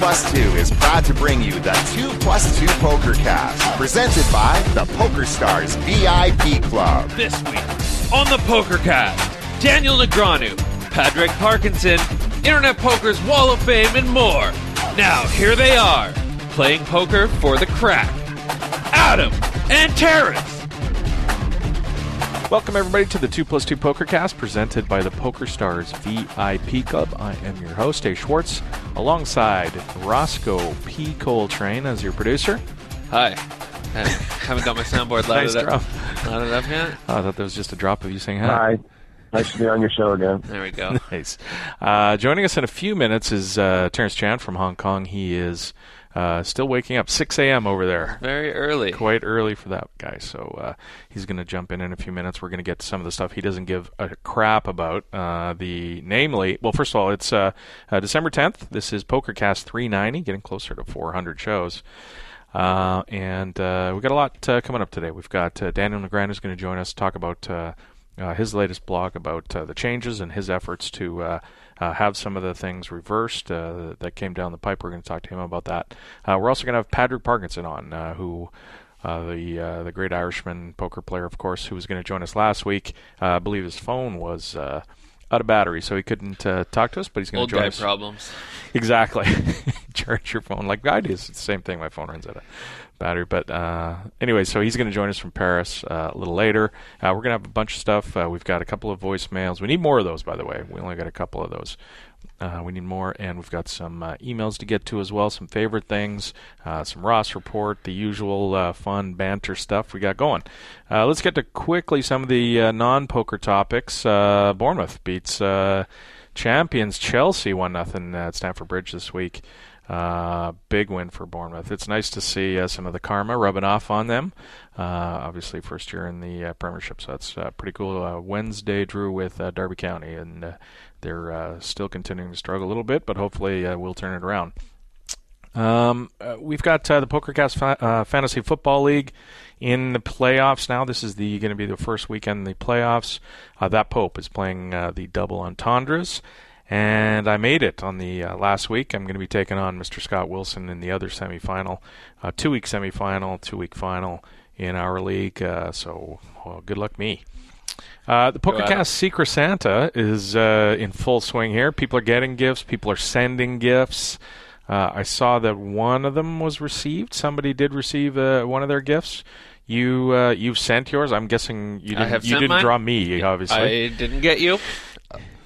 Plus 2 is proud to bring you the 2+2 Pokercast, presented by the Pokerstars VIP Club. This week on the Pokercast, Daniel Negreanu, Padrick Parkinson, Internet Poker's Wall of Fame, and more. Now, here they are, playing poker for the crack. Adam and Terence. Welcome, everybody, to the 2+2 Pokercast, presented by the Pokerstars VIP Club. I am your host, Dave Schwartz, alongside Roscoe P. Coltrane as your producer. Hi. I haven't got my soundboard loaded Nice drop. up yet. Oh, I thought that was just a drop of you saying hi. Hi. Nice to be on your show again. There we go. Nice. Joining us in a few minutes is Terence Chan from Hong Kong. He is still waking up 6 a.m. over there. Very early. Quite early for that guy. So he's going to jump in a few minutes. We're going to get to some of the stuff he doesn't give a crap about. Namely, well, first of all, it's December 10th. This is Pokercast 390, getting closer to 400 shows. And we've got a lot coming up today. We've got Daniel Negreanu who's going to join us to talk about his latest blog about the changes and his efforts to have some of the things reversed that came down the pipe. We're going to talk to him about that. We're also going to have Padrick Parkinson on, who the great Irishman poker player, of course, who was going to join us last week. I believe his phone was out of battery, so he couldn't talk to us, but he's going to join us. Old guy problems. Exactly. Charge your phone like I do. It's the same thing. My phone runs out of battery. But anyway, so he's going to join us from Paris a little later. We're going to have a bunch of stuff. We've got a couple of voicemails. We need more of those, by the way. We only got a couple of those. We need more, and we've got some emails to get to as well, some favorite things, some Ross report, the usual fun banter stuff we got going. Let's get to quickly some of the non-poker topics. Bournemouth beats champions Chelsea 1-0 at Stamford Bridge this week. Big win for Bournemouth. It's nice to see some of the karma rubbing off on them. Obviously, first year in the Premiership, so that's pretty cool. Wednesday drew with Derby County, and they're still continuing to struggle a little bit, but hopefully we'll turn it around. We've got the Pokercast Fantasy Football League in the playoffs now. This is going to be the first weekend in the playoffs. That Pope is playing the double entendres. And I made it on the last week. I'm going to be taking on Mr. Scott Wilson in the other semifinal, 2-week semifinal, 2-week final in our league. So good luck me. The Pokercast Secret Santa is in full swing here. People are getting gifts. People are sending gifts. I saw that one of them was received. Somebody did receive one of their gifts. You've sent yours. I'm guessing you didn't draw me, obviously. I didn't get you.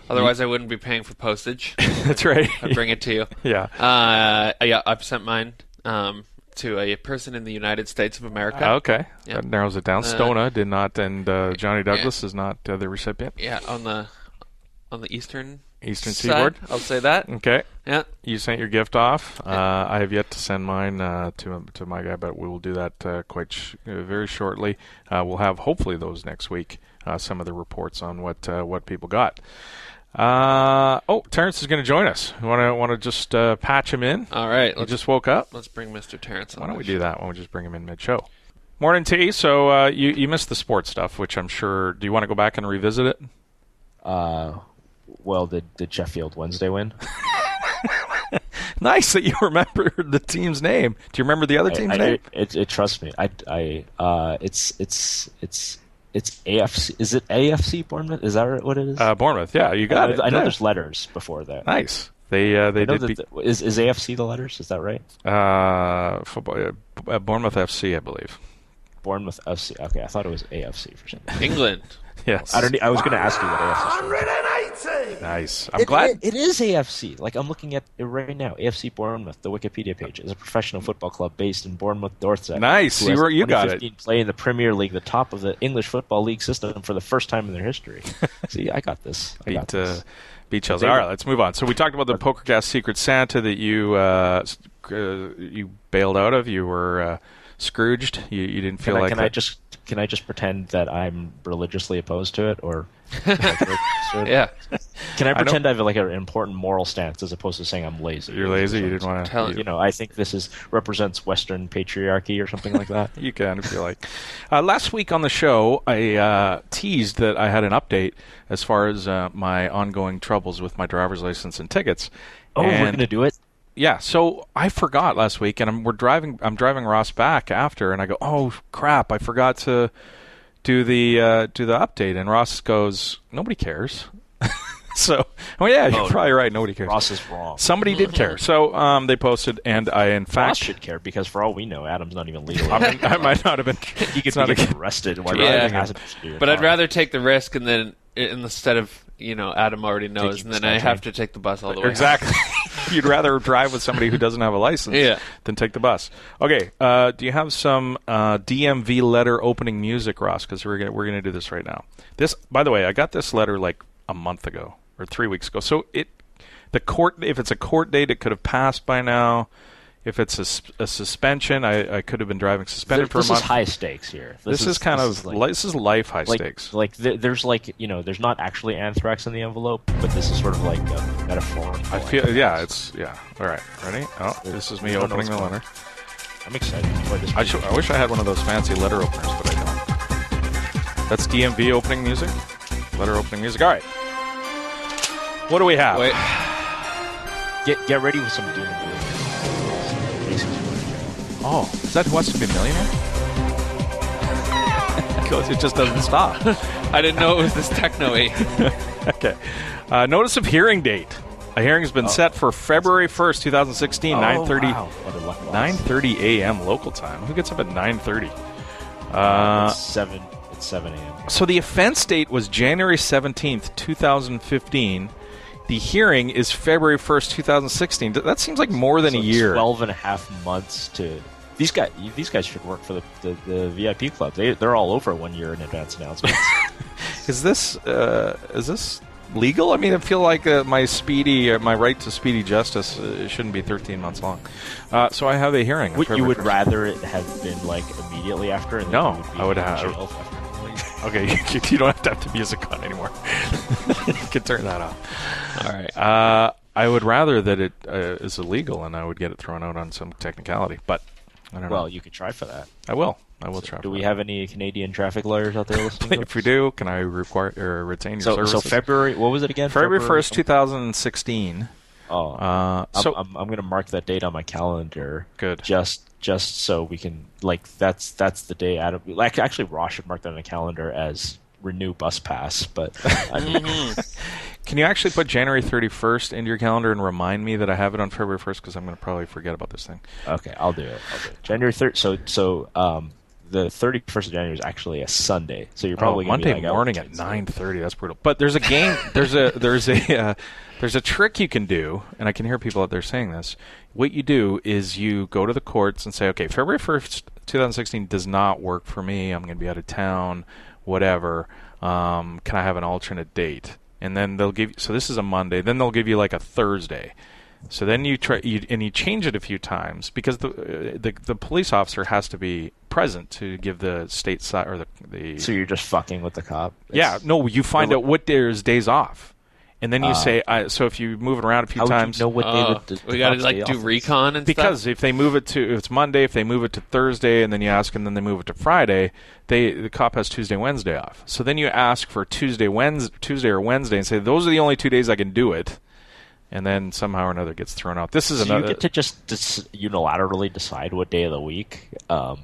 Otherwise, I wouldn't be paying for postage. That's right. I'd bring it to you. Yeah. I've sent mine to a person in the United States of America. Okay. Yeah. That narrows it down. Stona did not, and Johnny Douglas is not the recipient. Yeah, on the eastern seaboard. Side, I'll say that. Okay. Yeah. You sent your gift off. I have yet to send mine to my guy, but we will do that very shortly. We'll have hopefully those next week. Some of the reports on what people got. Terence is going to join us. Want to just patch him in? All right. He just woke up. Let's bring Mr. Terence on. Why don't we do that? Why don't we just bring him in mid-show? Morning, T. So you missed the sports stuff, which I'm sure. Do you want to go back and revisit it? Well, did Sheffield Wednesday win? Nice that you remember the team's name. Do you remember the other team's name? Trust me. It's AFC. Is it AFC Bournemouth? Is that what it is? Bournemouth. Yeah, you got it. I know there's letters before that. Nice. They did. Is AFC the letters? Is that right? Football. Bournemouth FC, I believe. Bournemouth FC. Okay, I thought it was AFC for some reason. England. Yes. I was going to ask you what AFC was. 180! Nice. I'm glad. It is AFC. Like, I'm looking at it right now. AFC Bournemouth, the Wikipedia page, is a professional football club based in Bournemouth, Dorset. Nice. You got it. Play in the Premier League, the top of the English Football League system for the first time in their history. See, I got this. Beat Chelsea. All right, let's move on. So we talked about the Pokercast Secret Santa that you bailed out of. You were Scrooged. You didn't feel like that. Can I just pretend that I'm religiously opposed to it, or yeah? Can I pretend I have like an important moral stance as opposed to saying I'm lazy? You're lazy. You didn't want to tell. I think this represents Western patriarchy or something like that. You can, if you like. Last week on the show, I teased that I had an update as far as my ongoing troubles with my driver's license and tickets. Oh, we're going to do it? yeah, so I forgot last week, and I'm driving Ross back after, and I go, oh crap, I forgot to do the update, and Ross goes, nobody cares. So, yeah, you're probably right. Nobody cares. Ross is wrong. Somebody did care. So they posted, and I, in fact... Ross should care, because for all we know, Adam's not even legal. I might not have been... He could be getting arrested. While but I'd rather take the risk, and then instead of, Adam already knows, and then I have to take the bus all the way. Exactly. You'd rather drive with somebody who doesn't have a license than take the bus. Okay, do you have some DMV letter opening music, Ross? Because we're gonna do this right now. This, by the way, I got this letter like a month ago. Or 3 weeks ago. So if it's a court date, it could have passed by now. If it's a suspension, I could have been driving suspended for a month. This is high stakes here. This is life high stakes. There's there's not actually anthrax in the envelope, but this is sort of like a metaphor. I feel All right, ready? Oh, this is me opening the letter. I'm excited for this. I wish I had one of those fancy letter openers, but I don't. That's DMV opening music. Letter opening music. All right. What do we have? Wait. Get ready with some doom and gloom. Oh, is that Who Wants to Be a Millionaire? It just doesn't stop. I didn't know it was this techno-y. Okay. Notice of hearing date. A hearing has been set for February 1st, 2016, 9:30 wow. 9:30 a.m. local time. Who gets up at 9:30? It's 7 a.m. So the offense date was January 17th, 2015. The hearing is February 1st, 2016. That seems like more than a year. 12 and a half months to... These guys should work for the VIP club. They're all over 1 year in advance announcements. Is this legal? I mean, I feel like my right to speedy justice shouldn't be 13 months long. So I have a hearing. You would rather it have been like immediately after? And no, I would have. Okay, you don't have to have the music on anymore. You can turn that off. All right. I would rather that it is illegal and I would get it thrown out on some technicality, but I don't know. Well, you could try for that. I will try. Do we have any Canadian traffic lawyers out there listening? If we do, can I retain your services? So February, what was it again? February 1st, 2016. Oh, I'm going to mark that date on my calendar. Good. Just so we can, that's the day Adam... Actually, Ross should mark that on the calendar as renew bus pass, but... Can you actually put January 31st into your calendar and remind me that I have it on February 1st, because I'm going to probably forget about this thing. Okay, I'll do it. January 3rd, so the 31st of January is actually a Sunday, so you're probably going to be Monday morning at 9:30. That's brutal. But there's a game. there's a trick you can do, and I can hear people out there saying this. What you do is you go to the courts and say, okay, February 1st, 2016 does not work for me. I'm going to be out of town, whatever. Can I have an alternate date? And then they'll give you, so this is a Monday, then they'll give you like a Thursday. So then you change it a few times, because the police officer has to be present to give the state side, or the. So you're just fucking with the cop? You find out what there's days off, and then you say. So if you move it around a few times, you know what day we got to do recon and because stuff? If they move it to, if it's Monday, if they move it to Thursday, and then you ask, and then they move it to Friday, the cop has Tuesday, Wednesday off. So then you ask for Tuesday or Wednesday, and say those are the only 2 days I can do it. And then somehow or another gets thrown out. This is another. You get to just unilaterally decide what day of the week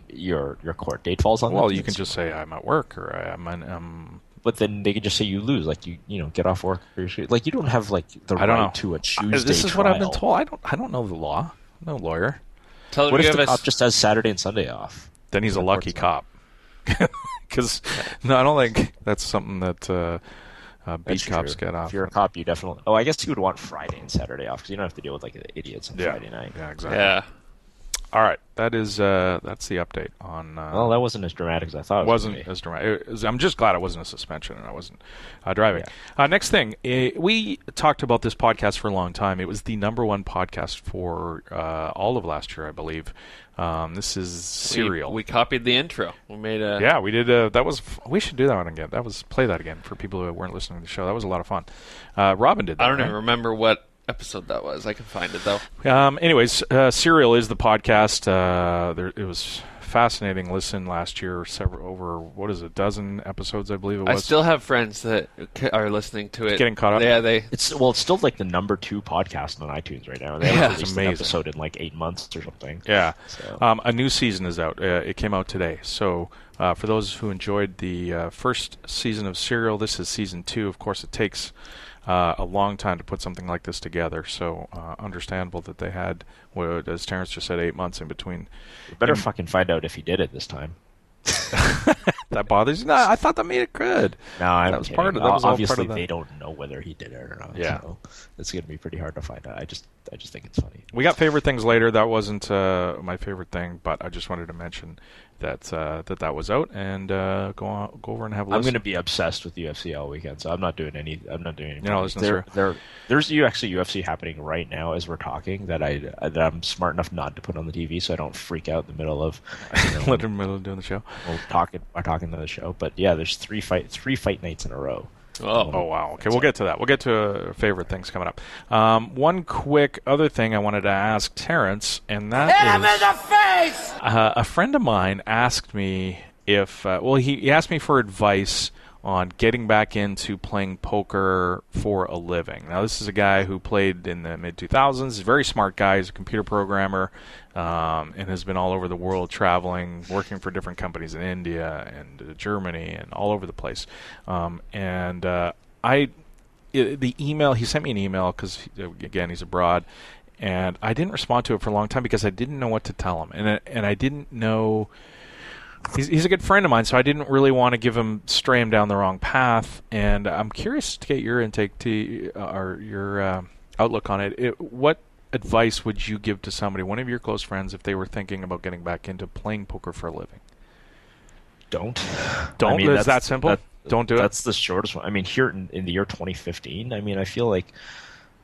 your court date falls on. Well, you can just say I'm at work, or I'm. But then they can just say you lose, you get off work. You don't have the right to a Tuesday. This is trial. what I've been told. I don't know the law. I'm no lawyer. What if the cop just has Saturday and Sunday off? Then he's a lucky cop. Because I don't think that's something that. Beat cops get off. If you're a cop, you definitely... Oh, I guess you would want Friday and Saturday off, because you don't have to deal with the idiots on Friday night. Yeah, exactly. Yeah. All right, that's the update on... well, that wasn't as dramatic as I thought it was. Wasn't as dramatic. I'm just glad it wasn't a suspension and I wasn't driving. Yeah. Next thing, we talked about this podcast for a long time. It was the #1 podcast for all of last year, I believe. This is Serial. We copied the intro. We made a... Yeah, we did. We should do that one again. Play that again for people who weren't listening to the show. That was a lot of fun. Robin did that. I don't even remember what episode that was. I can find it though. Anyways, Serial is the podcast. It was fascinating listen last year. Over a dozen episodes, I believe it was. I still have friends that are listening to it. Getting caught up. Yeah, It's still like the number 2 podcast on iTunes right now. They haven't released an episode in like 8 months or something. Yeah. So. A new season is out. It came out today. So for those who enjoyed the first season of Serial, this is season 2. Of course, it takes a long time to put something like this together. So understandable that they had, as Terence just said, 8 months in between. You better fucking find out if he did it this time. That bothers you? No, I thought that made it good. No, I'm that was kidding. part of that. Was Obviously, all part of they don't know whether he did it or not. Yeah, so it's going to be pretty hard to find out. I just think it's funny. We got favorite things later. That wasn't my favorite thing, but I just wanted to mention that that was out and go over and have a listen. I'm going to be obsessed with UFC all weekend, so I'm not doing any. There's actually UFC happening right now as we're talking that I'm smart enough not to put on the TV, so I don't freak out in the middle of in the middle of doing the show. Talking to the show, but yeah, there's three fight nights in a row. Oh wow! Okay, we'll get to that. We'll get to favorite things coming up. One quick other thing I wanted to ask Terence, and that is, in the face! A friend of mine asked me if he asked me for advice on getting back into playing poker for a living. Now, this is a guy who played in the mid-2000s. He's a very smart guy. He's a computer programmer and has been all over the world traveling, working for different companies in India and Germany and all over the place. The email, he sent me an email because, again, he's abroad, and I didn't respond to it for a long time because I didn't know what to tell him. And I didn't know... He's a good friend of mine, so I didn't really want to stray him down the wrong path. And I'm curious to get your intake or your outlook on it. What advice would you give to somebody, one of your close friends, if they were thinking about getting back into playing poker for a living? Don't. I mean, it's that simple. Don't do it. That's the shortest one. I mean, here in the year 2015, I mean, I feel like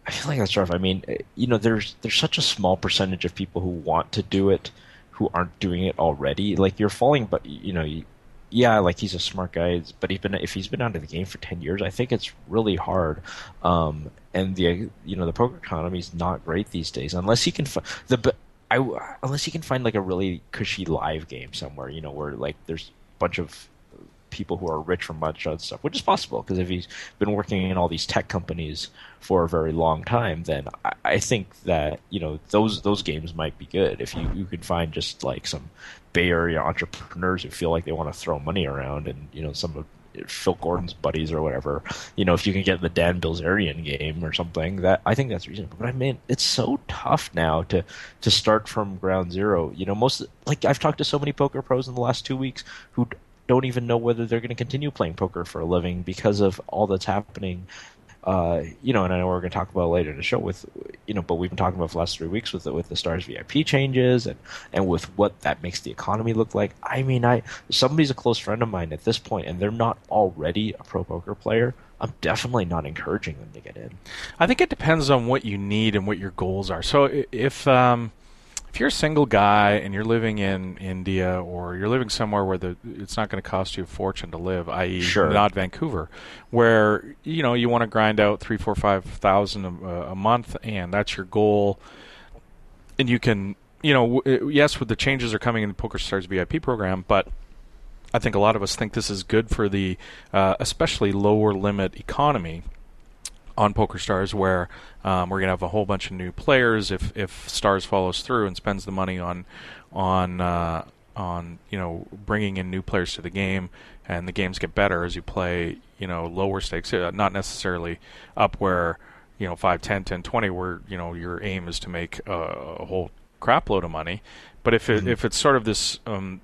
that's rough. I mean, there's such a small percentage of people who want to do it, who aren't doing it already. Like, you're falling, but like, he's a smart guy, but if he's been out of the game for 10 years, I think it's really hard. And the poker economy is not great these days unless he can unless he can find like a really cushy live game somewhere, where like there's a bunch of people who are rich from much other stuff, which is possible because if he's been working in all these tech companies for a very long time, then I think that those games might be good if you could find just like some Bay Area entrepreneurs who feel like they want to throw money around, and some of Phil Gordon's buddies or whatever. If you can get the Dan Bilzerian game or something, that I think that's reasonable. But I mean, it's so tough now to start from ground zero. I've talked to so many poker pros in the last 2 weeks who don't even know whether they're going to continue playing poker for a living because of all that's happening. And I know we're going to talk about it later in the show but we've been talking about for the last 3 weeks with the Stars VIP changes and with what that makes the economy look like. I mean, somebody's a close friend of mine at this point and they're not already a pro poker player. I'm definitely not encouraging them to get in. I think it depends on what you need and what your goals are. So if you're a single guy and you're living in India or you're living somewhere where it's not going to cost you a fortune to live, i.e. not Vancouver, where you want to grind out $3,000, $4,000, $5,000 a month, and that's your goal, and you can, yes, with the changes are coming in the Pokerstars VIP program, but I think a lot of us think this is good for the especially lower limit economy on PokerStars, where we're going to have a whole bunch of new players if Stars follows through and spends the money on bringing in new players to the game, and the games get better as you play lower stakes, not necessarily up where 5, 10, 10, 20, where your aim is to make a whole crap load of money. But if it's sort of this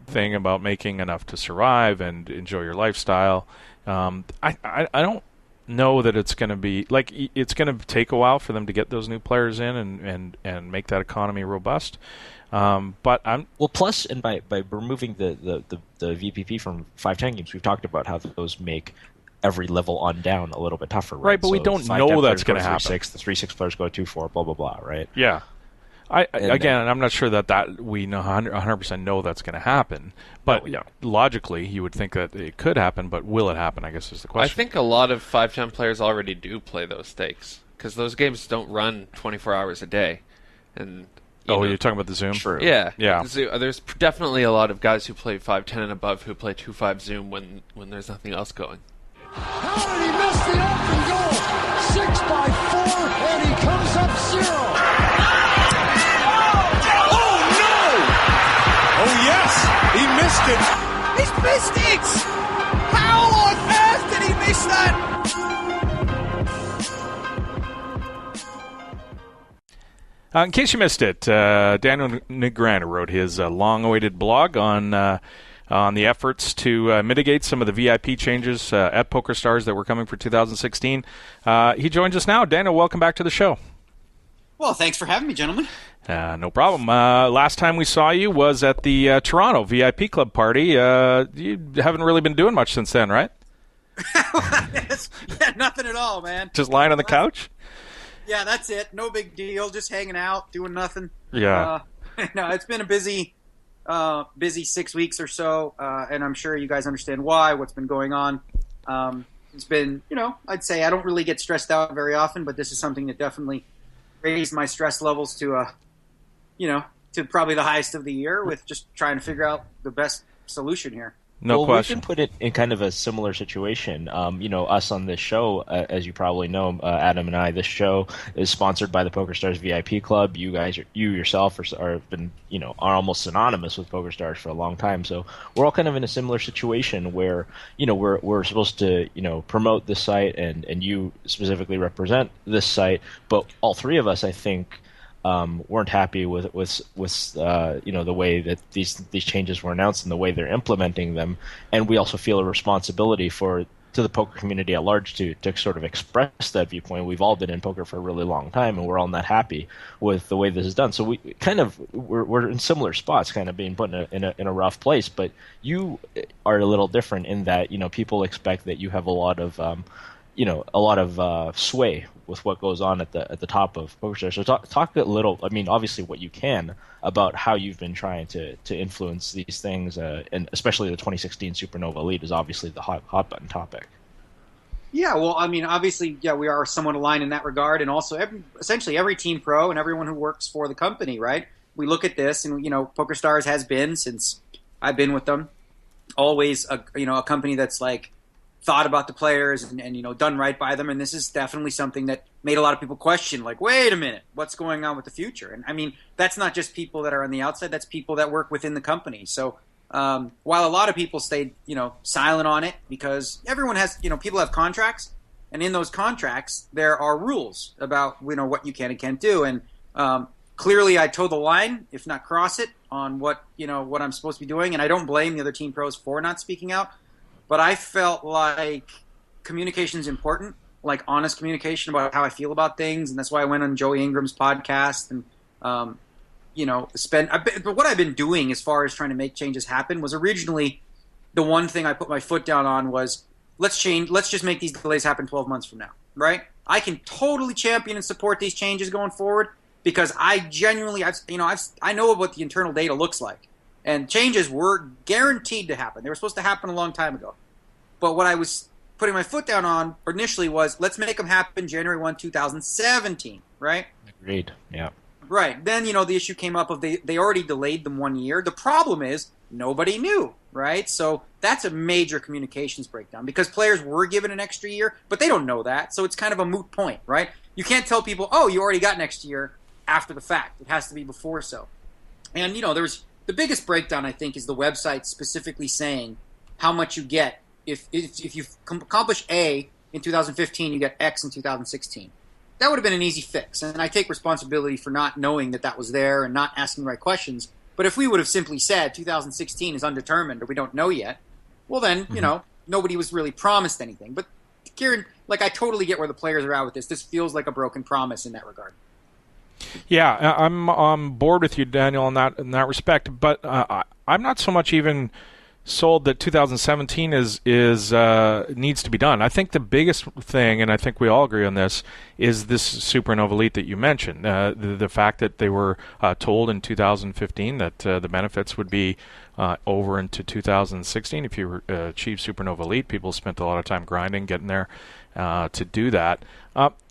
thing about making enough to survive and enjoy your lifestyle, I don't know that it's going to be like, it's going to take a while for them to get those new players in and make that economy robust. But plus, and by removing the VPP from 5-10 games, we've talked about how those make every level on down a little bit tougher, right? But we don't know that's going to happen. The 3-6 players go 2-4, blah blah blah, right? Yeah. I'm not sure that we know 100% know that's going to happen, but logically you would think that it could happen, but will it happen, I guess is the question. I think a lot of 5-10 players already do play those stakes. because those games don't run 24 hours a day. And you're talking about the Zoom? True. Yeah. Yeah. There's definitely a lot of guys who play 5-10 and above who play 2-5 Zoom when there's nothing else going. How did he miss the open goal? 6x4, and he comes up 0. Oh, no! Oh, yes! He missed it! He's missed it! How on earth did he miss that? In case you missed it, Daniel Negreanu wrote his long-awaited blog on the efforts to mitigate some of the VIP changes at Pokerstars that were coming for 2016. He joins us now. Daniel, welcome back to the show. Well, thanks for having me, gentlemen. No problem. Last time we saw you was at the Toronto VIP Club party. You haven't really been doing much since then, right? Yeah, nothing at all, man. Just lying on the couch? Yeah, that's it. No big deal. Just hanging out, doing nothing. Yeah. No, it's been a busy 6 weeks or so, and I'm sure you guys understand what's been going on. It's been, I'd say I don't really get stressed out very often, but this is something that definitely raised my stress levels to probably the highest of the year with just trying to figure out the best solution here. No question. We've been put in kind of a similar situation. Us on this show, as you probably know, Adam and I, this show is sponsored by the Pokerstars VIP Club. You guys, you yourself, are almost synonymous with Pokerstars for a long time. So we're all kind of in a similar situation where we're supposed to promote this site and you specifically represent this site, but all three of us, I think, weren't happy with the way that these changes were announced and the way they're implementing them, and we also feel a responsibility to the poker community at large to sort of express that viewpoint. We've all been in poker for a really long time, and we're all not happy with the way this is done. So we're in similar spots, kind of being put in a rough place. But you are a little different in that people expect that you have a lot of sway with what goes on at the top of Pokerstars. So talk a little. I mean, obviously, what you can about how you've been trying to influence these things, and especially the 2016 Supernova Elite is obviously the hot button topic. Yeah, well, I mean, obviously, we are somewhat aligned in that regard, and also essentially every team pro and everyone who works for the company, right? We look at this, and Pokerstars has been, since I've been with them, always a company that's like thought about the players and done right by them, and this is definitely something that made a lot of people question, like, wait a minute, what's going on with the future? And I mean, that's not just people that are on the outside, that's people that work within the company. So while a lot of people stayed silent on it, because everyone has people have contracts, and in those contracts there are rules about what you can and can't do, and clearly I toe the line, if not cross it, on what I'm supposed to be doing, and I don't blame the other team pros for not speaking out. But I felt like communication is important, like honest communication about how I feel about things, and that's why I went on Joey Ingram's podcast and, but what I've been doing as far as trying to make changes happen was originally the one thing I put my foot down on was let's just make these delays happen 12 months from now, right? I can totally champion and support these changes going forward because I genuinely, I know what the internal data looks like. And changes were guaranteed to happen. They were supposed to happen a long time ago. But what I was putting my foot down on initially was, let's make them happen January 1, 2017, right? Agreed, yeah. Right. Then, the issue came up of they already delayed them 1 year. The problem is nobody knew, right? So that's a major communications breakdown because players were given an extra year, but they don't know that. So it's kind of a moot point, right? You can't tell people, oh, you already got next year after the fact. It has to be before so. And, there's... The biggest breakdown, I think, is the website specifically saying how much you get. If you accomplish A in 2015, you get X in 2016. That would have been an easy fix, and I take responsibility for not knowing that was there and not asking the right questions. But if we would have simply said 2016 is undetermined or we don't know yet, well then, nobody was really promised anything. But Kieran, I totally get where the players are at with this. This feels like a broken promise in that regard. Yeah, I'm on board with you, Daniel, in that respect. But I'm not so much even sold that 2017 is needs to be done. I think the biggest thing, and I think we all agree on this, is this Supernova Elite that you mentioned. The fact that they were told in 2015 that the benefits would be over into 2016. If you achieve Supernova Elite, people spent a lot of time grinding, getting there to do that.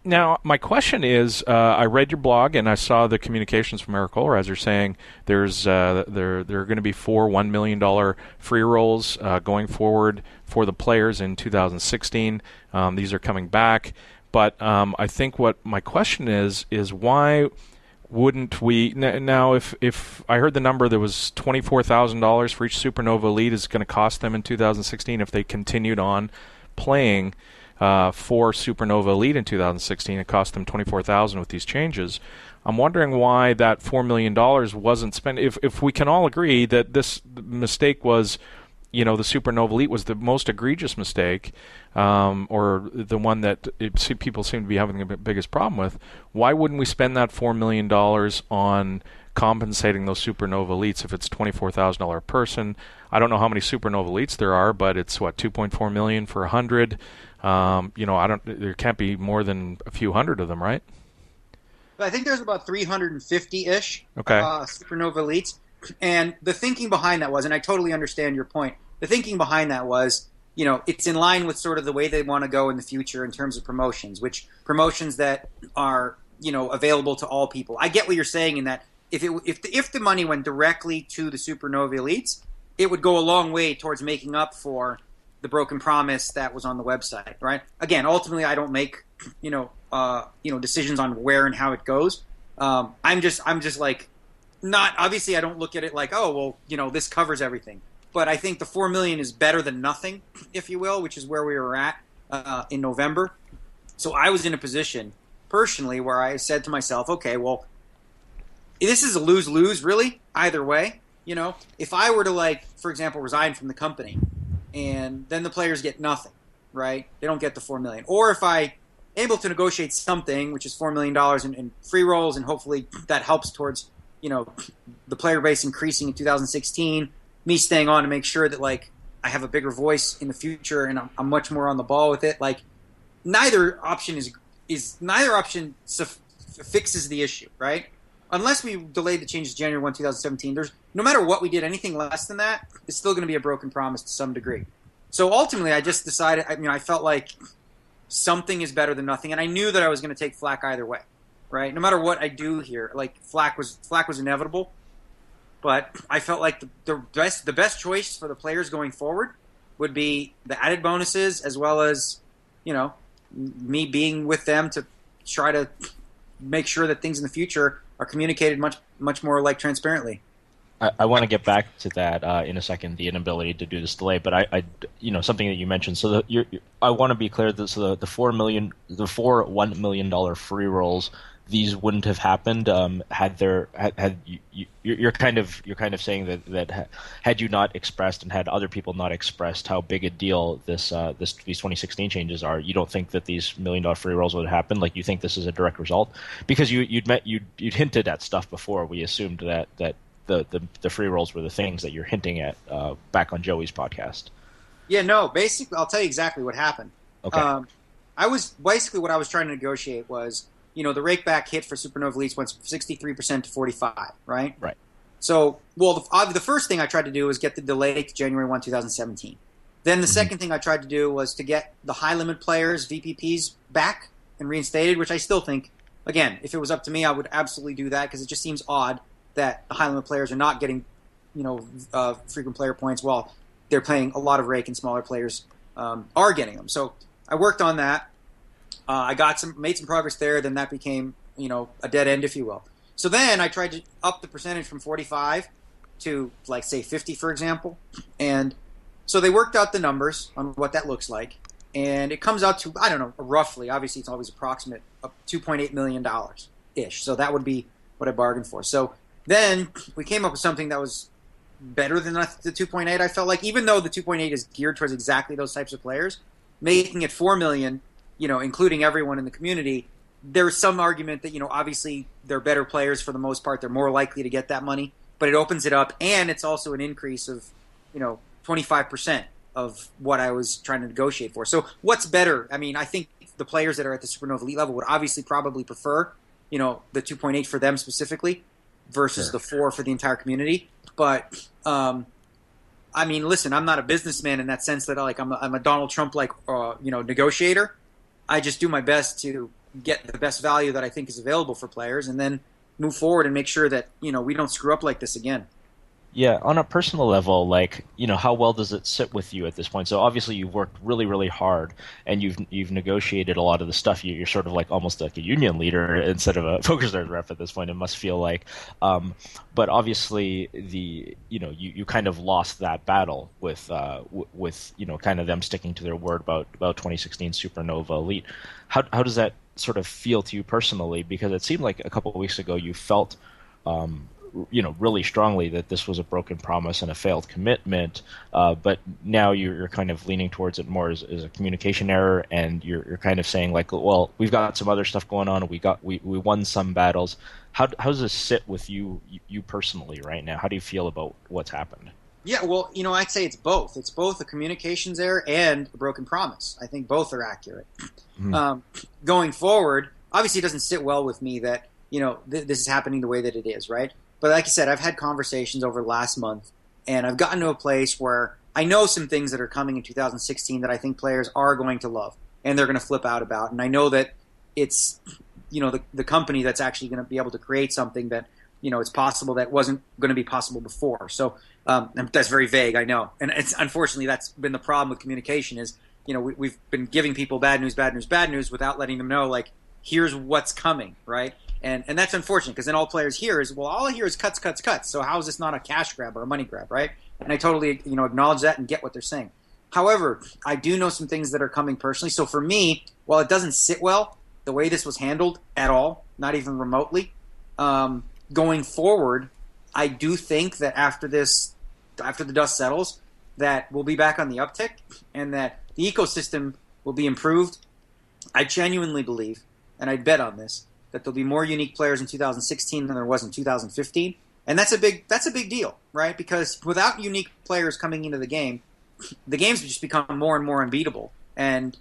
Now, my question is, I read your blog and I saw the communications from Eric Olrazer saying there are going to be 4 $1 million free rolls going forward for the players in 2016. These are coming back. But I think what my question is why wouldn't we now? If I heard the number, there was $24,000 for each Supernova Elite is going to cost them in 2016 if they continued on playing for Supernova Elite in 2016. It cost them $24,000 with these changes. I'm wondering why that $4 million wasn't spent. If we can all agree that this mistake was, the Supernova Elite was the most egregious mistake, or the one that people seem to be having the biggest problem with, why wouldn't we spend that $4 million on compensating those Supernova Elites if it's $24,000 a person? I don't know how many Supernova Elites there are, but it's $2.4 million for 100. There can't be more than a few hundred of them, right? I think there's about 350-ish okay. Supernova Elites. And the thinking behind that was, and I totally understand your point, the thinking behind that was, it's in line with sort of the way they want to go in the future in terms of promotions, which promotions that are, available to all people. I get what you're saying in that if the money went directly to the Supernova Elites, it would go a long way towards making up for the broken promise that was on the website, right? Again, ultimately, I don't make, decisions on where and how it goes. I'm just like, not obviously I don't look at it like, oh, well, this covers everything. But I think the $4 million is better than nothing, if you will, which is where we were at in November. So I was in a position personally where I said to myself, okay, well, this is a lose-lose, really, either way. If I were to, for example, resign from the company and then the players get nothing, right? They don't get the $4 million. Or if I able to negotiate something, which is $4 million in free rolls, and hopefully that helps towards, the player base increasing in 2016, me staying on to make sure that, I have a bigger voice in the future and I'm much more on the ball with it. Neither option fixes the issue, right? Unless we delayed the changes January 1, 2017, no matter what we did, anything less than that is still going to be a broken promise to some degree. So ultimately, I just decided, I felt like something is better than nothing, and I knew that I was going to take flack either way, right? No matter what I do here, flack was inevitable, but I felt like the best choice for the players going forward would be the added bonuses, as well as, me being with them to try to make sure that things in the future are communicated much more transparently. I want to get back to that in a second, the inability to do this delay. But I something that you mentioned. So I want to be clear that the $4 $1 million free rolls, these wouldn't have happened you're kind of saying that had you not expressed and had other people not expressed how big a deal these 2016 changes are, you don't think that these $1 million free rolls would happen? You think this is a direct result? Because you'd hinted at stuff before. We assumed that the free rolls were the things that you're hinting at back on Joey's podcast. Yeah, no. Basically, I'll tell you exactly what happened. Okay. What I was trying to negotiate was, the rake back hit for Supernova Elites went from 63% to 45%, right? Right. So, the first thing I tried to do was get the delay to January 1, 2017. Then the second thing I tried to do was to get the high limit players, VPPs, back and reinstated, which I still think, again, if it was up to me, I would absolutely do that, because it just seems odd that the high limit players are not getting, frequent player points while they're playing a lot of rake and smaller players are getting them. So I worked on that. I made some progress there. Then that became, a dead end, if you will. So then I tried to up the percentage from 45 to, say 50, for example. And so they worked out the numbers on what that looks like. And it comes out to, I don't know, roughly, obviously it's always approximate, $2.8 million-ish. So that would be what I bargained for. So then we came up with something that was better than the 2.8. I felt like, even though the 2.8 is geared towards exactly those types of players, making it $4 million, including everyone in the community, there's some argument that, obviously they're better players for the most part. They're more likely to get that money, but it opens it up, and it's also an increase of, 25% of what I was trying to negotiate for. So what's better? I think the players that are at the Supernova Elite level would obviously probably prefer, the 2.8 for them specifically versus the 4 for the entire community. But I mean, listen, I'm not a businessman in that sense that I'm a Donald Trump negotiator. I just do my best to get the best value that I think is available for players, and then move forward and make sure that we don't screw up like this again. Yeah, on a personal level, how well does it sit with you at this point? So obviously you've worked really, really hard, and you've negotiated a lot of the stuff. You're sort of like almost like a union leader instead of a Pokerstars rep at this point. It must feel like, but obviously you kind of lost that battle with kind of them sticking to their word about 2016 Supernova Elite. How does that sort of feel to you personally? Because it seemed like a couple of weeks ago you felt really strongly that this was a broken promise and a failed commitment, but now you're kind of leaning towards it more as a communication error, and you're kind of saying like, well, we've got some other stuff going on. We won some battles. How does this sit with you personally right now? How do you feel about what's happened? Yeah, well, I'd say it's both. It's both a communications error and a broken promise. I think both are accurate. Mm-hmm. Going forward, obviously it doesn't sit well with me that this is happening the way that it is, right? But like I said, I've had conversations over the last month, and I've gotten to a place where I know some things that are coming in 2016 that I think players are going to love, and they're going to flip out about. And I know that it's, the company that's actually going to be able to create something that, it's possible that wasn't going to be possible before. So that's very vague, I know. And unfortunately, that's been the problem with communication is, we've been giving people bad news without letting them know, like, here's what's coming, right? And that's unfortunate because then all players hear is, well, all I hear is cuts. So how is this not a cash grab or a money grab, right? And I totally, acknowledge that and get what they're saying. However, I do know some things that are coming personally. So for me, while it doesn't sit well, the way this was handled at all, not even remotely, going forward, I do think that after the dust settles, that we'll be back on the uptick and that the ecosystem will be improved. I genuinely believe, and I'd bet on this, that there'll be more unique players in 2016 than there was in 2015, and that's a big deal, right? Because without unique players coming into the games have just become more and more unbeatable, and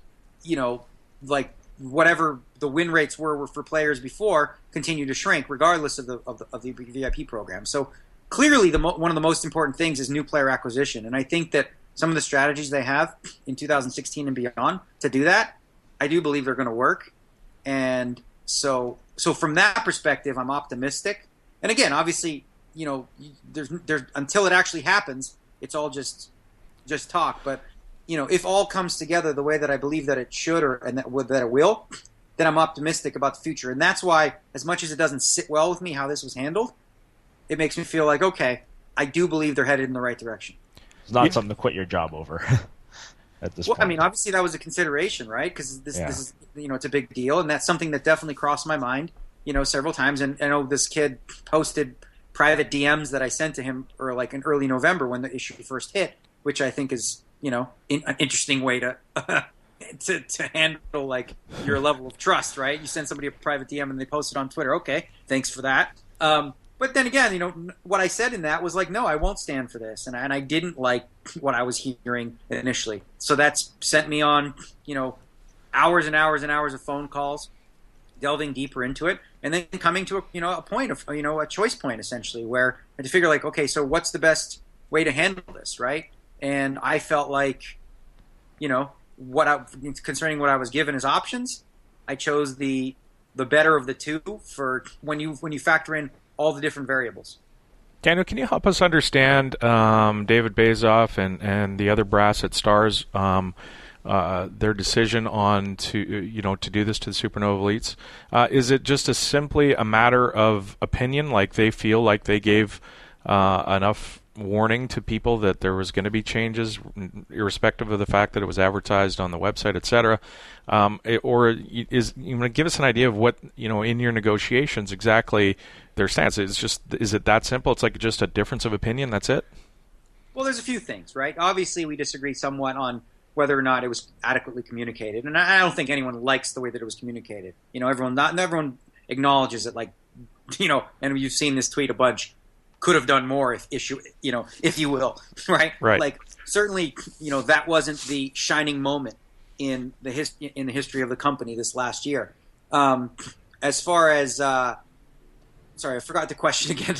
like whatever the win rates were for players before continue to shrink, regardless of the VIP program. So clearly, one of the most important things is new player acquisition, and I think that some of the strategies they have in 2016 and beyond to do that, I do believe they're going to work, and so from that perspective, I'm optimistic. And again, obviously, there's until it actually happens, it's all just talk. But if all comes together the way that I believe that it should, and that it will, then I'm optimistic about the future. And that's why, as much as it doesn't sit well with me how this was handled, it makes me feel like, okay, I do believe they're headed in the right direction. It's not something to quit your job over. At this point. I mean, obviously that was a consideration, right? Because this is, it's a big deal, and that's something that definitely crossed my mind, several times. And I know this kid posted private DMs that I sent to him, or like in early November when the issue first hit, which I think is, an interesting way to to handle like your level of trust, right? You send somebody a private DM and they post it on Twitter. Okay, thanks for that. But then again, what I said in that was like, no, I won't stand for this. And I didn't like what I was hearing initially. So that's sent me on, hours and hours and hours of phone calls, delving deeper into it, and then coming to a point of, a choice point essentially where I had to figure like, okay, so what's the best way to handle this, right? And I felt like, concerning what I was given as options, I chose the better of the two for when you factor in all the different variables. Daniel, can you help us understand David Bazoff and the other brass at Stars, their decision on to do this to the Supernova Elites? Is it just simply a matter of opinion, like they feel like they gave enough warning to people that there was going to be changes, irrespective of the fact that it was advertised on the website, etc.? Or is give us an idea of what in your negotiations exactly their stance is it that simple? It's like just a difference of opinion. That's it. Well, there's a few things, right? Obviously, we disagree somewhat on whether or not it was adequately communicated, and I don't think anyone likes the way that it was communicated. Everyone acknowledges it, like and you've seen this tweet a bunch. Could have done more, if you will, right? Right. Like certainly, that wasn't the shining moment in the history of the company this last year. As far as Sorry, I forgot the question again.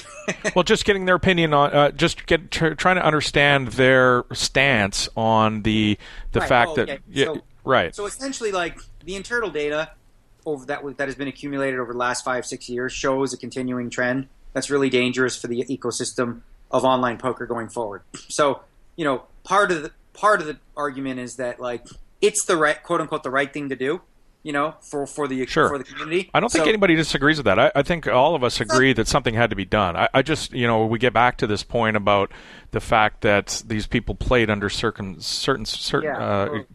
Well, just getting their opinion on, trying to understand their stance on the Right. fact Oh, that, okay. yeah, right. So essentially, like the internal data that has been accumulated over the last 5-6 years shows a continuing trend that's really dangerous for the ecosystem of online poker going forward. So, part of the argument is that like it's the right, quote unquote, the right thing to do. For the community. I don't think anybody disagrees with that. I think all of us agree that something had to be done. I just, we get back to this point about the fact that these people played under certain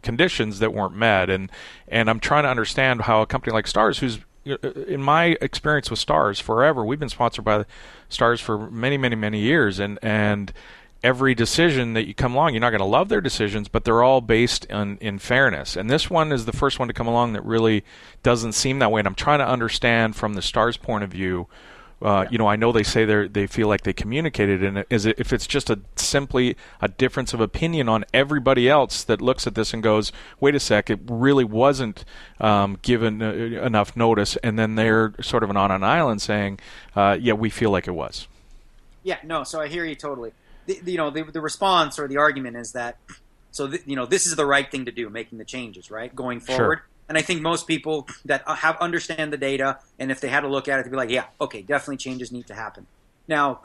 conditions that weren't met, and I'm trying to understand how a company like Stars, who's, in my experience with Stars forever, we've been sponsored by Stars for many, many, many years, and every decision that you come along, you're not going to love their decisions, but they're all based in fairness. And this one is the first one to come along that really doesn't seem that way. And I'm trying to understand from the Stars' point of view. I know they say they feel like they communicated, and if it's just simply a difference of opinion on everybody else that looks at this and goes, wait a sec, it really wasn't given enough notice, and then they're sort of on an island saying, yeah, we feel like it was. Yeah, no, so I hear you totally. The response or the argument is that, this is the right thing to do, making the changes, right, going forward. Sure. And I think most people that understand the data, and if they had to look at it, they'd be like, yeah, okay, definitely changes need to happen. Now,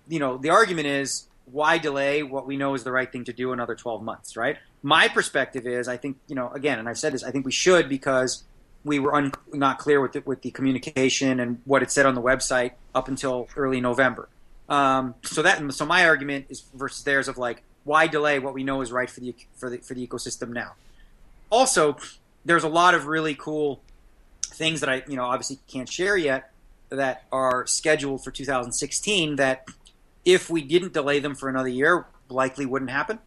the argument is, why delay what we know is the right thing to do another 12 months, right? My perspective is, I think, again, and I've said this, I think we should, because we were not clear with the communication and what it said on the website up until early November. So my argument is versus theirs of like, why delay what we know is right for the ecosystem now? Also, there's a lot of really cool things that I obviously can't share yet that are scheduled for 2016 that if we didn't delay them for another year, likely wouldn't happen,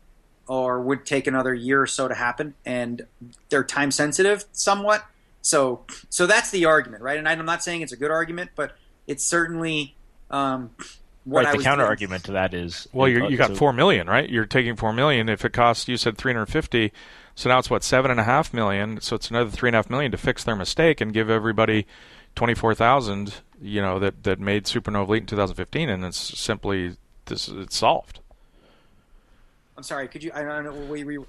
or would take another year or so to happen, and they're time sensitive somewhat. So that's the argument, right? And I'm not saying it's a good argument, but it's certainly the counter argument to that is, well, you got $4 million, right? You're taking $4 million. If it costs, you said $350, so now it's what, $7.5 million. So it's another $3.5 million to fix their mistake and give everybody $24,000. That made Supernova Elite in 2015, and it's simply it's solved. I'm sorry. Could you? I don't know.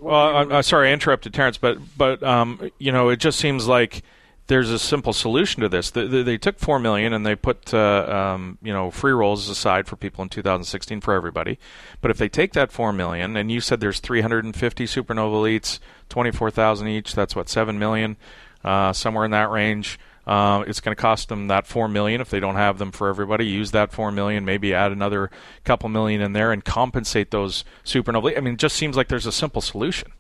I'm sorry, I interrupted Terence, but it just seems like there's a simple solution to this. They took $4 million and they put free rolls aside for people in 2016 for everybody. But if they take that $4 million, and you said there's 350 Supernova Elites, 24,000 each, that's what, $7 million, somewhere in that range. It's going to cost them that $4 million if they don't have them for everybody. Use that $4 million, maybe add another couple million in there and compensate those Supernova. I mean, it just seems like there's a simple solution.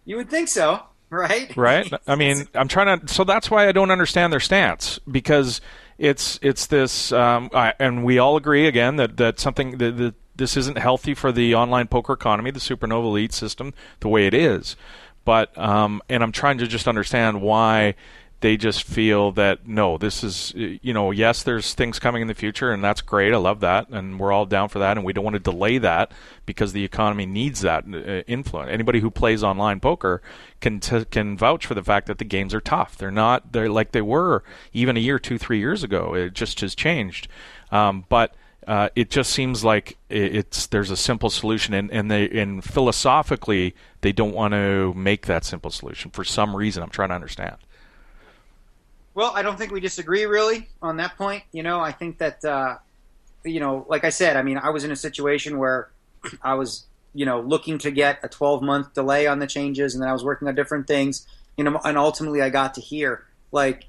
You would think so. Right. I mean, I'm trying to. So that's why I don't understand their stance, because it's this, and we all agree again that something that this isn't healthy for the online poker economy, the Supernova Elite system, the way it is. But and I'm trying to just understand why they just feel that no, this is yes, there's things coming in the future, and that's great. I love that, and we're all down for that, and we don't want to delay that because the economy needs that influence. Anybody who plays online poker can vouch for the fact that the games are tough. They're like they were even a year, 2-3 years ago. It just has changed, but. It just seems like there's a simple solution, and philosophically they don't want to make that simple solution for some reason. I'm trying to understand. Well, I don't think we disagree really on that point. I think that like I said, I mean, I was in a situation where I was looking to get a 12-month delay on the changes, and then I was working on different things, and ultimately I got to here. Like,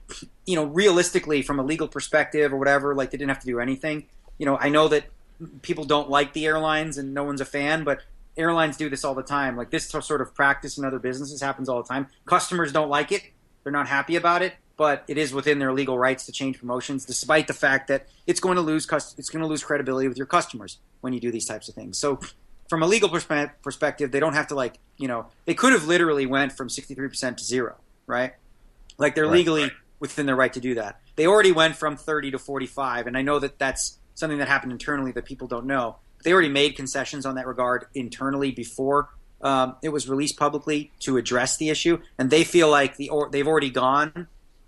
realistically, from a legal perspective or whatever, like they didn't have to do anything. I know that people don't like the airlines and no one's a fan, but airlines do this all the time. Like this sort of practice in other businesses happens all the time. Customers don't like it. They're not happy about it, but it is within their legal rights to change promotions, despite the fact that it's going to lose credibility with your customers when you do these types of things. So from a legal perspective, they don't have to they could have literally went from 63% to 0, right? Like they're legally within their right to do that. They already went from 30 to 45, and I know that that's something that happened internally that people don't know. They already made concessions on that regard internally before it was released publicly to address the issue, and they feel like they've already gone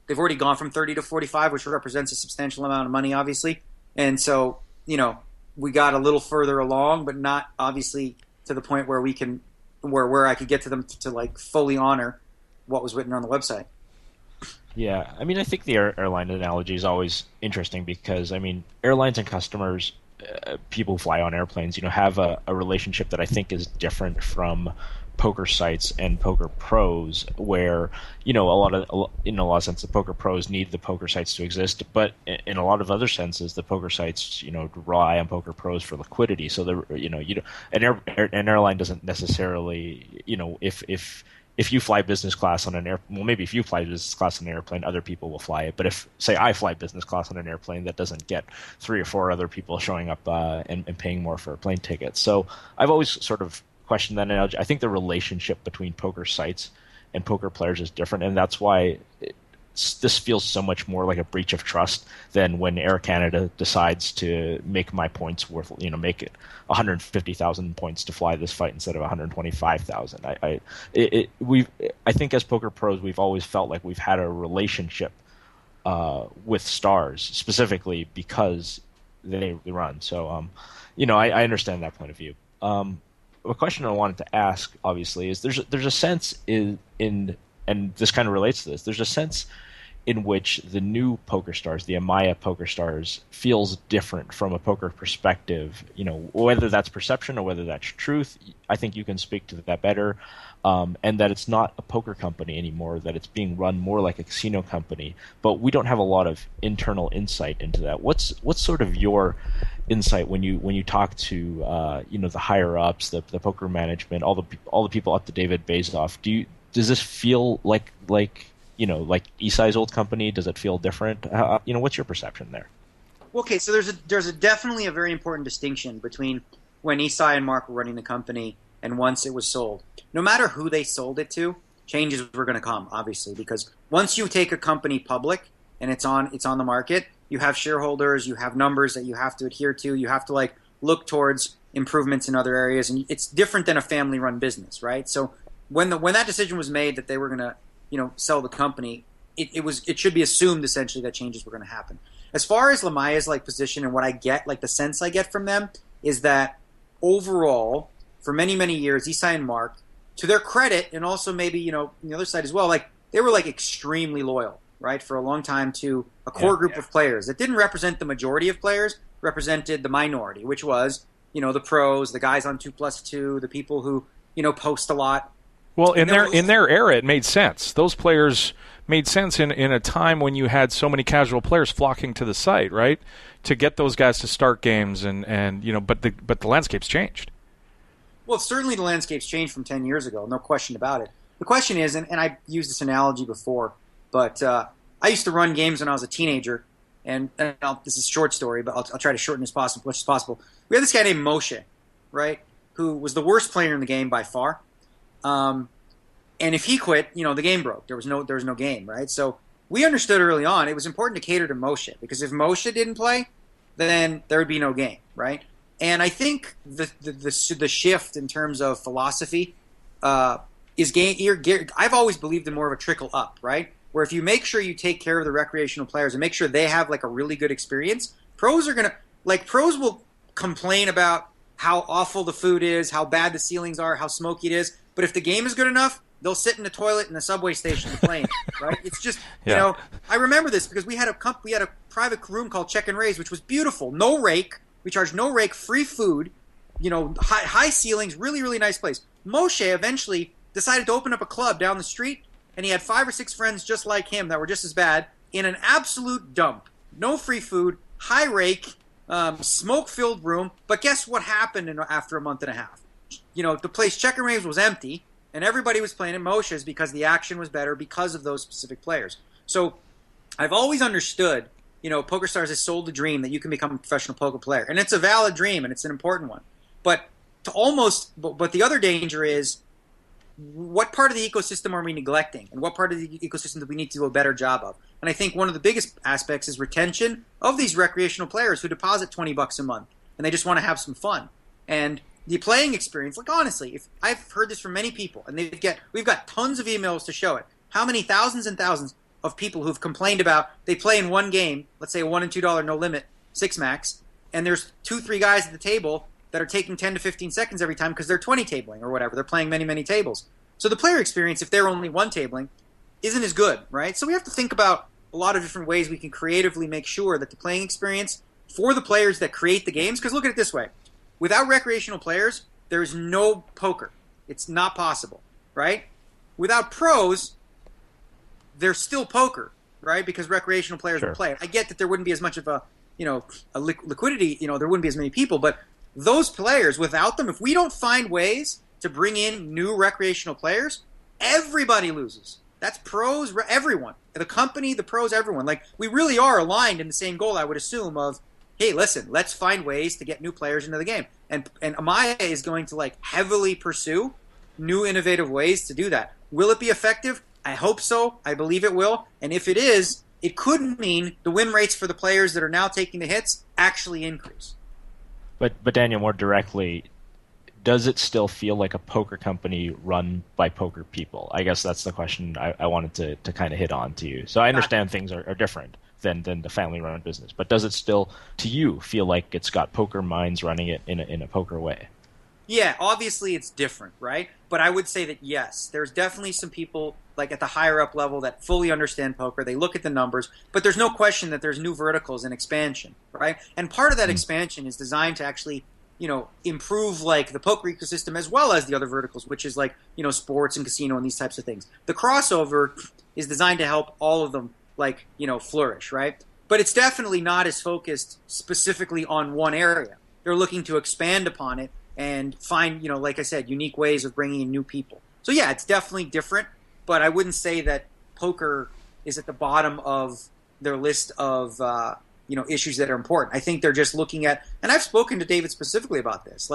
they've already gone from 30 to 45, which represents a substantial amount of money, obviously. And so, we got a little further along, but not obviously to the point where we can, where I could get to them to like fully honor what was written on the website. Yeah, I mean, I think the airline analogy is always interesting because, I mean, airlines and customers, people who fly on airplanes, have a relationship that I think is different from poker sites and poker pros, where in a lot of sense the poker pros need the poker sites to exist, but in a lot of other senses the poker sites rely on poker pros for liquidity. So an airline doesn't necessarily if you fly business class on maybe if you fly business class on an airplane, other people will fly it. But if, say, I fly business class on an airplane, that doesn't get 3 or 4 other people showing up and paying more for a plane ticket. So I've always sort of questioned that analogy. I think the relationship between poker sites and poker players is different, and that's why this feels so much more like a breach of trust than when Air Canada decides to make my points worth, make it 150,000 points to fly this fight instead of 125,000. I think as poker pros, we've always felt like we've had a relationship with Stars, specifically because they run. So, I understand that point of view. A question I wanted to ask, obviously, is there's a sense in and this kind of relates to this. There's a sense in which the new Pokerstars, the ICYMI Pokerstars, feels different from a poker perspective. Whether that's perception or whether that's truth, I think you can speak to that better. And that it's not a poker company anymore, that it's being run more like a casino company. But we don't have a lot of internal insight into that. What's sort of your insight when you talk to the higher ups, the poker management, all the people up to David Bazoff? Does this feel like Isai's old company? Does it feel different? What's your perception there? Okay, so there's definitely a very important distinction between when Isai and Mark were running the company and once it was sold. No matter who they sold it to, changes were going to come, obviously, because once you take a company public and it's on the market, you have shareholders, you have numbers that you have to adhere to, you have to look towards improvements in other areas, and it's different than a family-run business, right? So when that decision was made that they were going to sell the company, it should be assumed essentially that changes were going to happen. As far as Lamaya's position and what I get, the sense I get from them is that overall, for many, many years, Isai and Mark, to their credit, and also maybe, on the other side as well, they were extremely loyal, right, for a long time to a core group of players that didn't represent the majority of players, represented the minority, which was, the pros, the guys on 2+2, the people who, post a lot. Well, in their era, it made sense. Those players made sense in a time when you had so many casual players flocking to the site, right, to get those guys to start games, but the landscape's changed. Well, certainly the landscape's changed from 10 years ago, no question about it. The question is, and I've used this analogy before, but I used to run games when I was a teenager, and this is a short story, but I'll try to shorten as much as possible. We had this guy named Moshe, right, who was the worst player in the game by far. And if he quit, the game broke. There was no game, right? So we understood early on it was important to cater to Moshe, because if Moshe didn't play, then there would be no game, right? And I think the shift in terms of philosophy is I've always believed in more of a trickle up, right? Where if you make sure you take care of the recreational players and make sure they have a really good experience, pros will complain about how awful the food is, how bad the ceilings are, how smoky it is. But if the game is good enough, they'll sit in the toilet in the subway station playing, right? It's just, I remember this because we had a private room called Check and Raise, which was beautiful. No rake. We charged no rake, free food, high ceilings, really, really nice place. Moshe eventually decided to open up a club down the street, and he had 5 or 6 friends just like him that were just as bad in an absolute dump. No free food, high rake, smoke-filled room. But guess what happened after a month and a half? The place Check and Raise was empty, and everybody was playing at Moshe's because the action was better because of those specific players. So I've always understood, PokerStars has sold the dream that you can become a professional poker player. And it's a valid dream, and it's an important one. But the other danger is, what part of the ecosystem are we neglecting? And what part of the ecosystem do we need to do a better job of? And I think one of the biggest aspects is retention of these recreational players who deposit $20 a month, and they just want to have some fun. And the playing experience, honestly, if I've heard this from many people, and we've got tons of emails to show it, how many thousands and thousands, of people who've complained about they play in one game, let's say a $1 and $2 no limit 6-max, and there's 2-3 guys at the table that are taking 10 to 15 seconds every time because they're 20 tabling or whatever. They're playing many, many tables. So the player experience, if they're only one tabling, isn't as good, right? So we have to think about a lot of different ways we can creatively make sure that the playing experience for the players that create the games, because look at it this way. Without recreational players, there is no poker. It's not possible, right? Without pros, there's still poker, right? Because recreational players will play it. I get that there wouldn't be as much of a liquidity, there wouldn't be as many people, but those players, without them, if we don't find ways to bring in new recreational players, everybody loses. That's pros, everyone. The company, the pros, everyone. Like, we really are aligned in the same goal, I would assume, of, hey, listen, let's find ways to get new players into the game. And Amaya is going to, heavily pursue new innovative ways to do that. Will it be effective? I hope so. I believe it will. And if it is, it could mean the win rates for the players that are now taking the hits actually increase. But Daniel, more directly, does it still feel like a poker company run by poker people? I guess that's the question I wanted to kind of hit on to you. So I understand things are different than the family-run business, but does it still, to you, feel like it's got poker minds running it in a poker way? Yeah, obviously it's different, right? But I would say that yes, there's definitely some people at the higher up level that fully understand poker. They look at the numbers, but there's no question that there's new verticals and expansion, right? And part of that expansion is designed to actually, improve the poker ecosystem as well as the other verticals, which is sports and casino and these types of things. The crossover is designed to help all of them flourish, right? But it's definitely not as focused specifically on one area. They're looking to expand upon it and find, like I said, unique ways of bringing in new people. So yeah, it's definitely different, but I wouldn't say that poker is at the bottom of their list of, issues that are important. I think they're just looking at, and I've spoken to David specifically about this,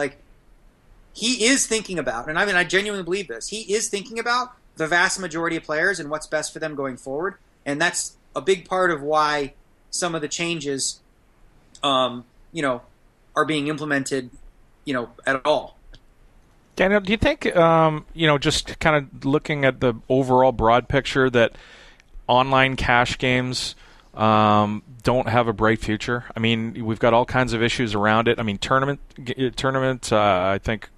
he is thinking about, and I genuinely believe this, he is thinking about the vast majority of players and what's best for them going forward, and that's a big part of why some of the changes, are being implemented at all. Daniel, do you think, just kind of looking at the overall broad picture, that online cash games don't have a bright future? I mean, we've got all kinds of issues around it. I mean, tournament, I think,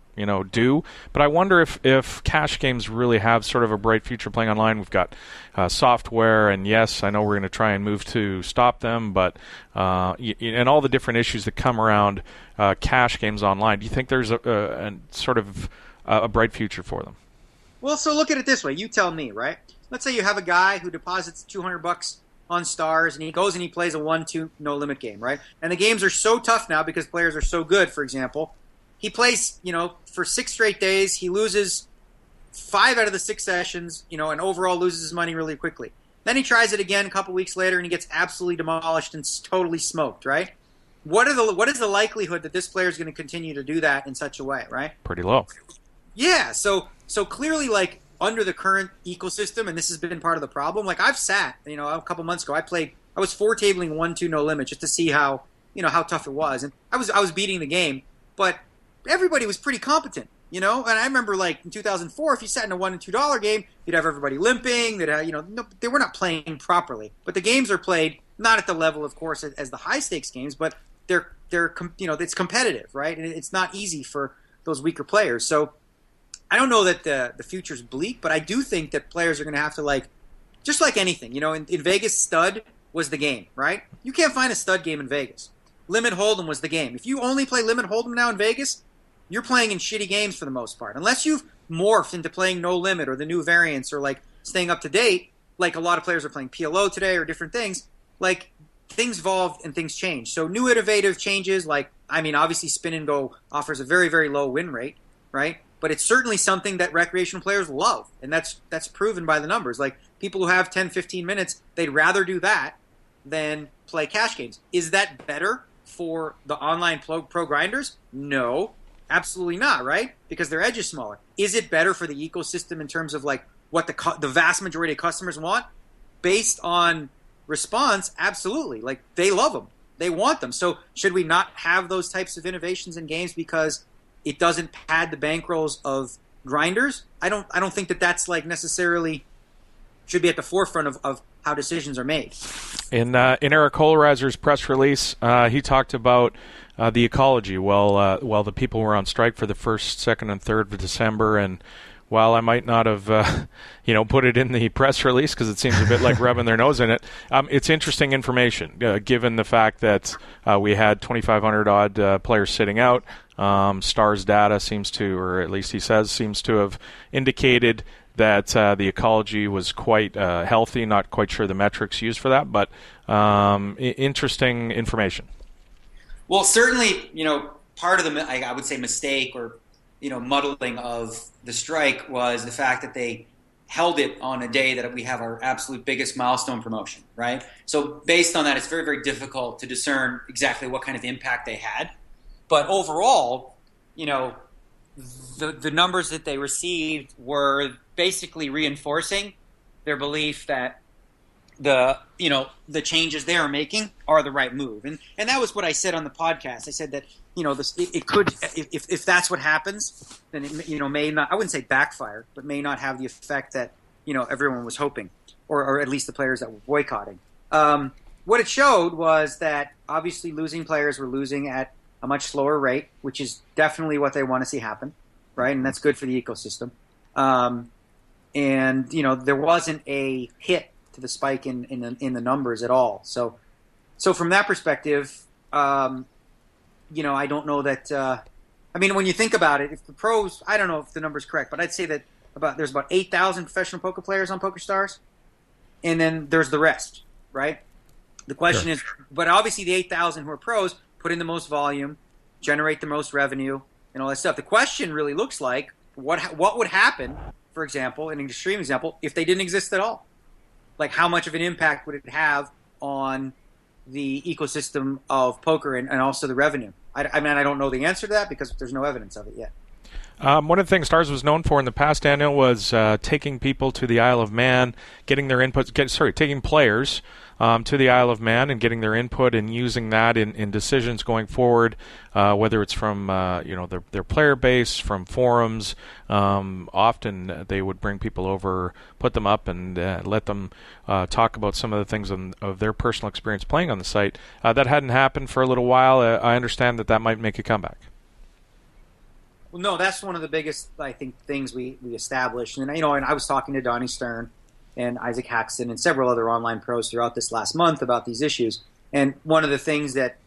do. But I wonder if cash games really have sort of a bright future playing online. We've got software, and yes, I know we're going to try and move to stop them, but and all the different issues that come around cash games online. Do you think there's a sort of a bright future for them? Well, so look at it this way. You tell me, right? Let's say you have a guy who deposits $200 on Stars, and he goes and he plays a 1-2 no-limit game, right? And the games are so tough now because players are so good, for example. He plays, for 6 straight days. He loses 5 out of the 6 sessions, and overall loses his money really quickly. Then he tries it again a couple weeks later, and he gets absolutely demolished and totally smoked, right? What is the likelihood that this player is going to continue to do that in such a way, right? Pretty low. Yeah, so clearly, under the current ecosystem, and this has been part of the problem, I've sat, a couple months ago, I was 4-tabling 1-2 no limit just to see how tough it was. And I was beating the game, but everybody was pretty competent, and I remember in 2004, if you sat in a $1 and $2 game, you'd have everybody limping, they were not playing properly. But the games are played not at the level, of course, as the high stakes games, but they're it's competitive, right? And it's not easy for those weaker players. So I don't know that the future's bleak, but I do think that players are going to have to, just like anything, in Vegas, stud was the game, right? You can't find a stud game in Vegas. Limit Hold'em was the game. If you only play Limit Hold'em now in Vegas, you're playing in shitty games for the most part. Unless you've morphed into playing No Limit or the new variants or staying up to date, a lot of players are playing PLO today or different things, things evolve and things change. So new innovative changes, obviously Spin and Go offers a very, very low win rate, right? But it's certainly something that recreational players love, and that's proven by the numbers. People who have 10, 15 minutes, they'd rather do that than play cash games. Is that better for the online pro grinders? No, absolutely not, right? Because their edge is smaller. Is it better for the ecosystem in terms of what the vast majority of customers want? Based on response, absolutely. They love them. They want them. So should we not have those types of innovations in games because it doesn't pad the bankrolls of grinders? I don't think that that's necessarily should be at the forefront of how decisions are made. In Eric Holreiser's press release, he talked about the ecology. While the people were on strike for the 1st, 2nd, and 3rd of December, and while I might not have put it in the press release because it seems a bit like rubbing their nose in it, it's interesting information given the fact that we had 2,500 odd players sitting out. Stars data seems to, or at least he says, seems to have indicated that the ecology was quite healthy. Not quite sure the metrics used for that, but interesting information. Well, certainly, part of the, I would say, mistake or muddling of the strike was the fact that they held it on a day that we have our absolute biggest milestone promotion, right? So based on that, it's very, very difficult to discern exactly what kind of impact they had. But overall, the numbers that they received were basically reinforcing their belief that the changes they are making are the right move. And that was what I said on the podcast. I said that, it could, if that's what happens, then it, may not, I wouldn't say backfire, but may not have the effect that, everyone was hoping, or at least the players that were boycotting. What it showed was that obviously losing players were losing at a much slower rate, which is definitely what they want to see happen, right? And that's good for the ecosystem. And there wasn't a hit to the spike in the numbers at all. So from that perspective, I don't know that. When you think about it, if the pros, I don't know if the number's correct, but I'd say that there's about 8,000 professional poker players on Pokerstars, and then there's the rest, right? The question is, but obviously the 8,000 who are pros put in the most volume, generate the most revenue, and all that stuff. The question really looks like what would happen, for example, in an extreme example, if they didn't exist at all. Like, how much of an impact would it have on the ecosystem of poker and also the revenue? I don't know the answer to that because there's no evidence of it yet. One of the things Stars was known for in the past, Daniel, was taking people to the Isle of Man, getting their input. Taking players to the Isle of Man and getting their input and using that in decisions going forward, whether it's from their player base, from forums. Often they would bring people over, put them up, and let them talk about some of the things of their personal experience playing on the site. That hadn't happened for a little while. I understand that might make a comeback. Well, no, that's one of the biggest, I think, things we established. And and I was talking to Donnie Stern and Isaac Haxton and several other online pros throughout this last month about these issues. And one of the things that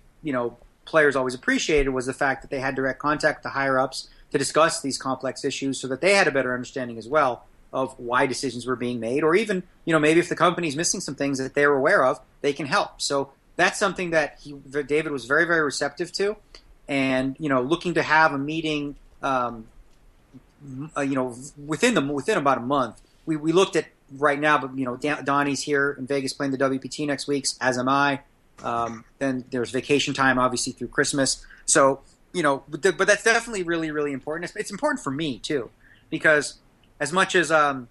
players always appreciated was the fact that they had direct contact with the higher ups to discuss these complex issues, so that they had a better understanding as well of why decisions were being made, or even maybe if the company's missing some things that they're aware of, they can help. So that's something that David was very, very receptive to, and looking to have a meeting. Within about a month, we looked at right now, but Donnie's here in Vegas playing the WPT next week, as am I. Then there's vacation time, obviously, through Christmas. So but that's definitely really, really important. It's important for me too, because as much as I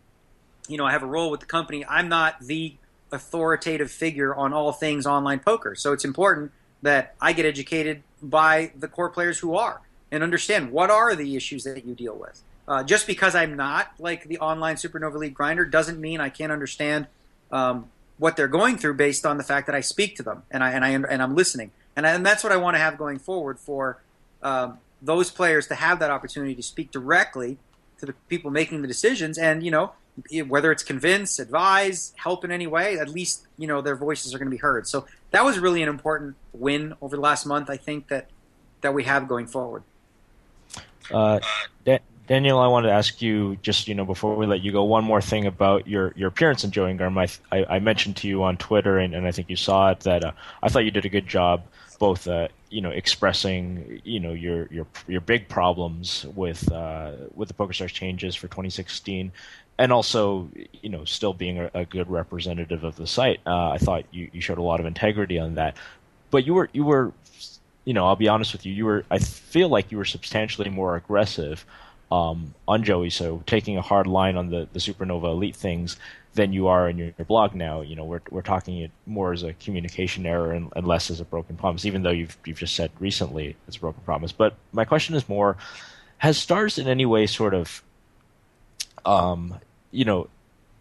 have a role with the company, I'm not the authoritative figure on all things online poker. So it's important that I get educated by the core players who are, and understand what are the issues that you deal with. Just because I'm not like the online Supernova League grinder doesn't mean I can't understand what they're going through based on the fact that I speak to them and I'm listening. And that's what I want to have going forward for those players, to have that opportunity to speak directly to the people making the decisions, and whether it's convince, advise, help in any way, at least their voices are going to be heard. So that was really an important win over the last month, I think, that we have going forward. Daniel, I wanted to ask you, just before we let you go, one more thing about your appearance in Joe Ingram. I mentioned to you on Twitter, and I think you saw it, that I thought you did a good job, both expressing your big problems with the Pokerstars changes for 2016, and also still being a good representative of the site. I thought you showed a lot of integrity on that, but you were. I'll be honest with you. I feel like you were substantially more aggressive on Joey, so taking a hard line on the Supernova Elite things than you are in your blog now. We're talking it more as a communication error and less as a broken promise, even though you've just said recently it's a broken promise. But my question is more, has Stars in any way sort of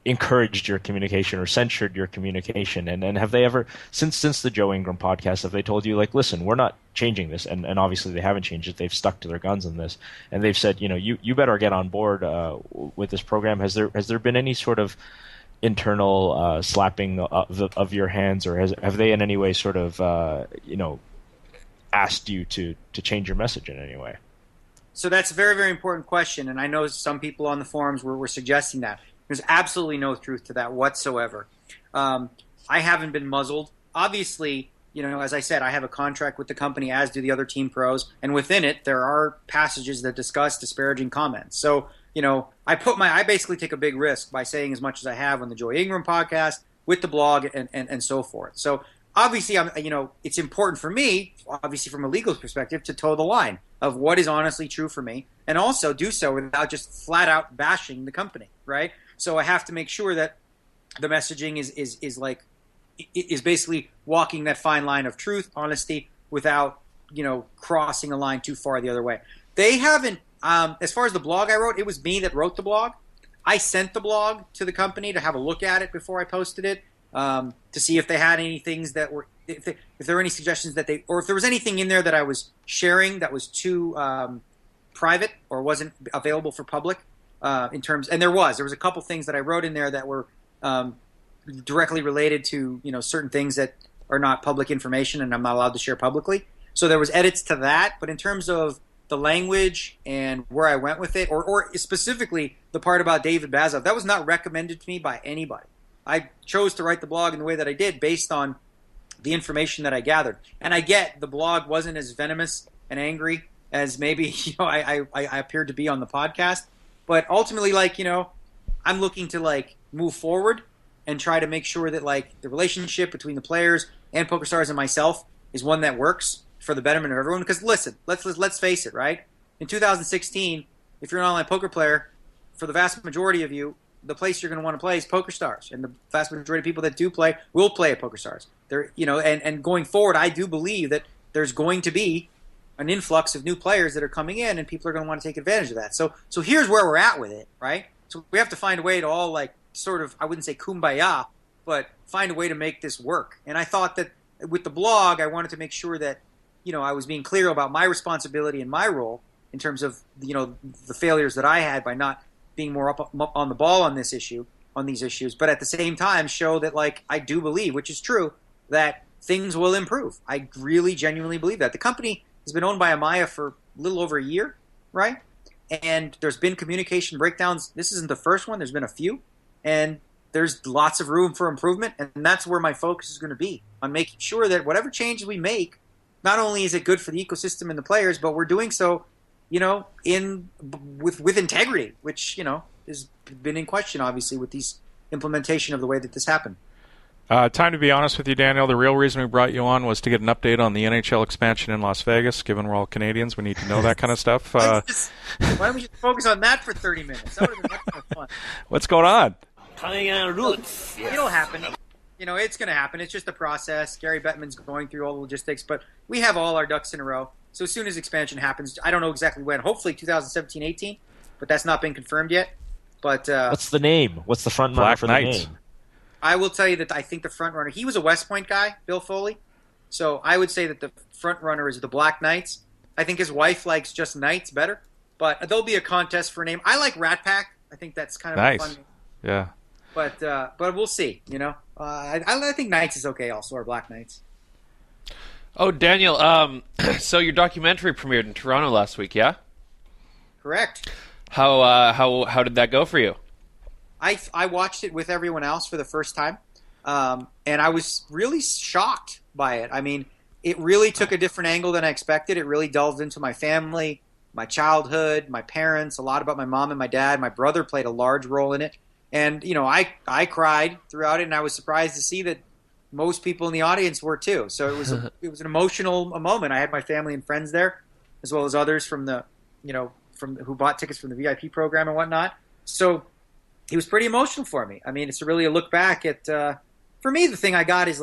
encouraged your communication or censured your communication? And have they ever, since the Joe Ingram podcast, have they told you, like, listen, we're not changing this? And obviously they haven't changed it. They've stuck to their guns on this. And they've said, you better get on board with this program. Has there been any sort of internal slapping of your hands, or have they in any way sort of, asked you to change your message in any way? So that's a very, very important question. And I know some people on the forums were suggesting that. There's absolutely no truth to that whatsoever. I haven't been muzzled. Obviously, as I said, I have a contract with the company, as do the other team pros, and within it, there are passages that discuss disparaging comments. So, I basically take a big risk by saying as much as I have on the Joe Ingram podcast, with the blog, and so forth. So, obviously, it's important for me, obviously from a legal perspective, to toe the line of what is honestly true for me, and also do so without just flat out bashing the company, right? So I have to make sure that the messaging is basically walking that fine line of truth, honesty, without crossing a line too far the other way. They haven't. As far as the blog I wrote, it was me that wrote the blog. I sent the blog to the company to have a look at it before I posted it, to see if they had any things that were, if there were any suggestions or if there was anything in there that I was sharing that was too private or wasn't available for public. And there was a couple things that I wrote in there that were directly related to certain things that are not public information and I'm not allowed to share publicly. So there was edits to that, but in terms of the language and where I went with it, or specifically the part about David Bazov, that was not recommended to me by anybody. I chose to write the blog in the way that I did based on the information that I gathered. And I get the blog wasn't as venomous and angry as maybe I appeared to be on the podcast. But ultimately, I'm looking to move forward and try to make sure that the relationship between the players and PokerStars and myself is one that works for the betterment of everyone. Because listen, let's face it, right? In 2016, if you're an online poker player, for the vast majority of you, the place you're going to want to play is PokerStars, and the vast majority of people that do play will play at PokerStars. And going forward, I do believe that there's going to be an influx of new players that are coming in, and people are going to want to take advantage of that. So here's where we're at with it, right? So we have to find a way to all sort of, I wouldn't say kumbaya, but find a way to make this work. And I thought that with the blog, I wanted to make sure that I was being clear about my responsibility and my role in terms of the failures that I had by not being more up on the ball on these issues, but at the same time show that I do believe, which is true, that things will improve. I really genuinely believe that. The company has been owned by Amaya for a little over a year, right? And there's been communication breakdowns. This isn't the first one. There's been a few. And there's lots of room for improvement. And that's where my focus is going to be, on making sure that whatever changes we make, not only is it good for the ecosystem and the players, but we're doing so, with integrity, which, has been in question, obviously, with these implementation of the way that this happened. Time to be honest with you, Daniel. The real reason we brought you on was to get an update on the NHL expansion in Las Vegas. Given we're all Canadians, we need to know that kind of stuff. Why don't we just focus on that for 30 minutes? That would have been much more fun. What's going on? It'll happen. It's going to happen. It's just a process. Gary Bettman's going through all the logistics, but we have all our ducks in a row. So as soon as expansion happens, I don't know exactly when. Hopefully 2017-18, but that's not been confirmed yet. But what's the name? What's the front runner for the name? I will tell you that I think the front runner, he was a West Point guy, Bill Foley. So I would say that the front runner is the Black Knights. I think his wife likes just Knights better. But there'll be a contest for a name. I like Rat Pack. I think that's kind of nice. a fun name. Yeah. But we'll see, I think Knights is okay also, or Black Knights. Oh, Daniel, so your documentary premiered in Toronto last week, yeah? Correct. How did that go for you? I watched it with everyone else for the first time, and I was really shocked by it. I mean, it really took a different angle than I expected. It really delved into my family, my childhood, my parents, a lot about my mom and my dad. My brother played a large role in it. And, I cried throughout it, and I was surprised to see that most people in the audience were too. So it was an emotional moment. I had my family and friends there, as well as others from who bought tickets from the VIP program and whatnot. So it was pretty emotional for me. I mean, it's really a look back at, for me, the thing I got is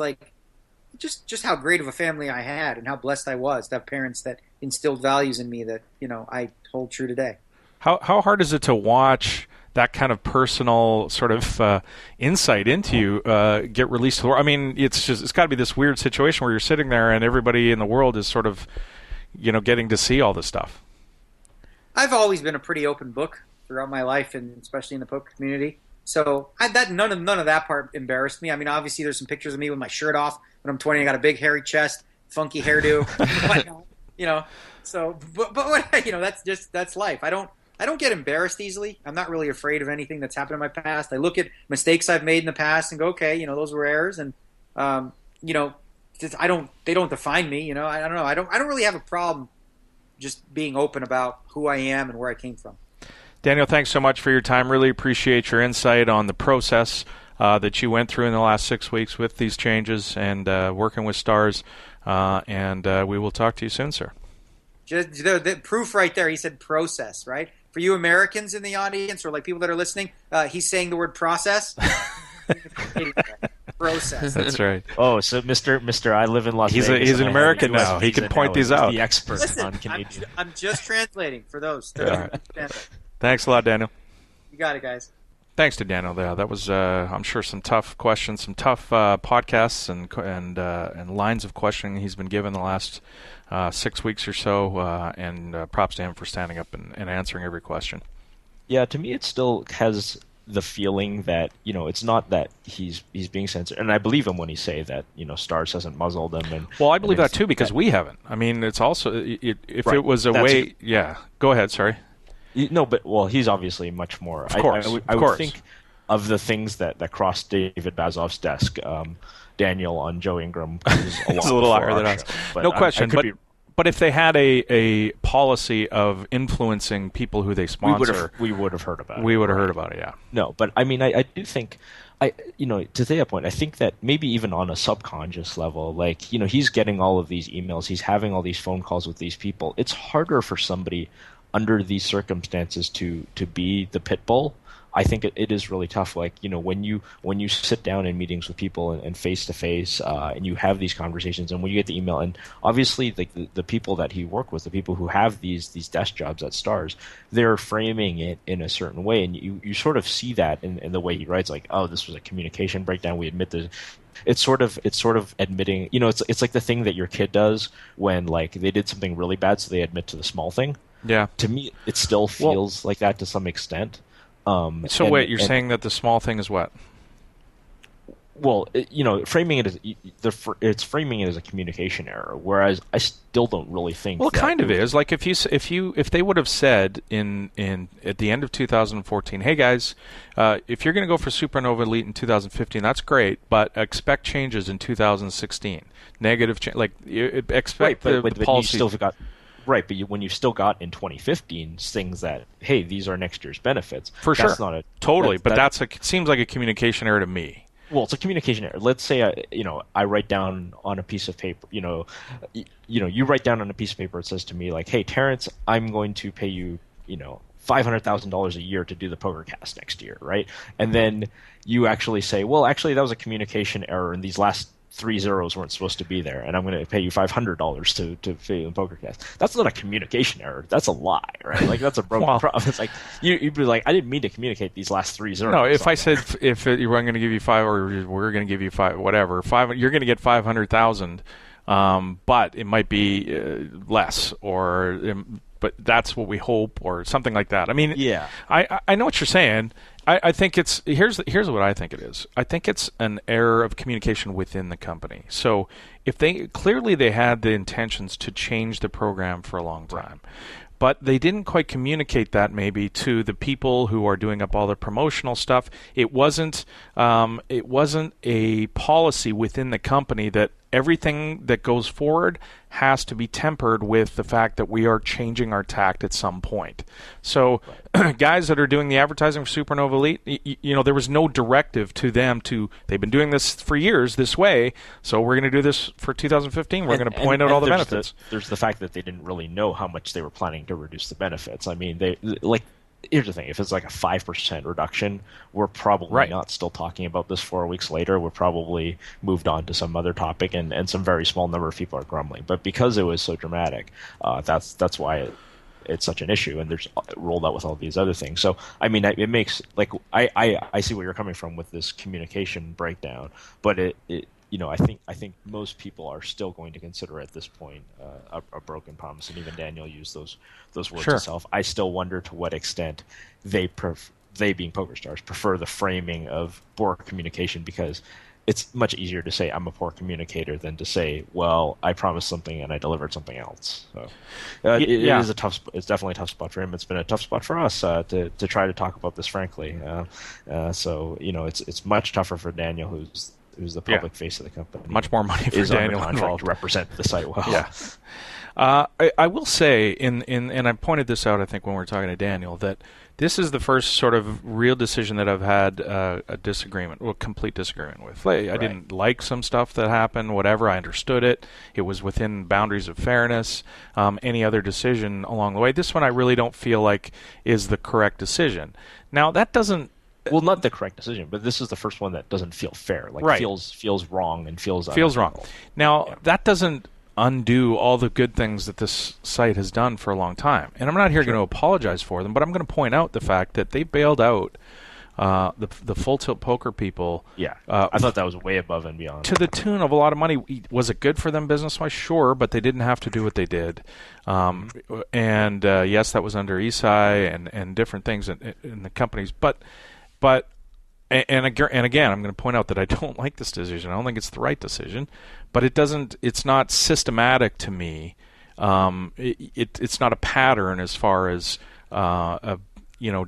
just how great of a family I had and how blessed I was to have parents that instilled values in me that, I hold true today. How hard is it to watch that kind of personal sort of insight into you get released to the world. I mean, it's got to be this weird situation where you're sitting there and everybody in the world is sort of, getting to see all this stuff. I've always been a pretty open book throughout my life, and especially in the poker community. So none of that part embarrassed me. I mean, obviously, there's some pictures of me with my shirt off when I'm 20. I got a big hairy chest, funky hairdo, whatnot, So, but that's life. I don't get embarrassed easily. I'm not really afraid of anything that's happened in my past. I look at mistakes I've made in the past and go, okay, those were errors, and they don't define me. I don't know. I don't really have a problem just being open about who I am and where I came from. Daniel, thanks so much for your time. Really appreciate your insight on the process that you went through in the last 6 weeks with these changes and working with Stars. And we will talk to you soon, sir. Just the proof right there. He said process, right? For you Americans in the audience or like people that are listening, he's saying the word process. Process. That's right. Oh, so Mr. I live in Las Vegas. He's an American now. He can point these out. The expert Listen, on Canadian. I'm just translating for those. Right. Thanks a lot, Daniel. You got it, guys. Thanks to Daniel there. That was, I'm sure, some tough questions, some tough podcasts and lines of questioning he's been given the last 6 weeks or so. And props to him for standing up and answering every question. Yeah, to me, it still has the feeling that it's not that he's being censored, and I believe him when he say that Stars hasn't muzzled him. And well, I believe that too because we haven't. I mean, it's also if right. It was a way. Yeah, go ahead. Sorry. No, but he's obviously much more. Of course, I would think of the things that crossed David Bazov's desk. Daniel on Joe Ingram is a little higher than us. No question. But if they had a policy of influencing people who they sponsor, we would have heard about it. We would have heard about it, yeah. No, but I mean, I do think, to that point, I think that maybe even on a subconscious level, like, he's getting all of these emails, he's having all these phone calls with these people. It's harder for somebody under these circumstances to be the pit bull. I think it is really tough. Like, when you sit down in meetings with people and face to face, and you have these conversations, and when you get the email, and obviously the people that he worked with, the people who have these desk jobs at Stars, they're framing it in a certain way, and you sort of see that in the way he writes, like, oh, this was a communication breakdown. We admit this. It's sort of admitting, it's like the thing that your kid does when like they did something really bad, so they admit to the small thing. Yeah. To me, it still feels like that to some extent. Wait, you're saying that the small thing is what? Well, framing it as it's framing it as a communication error, whereas I still don't really think. Well, it kind of is. Like if they would have said in at the end of 2014, hey guys, if you're going to go for Supernova Elite in 2015, that's great, but expect changes in 2016. Negative expect right, the policy. You still got. Right, but when you still got in 2015 things that, hey, these are next year's benefits. For that's sure. Not a, totally, but it seems like a communication error to me. Well, it's a communication error. Let's say I write down on a piece of paper, you write down on a piece of paper, it says to me like, hey, Terence, I'm going to pay you, $500,000 a year to do the Pokercast next year, right? And then you actually say, well, actually that was a communication error and these last 3 zeros weren't supposed to be there, and I'm going to pay you $500 to pay you in Pokercast. That's not a communication error. That's a lie, right? Like that's a broken promise. It's like you'd be like, I didn't mean to communicate these last 3 zeros. No, if I said you were going to give you 5, or we're going to give you 5, whatever, 5, you're going to get 500,000, but it might be less, but that's what we hope, or something like that. I mean, yeah, I know what you're saying. I think it's here's what I think it is. I think it's an error of communication within the company. So if they had the intentions to change the program for a long time, but they didn't quite communicate that maybe to the people who are doing up all the promotional stuff. It wasn't a policy within the company that everything that goes forward has to be tempered with the fact that we are changing our tact at some point. So guys that are doing the advertising for Supernova Elite, there was no directive to them they've been doing this for years this way, so we're going to do this for 2015. We're going to point out all the benefits. There's the fact that they didn't really know how much they were planning to reduce the benefits. I mean, here's the thing. If it's like a 5% reduction, we're probably not still talking about this 4 weeks later. We're probably moved on to some other topic, and some very small number of people are grumbling. But because it was so dramatic, that's why it's such an issue, and there's rolled out with all these other things. So I mean, it makes like I see where you're coming from with this communication breakdown, but it I think most people are still going to consider at this point a broken promise, and even Daniel used those words himself. I still wonder to what extent they being Pokerstars prefer the framing of poor communication, because it's much easier to say I'm a poor communicator than to say, well, I promised something and I delivered something else. So it is it's definitely a tough spot for him. It's been a tough spot for us to try to talk about this frankly. So it's much tougher for Daniel, who's the public face of the company. Much more money for Daniel involved to represent the site well. Yeah. I will say, and I pointed this out, I think, when we were talking to Daniel, that this is the first sort of real decision that I've had a complete disagreement with. I didn't like some stuff that happened, whatever. I understood it. It was within boundaries of fairness. Any other decision along the way. This one I really don't feel like is the correct decision. Now, that doesn't... Well, not the correct decision, but this is the first one that doesn't feel fair. Feels wrong and feels wrong. Now, that doesn't undo all the good things that this site has done for a long time. And I'm not here going to apologize for them, but I'm going to point out the fact that they bailed out the Full Tilt Poker people. Yeah, I thought that was way above and beyond. To the tune of a lot of money. Was it good for them business-wise? Sure, but they didn't have to do what they did. And yes, that was under ICYMI and different things in the companies. But again, I'm going to point out that I don't like this decision. I don't think it's the right decision, but it's not systematic to me. It's not a pattern as far as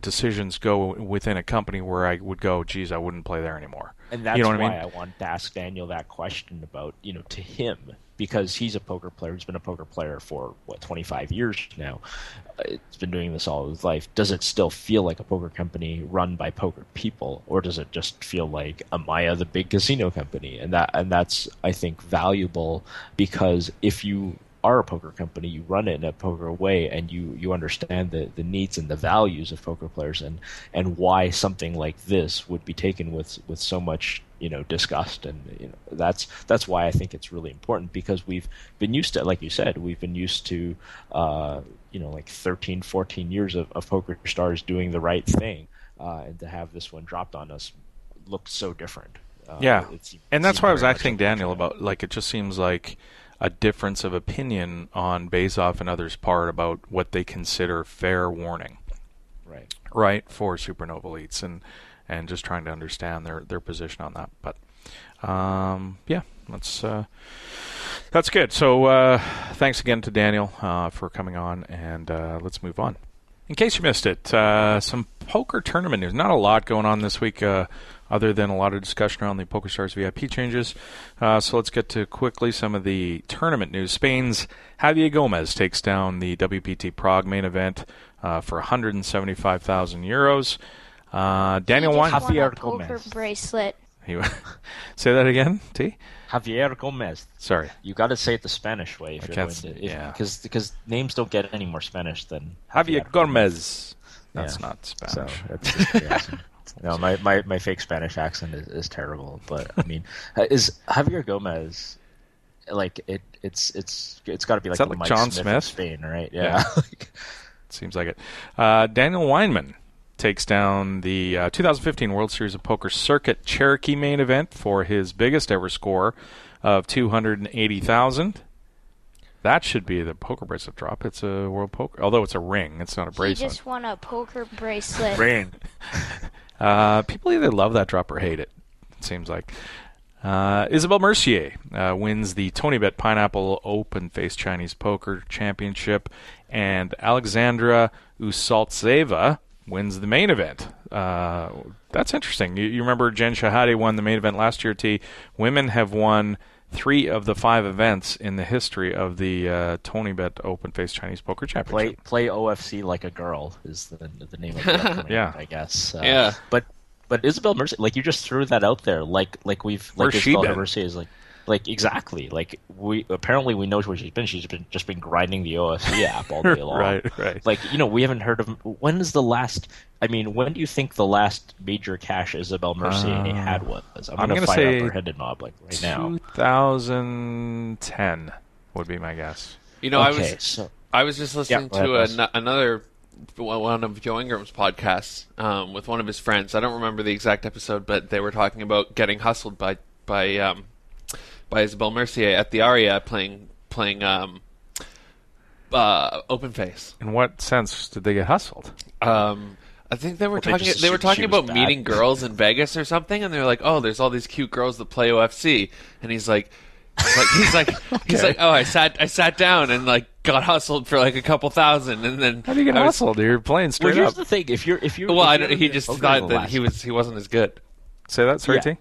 decisions go within a company where I would go, geez, I wouldn't play there anymore. And that's why I wanted to ask Daniel that question about, to him, because he's a poker player. He's been a poker player for 25 years now. He's been doing this all his life. Does it still feel like a poker company run by poker people, or does it just feel like Amaya, the big casino company? And that's, I think, valuable, because if you are a poker company, you run it in a poker way, and you understand the needs and the values of poker players, and why something like this would be taken with so much disgust. And that's why I think it's really important, because we've been used to, like you said, we've been used to 13, 14 years of Pokerstars doing the right thing, and to have this one dropped on us looked so different. And that's why I was asking Daniel about, it just seems like a difference of opinion on Bazoff and others' part about what they consider fair warning, right, for Supernova elites, and just trying to understand their position on that. But that's good. So thanks again to Daniel for coming on, and let's move on. In case you missed it, some poker tournament news. Not a lot going on this week, other than a lot of discussion around the Pokerstars VIP changes. So let's get to quickly some of the tournament news. Spain's Javier Gomez takes down the WPT Prague main event for 175,000 euros. Daniel Wine. Javier Gomez. Poker bracelet. Say that again, T? Javier Gomez. Sorry. You got to say it the Spanish way if you're going to, because names don't get any more Spanish than Javier Gomez. That's not Spanish. So that's just awesome. No, my fake Spanish accent is terrible, but I mean, is Javier Gomez it's got to be like, like John Smith in Spain, right? Yeah. Seems like it. Daniel Weinman takes down the 2015 World Series of Poker Circuit Cherokee main event for his biggest ever score of 280,000. That should be the poker bracelet drop. It's a World Poker, although it's a ring. It's not a bracelet. He just won a poker bracelet. Ring. People either love that drop or hate it. It seems like. Isabelle Mercier wins the TonyBet Pineapple Open Face Chinese Poker Championship, and Alexandra Usaltseva wins the main event. That's interesting. You remember Jen Shahade won the main event last year, T. Women have won 3 of the 5 events in the history of the TonyBet Open Face Chinese Poker Championship. Play OFC like a girl is the name of the upcoming event, I guess. Yeah. But Isabelle Mercier, you just threw that out there, Isabelle Mercier is exactly. We know where she's been. She's just been grinding the OFC app all day long. right. We haven't heard of. When is the last? I mean, when do you think the last major cash Isabelle Mercier had was? I'm going to fire up her head and knob right now. 2010 would be my guess. I I was just listening Yeah, go ahead, to another one of Joe Ingram's podcasts with one of his friends. I don't remember the exact episode, but they were talking about getting hustled by Isabelle Mercier at the Aria playing open face. In what sense did they get hustled? I think they were Well, they talking. just They were assumed talking she was about bad. meeting girls in Vegas or something, and they're like, "Oh, there's all these cute girls that play OFC," and he's like, he's like, "Oh, I sat down and like got hustled for like a couple thousand, and then How do you get hustled? You're playing Well, straight here's up. the thing: if you're Well, I if don't, you're he in just poker thought the that last- he wasn't as good. Say that, sorry, Yeah. T?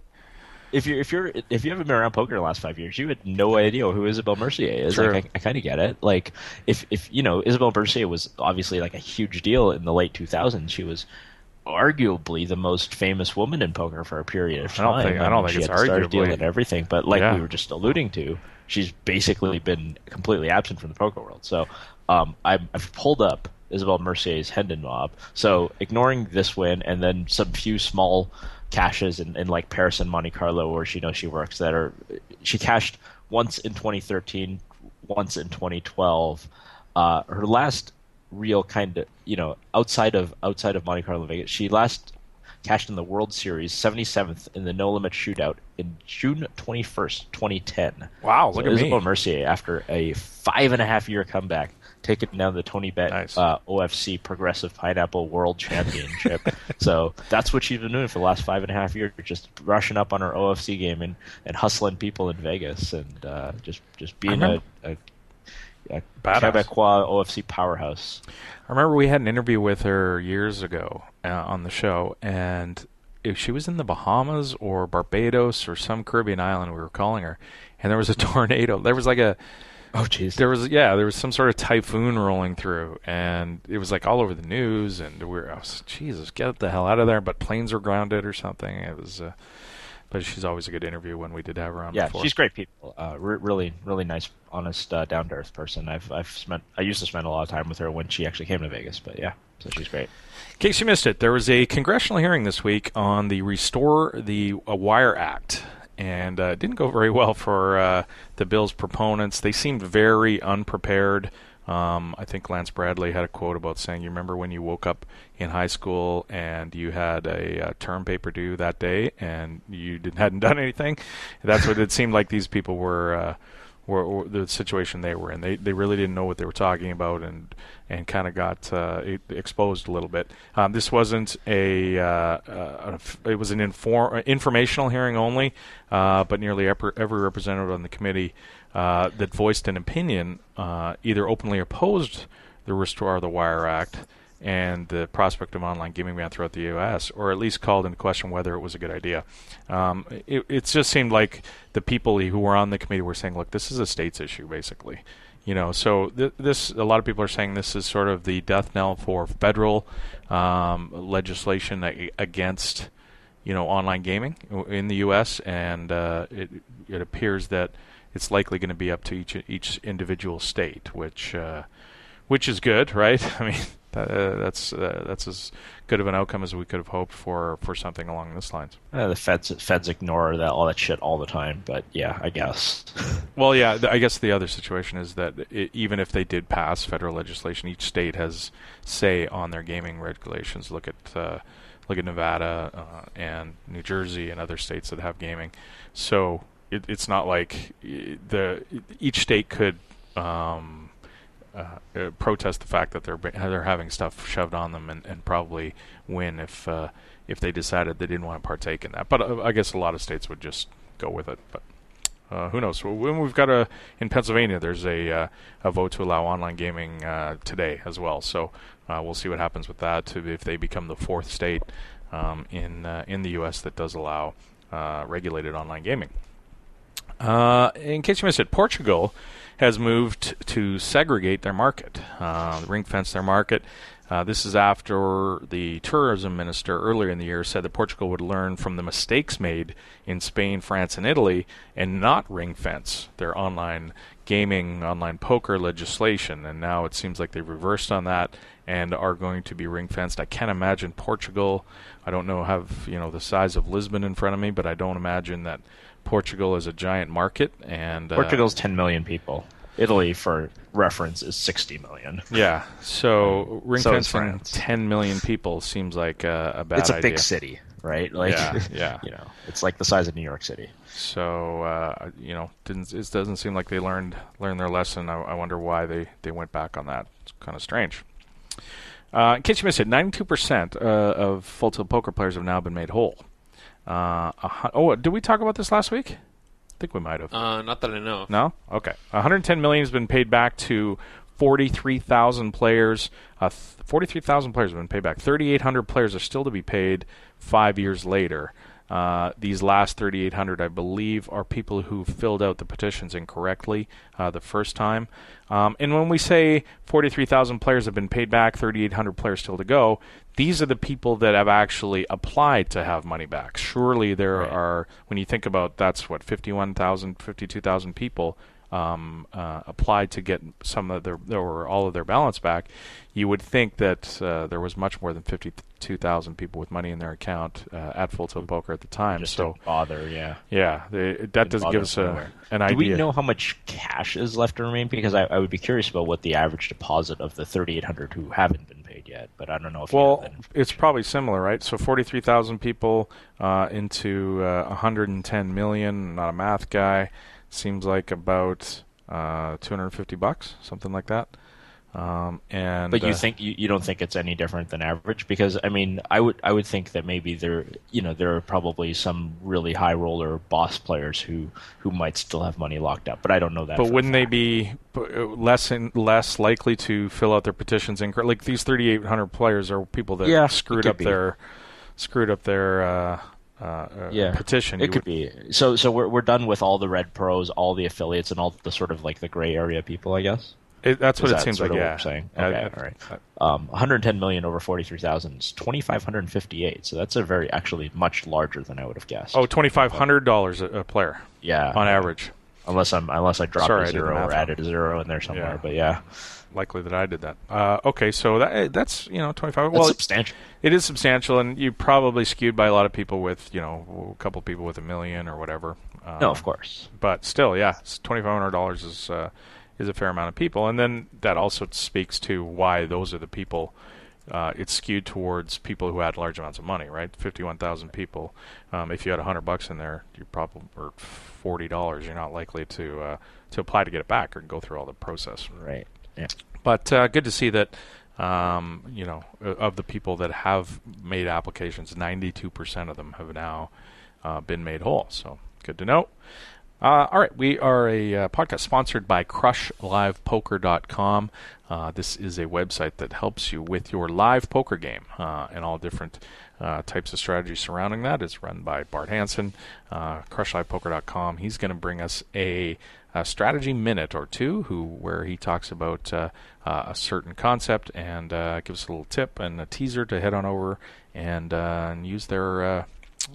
If you haven't been around poker in the last 5 years, you had no idea who Isabelle Mercier is. True. Like, I kind of get it. Like, if Isabelle Mercier was obviously like a huge deal in the late 2000s, she was arguably the most famous woman in poker for a period of time. I don't think she it's had the Stars deal arguably. and everything. But like Yeah. we were just alluding to, she's basically been completely absent from the poker world. So I've pulled up Isabelle Mercier's Hendon Mob. So ignoring this win and then some few small cashes in like Paris and Monte Carlo where she works she cashed once in 2013, once in 2012. Her last real kind of outside of Monte Carlo Vegas, she last cashed in the World Series 77th in the No Limit Shootout in June 21st, 2010. Wow, So look at me. Isabelle Mercier, after a 5.5 year comeback, taking down the Tony Bet Nice. OFC Progressive Pineapple World Championship. So that's what she's been doing for the last 5.5 years, just brushing up on her OFC game and hustling people in Vegas and just being a Badass. Quebecois OFC powerhouse. I remember we had an interview with her years ago on the show, and if she was in the Bahamas or Barbados or some Caribbean island, we were calling her, and there was a tornado. There was like a there was some sort of typhoon rolling through, and it was like all over the news, and I was, Jesus, get the hell out of there! But planes were grounded or something. It was, but she's always a good interview when we did have her on. Yeah, before. she's great people. Really, really nice, honest, down to earth person. I used to spend a lot of time with her when she actually came to Vegas. But yeah, so she's great. In case you missed it, there was a congressional hearing this week on the Restore the Wire Act, and it didn't go very well for the bill's proponents. They seemed very unprepared. I think Lance Bradley had a quote about saying, "You remember when you woke up in high school and you had a term paper due that day and you hadn't done anything?" That's what it seemed like these people were the situation they were in. They really didn't know what they were talking about and kind of got exposed a little bit. This wasn't it was an informational hearing only, but nearly every representative on the committee that voiced an opinion either openly opposed the Restore the Wire Act and the prospect of online gaming ban throughout the U.S., or at least called into question whether it was a good idea. It just seemed like the people who were on the committee were saying, look, this is a state's issue, basically. So this a lot of people are saying this is sort of the death knell for federal legislation against online gaming in the U.S., and it appears that it's likely going to be up to each individual state, which is good, right? I mean, that's as good of an outcome as we could have hoped for something along this lines. The feds ignore all that shit all the time, but yeah, I guess. Well, yeah, I guess the other situation is that even if they did pass federal legislation, each state has say on their gaming regulations. Look at Nevada and New Jersey and other states that have gaming. So it's not like each state could protest the fact that they're having stuff shoved on them and probably win if they decided they didn't want to partake in that. But I guess a lot of states would just go with it. But who knows? When we've got in Pennsylvania, there's a vote to allow online gaming today as well. So we'll see what happens with that. If they become the fourth state in the U.S. that does allow regulated online gaming. In case you missed it, Portugal has moved to segregate their market, ring-fence their market. This is after the tourism minister earlier in the year said that Portugal would learn from the mistakes made in Spain, France, and Italy and not ring-fence their online gaming, online poker legislation. And now it seems like they've reversed on that and are going to be ring-fenced. I can't imagine Portugal, I don't know, have the size of Lisbon in front of me, but I don't imagine that Portugal is a giant market. And Portugal's 10 million people. Italy, for reference, is 60 million. Yeah, so ring So is fencing France. 10 million people seems like a bad idea. It's a big city, right? Like, Yeah. it's like the size of New York City. So it doesn't seem like they learned their lesson. I wonder why they went back on that. It's kind of strange. In case you missed it, 92% of Full Tilt Poker players have now been made whole. Did we talk about this last week? I think we might have. Not that I know of. No? Okay. 110 million has been paid back to 43,000 players. 43,000 players have been paid back. 3,800 players are still to be paid 5 years later. These last 3,800, I believe, are people who filled out the petitions incorrectly the first time. And when we say 43,000 players have been paid back, 3,800 players still to go, these are the people that have actually applied to have money back. Surely there are, when you think about that's what, 51,000, 52,000 people applied to get some of their or all of their balance back. You would think that there was much more than 52,000 people with money in their account at Full Tilt Poker at the time. Just so didn't bother, yeah. Yeah, that does give us an idea. Do we know how much cash is left to remain? Because I would be curious about what the average deposit of the 3,800 who haven't been paid yet, but I don't know if it's probably similar, right? So 43,000 people into 110 million. Not a math guy. Seems like about $250, something like that. But you think you don't think it's any different than average? Because I mean, I would think that maybe there are probably some really high roller boss players who might still have money locked up, but I don't know that. But wouldn't they be less likely to fill out their petitions incorrectly? Like these 3,800 players are people that screwed up their petition. It could be. So we're done with all the red pros, all the affiliates, and all the sort of like the gray area people, I guess. That's what it seems like. What Yeah. we're saying. Okay, all right. 110 million over 43,000 is 2,558. So that's actually much larger than I would have guessed. Oh, $2,500 a player. Yeah, on average. Unless I dropped a zero or added a zero in there somewhere, Yeah. But yeah. Likely that I did that. Okay, so that's 25. That's substantial. It is substantial, and you probably skewed by a lot of people with a couple of people with $1 million or whatever. No, of course. But still, yeah, $2,500 is a fair amount of people, and then that also speaks to why those are the people. It's skewed towards people who had large amounts of money, right? 51,000 people. If you had $100 in there, you probably or $40. You're not likely to apply to get it back or go through all the process. Right. Yeah. But good to see that, of the people that have made applications, 92% of them have now been made whole. So good to know. All right, we are a podcast sponsored by CrushLivePoker.com. This is a website that helps you with your live poker game and all different types of strategies surrounding that. It's run by Bart Hansen, CrushLivePoker.com. He's going to bring us a strategy minute or two where he talks about a certain concept and gives us a little tip and a teaser to head on over and use their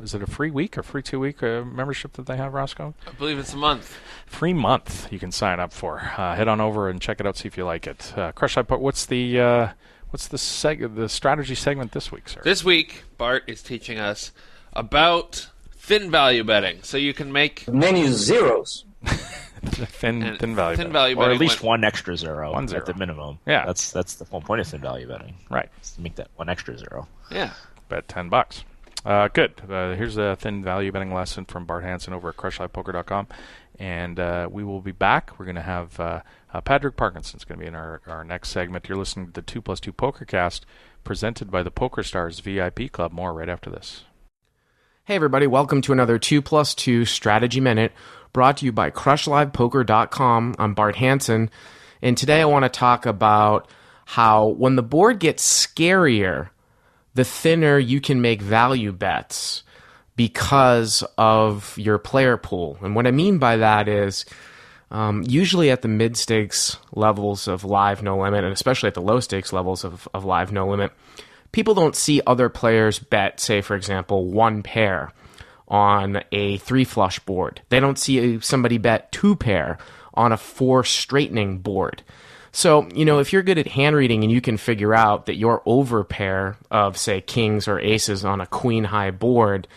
is it a free week or free 2-week membership that they have, Roscoe? I believe it's a month. Free month you can sign up for. Head on over and check it out, see if you like it. Crush Live Poker, what's the strategy segment this week, sir? This week, Bart is teaching us about thin value betting, so you can make many zeros. thin value betting. Or at least one extra zero, at the minimum. Yeah, that's the whole point of thin value betting, right? Is to make that one extra zero. Yeah, bet $10. Good. Here's a thin value betting lesson from Bart Hansen over at CrushLivePoker.com, and we will be back. We're going to have Padrick Parkinson is going to be in our next segment. You're listening to the 2+2 Pokercast, presented by the Pokerstars VIP Club. More right after this. Hey everybody, welcome to another 2+2 Strategy Minute, brought to you by CrushLivePoker.com. I'm Bart Hansen, and today I want to talk about how when the board gets scarier, the thinner you can make value bets because of your player pool. And what I mean by that is usually at the mid-stakes levels of Live No Limit, and especially at the low-stakes levels of Live No Limit, people don't see other players bet, say, for example, one pair on a 3-flush board. They don't see somebody bet 2 pair on a 4-straightening board. So, if you're good at hand reading and you can figure out that your overpair of, say, kings or aces on a queen-high board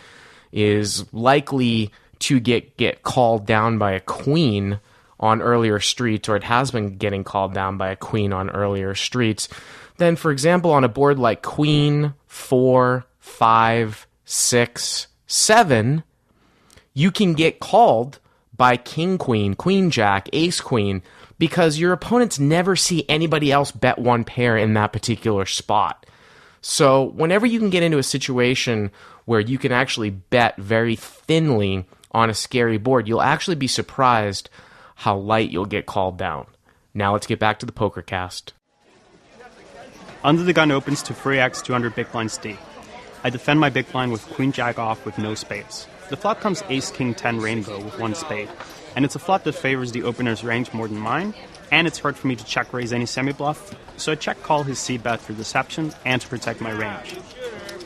is likely to get called down by a queen on earlier streets, or it has been getting called down by a queen on earlier streets, then, for example, on a board like Queen, 4, 5, 6, 7, you can get called by King Queen, Queen Jack, Ace Queen, because your opponents never see anybody else bet one pair in that particular spot. So whenever you can get into a situation where you can actually bet very thinly on a scary board, you'll actually be surprised how light you'll get called down. Now let's get back to the Pokercast. Under the gun opens to 3x 200 big blinds deep. I defend my big blind with Queen Jack off with no spades. The flop comes Ace King 10 rainbow with one spade, and it's a flop that favors the opener's range more than mine, and it's hard for me to check raise any semi-bluff, so I check call his c-bet for deception and to protect my range.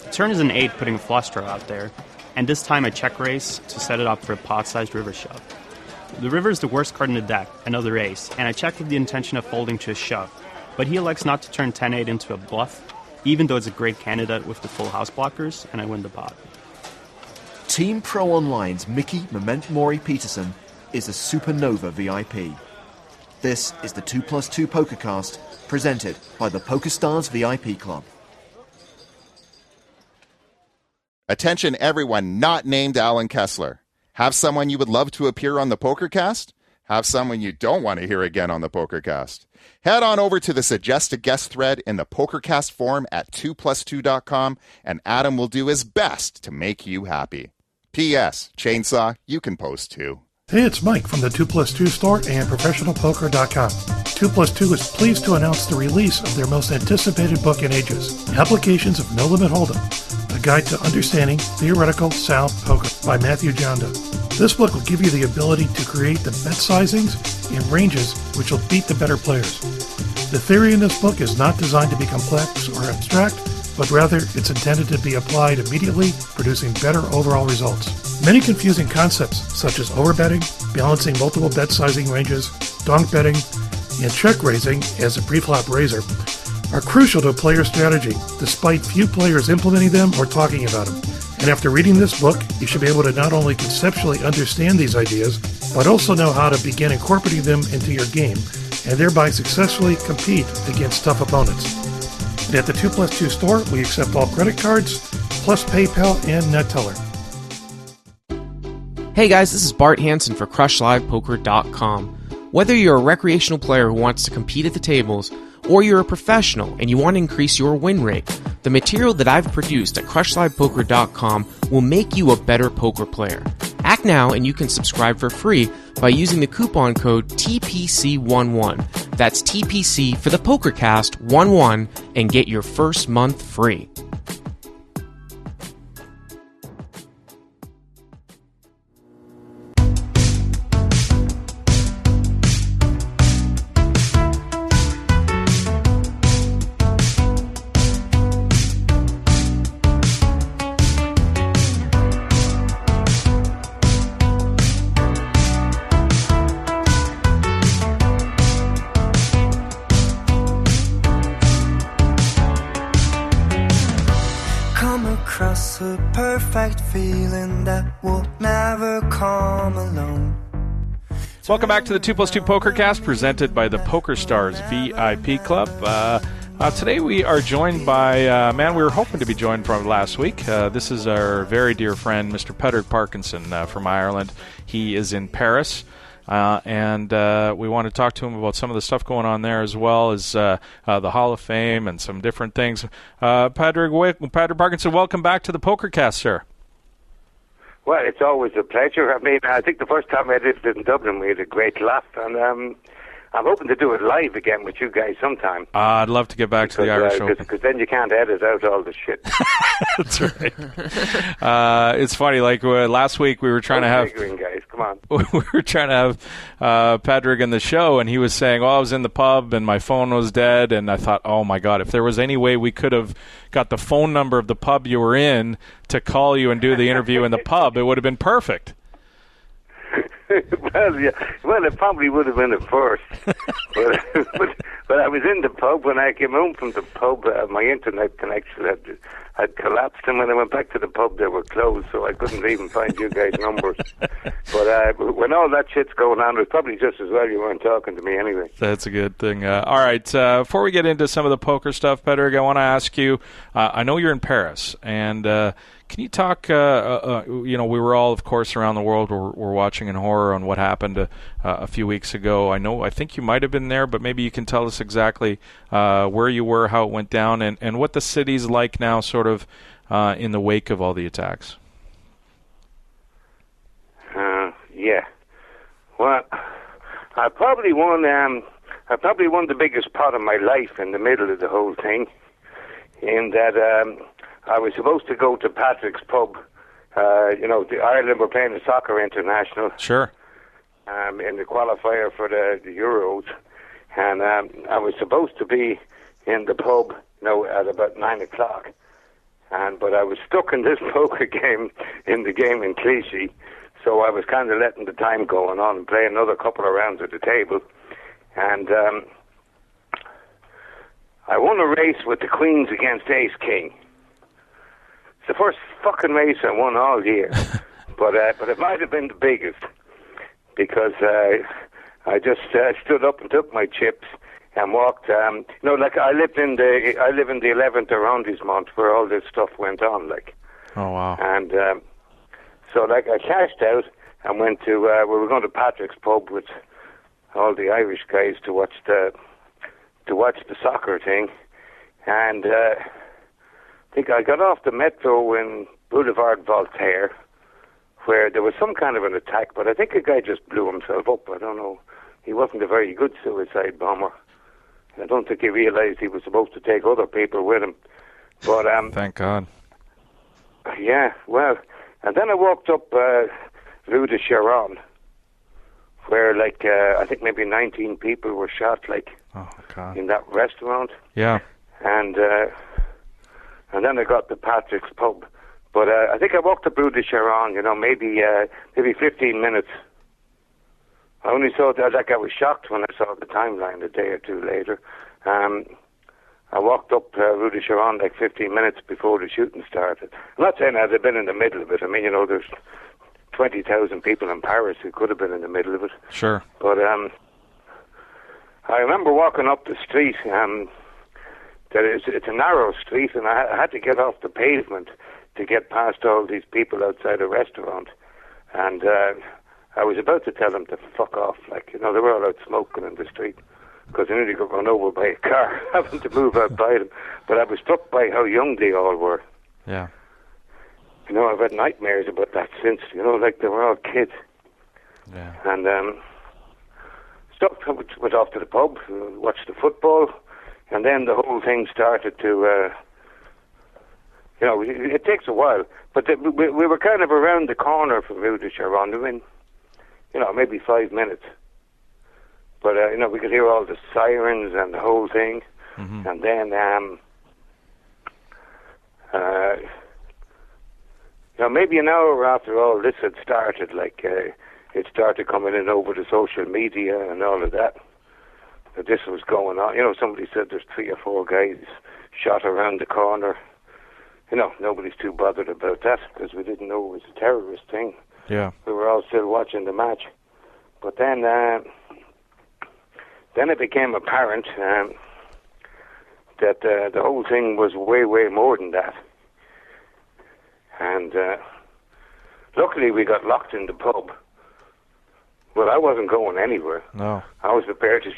The turn is an 8 putting a flush draw out there, and this time I check raise to set it up for a pot-sized river shove. The river is the worst card in the deck, another ace, and I check with the intention of folding to a shove, but he elects not to turn 10-8 into a bluff, even though it's a great candidate with the full house blockers, and I win the pot. Team Pro Online's Mickey Memento Mori Peterson is a Supernova VIP. This is the 2+2 Pokercast, presented by the Pokerstars VIP Club. Attention everyone not named Alan Kessler. Have someone you would love to appear on the Pokercast? Have someone you don't want to hear again on the Pokercast? Head on over to the Suggest a Guest thread in the Pokercast forum at 2plus2.com, and Adam will do his best to make you happy. P.S. Chainsaw, you can post too. Hey, it's Mike from the 2plus2 store and ProfessionalPoker.com. 2plus2 is pleased to announce the release of their most anticipated book in ages, Applications of No Limit Hold'em, a guide to understanding theoretical sound poker by Matthew Jonda. This book will give you the ability to create the bet sizings and ranges which will beat the better players. The theory in this book is not designed to be complex or abstract, but rather it's intended to be applied immediately, producing better overall results. Many confusing concepts, such as overbetting, balancing multiple bet sizing ranges, donk betting, and check raising as a preflop raiser, are crucial to a player's strategy, despite few players implementing them or talking about them. And after reading this book, you should be able to not only conceptually understand these ideas, but also know how to begin incorporating them into your game, and thereby successfully compete against tough opponents. And at the 2plus2 store, we accept all credit cards, plus PayPal and NetTeller. Hey guys, this is Bart Hansen for CrushLivePoker.com. Whether you're a recreational player who wants to compete at the tables, or you're a professional and you want to increase your win rate, the material that I've produced at CrushLivePoker.com will make you a better poker player. Act now and you can subscribe for free by using the coupon code TPC11. That's TPC for the Pokercast 11 and get your first month free. A perfect feeling that will never come alone. Welcome back to the 2+2 Pokercast, presented by the Pokerstars VIP Club. Today we are joined by a man we were hoping to be joined from last week. This is our very dear friend, Mr. Padrick Parkinson from Ireland. He is in Paris. And we want to talk to him about some of the stuff going on there, as well as the Hall of Fame and some different things. Padrick Parkinson, welcome back to the Pokercast, sir. Well, it's always a pleasure. I mean, I think the first time I did it in Dublin, we had a great laugh, and I'm hoping to do it live again with you guys sometime. I'd love to get back to the Irish Open. Because then you can't edit out all the shit. That's right. It's funny, like last week we were trying to have... guys, come on. We were trying to have Padrick in the show, and he was saying, I was in the pub and my phone was dead, and I thought, oh my God, if there was any way we could have got the phone number of the pub you were in to call you and do the interview in the pub, it would have been perfect. Well, it probably would have been at first, but I was in the pub when I came home from the pub. My internet connection I'd collapsed, and when I went back to the pub, they were closed, so I couldn't even find you guys' numbers. But when all that shit's going on, it was probably just as well you weren't talking to me anyway. That's a good thing. All right, before we get into some of the poker stuff, Padraig, I want to ask you, I know you're in Paris, and can you talk, we were all, of course, around the world, we're watching in horror on what happened a few weeks ago. I think you might have been there, but maybe you can tell us exactly where you were, how it went down, and what the city's like now, sort of, in the wake of all the attacks. Yeah. Well, I probably won the biggest pot of my life in the middle of the whole thing, in that I was supposed to go to Patrick's pub. The Ireland were playing the soccer international. Sure. In the qualifier for the Euros, and I was supposed to be in the pub, at about 9 o'clock. But I was stuck in this poker game in Clichy, so I was kind of letting the time go on and playing another couple of rounds at the table. And I won a race with the Queens against Ace King. It's the first fucking race I won all year, but it might have been the biggest, because I just stood up and took my chips and walked. I live in the 11th arrondissement where all this stuff went on. Oh wow! And so I cashed out and went to. We were going to Patrick's pub with all the Irish guys to watch the soccer thing, and I think I got off the metro in Boulevard Voltaire, where there was some kind of an attack, but I think a guy just blew himself up. I don't know. He wasn't a very good suicide bomber. I don't think he realized he was supposed to take other people with him. But thank God. Yeah, well, and then I walked up Rue de Charonne, where I think maybe 19 people were shot, oh God, in that restaurant. Yeah. And then I got to Patrick's pub. But I think I walked up Rue de Charonne, maybe 15 minutes. I only saw that, I was shocked when I saw the timeline a day or two later. I walked up Rue de Charonne 15 minutes before the shooting started. I'm not saying I'd have been in the middle of it. I mean, there's 20,000 people in Paris who could have been in the middle of it. Sure. But I remember walking up the street. It's a narrow street, and I had to get off the pavement to get past all these people outside a restaurant. And I was about to tell them to fuck off. They were all out smoking in the street, because I nearly got run over by a car having to move out by them. But I was struck by how young they all were. Yeah. I've had nightmares about that since, they were all kids. Yeah. And went off to the pub, watched the football, and then the whole thing started to, it takes a while, but we were kind of around the corner from Rue de Charonne, maybe 5 minutes. But, we could hear all the sirens and the whole thing. Mm-hmm. And then, maybe an hour after all this had started, it started coming in over the social media and all of that this was going on. Somebody said there's 3 or 4 guys shot around the corner. Nobody's too bothered about that, because we didn't know it was a terrorist thing. Yeah. We were all still watching the match. But then it became apparent that the whole thing was way, way more than that. And luckily we got locked in the pub. Well, I wasn't going anywhere. No. I was prepared to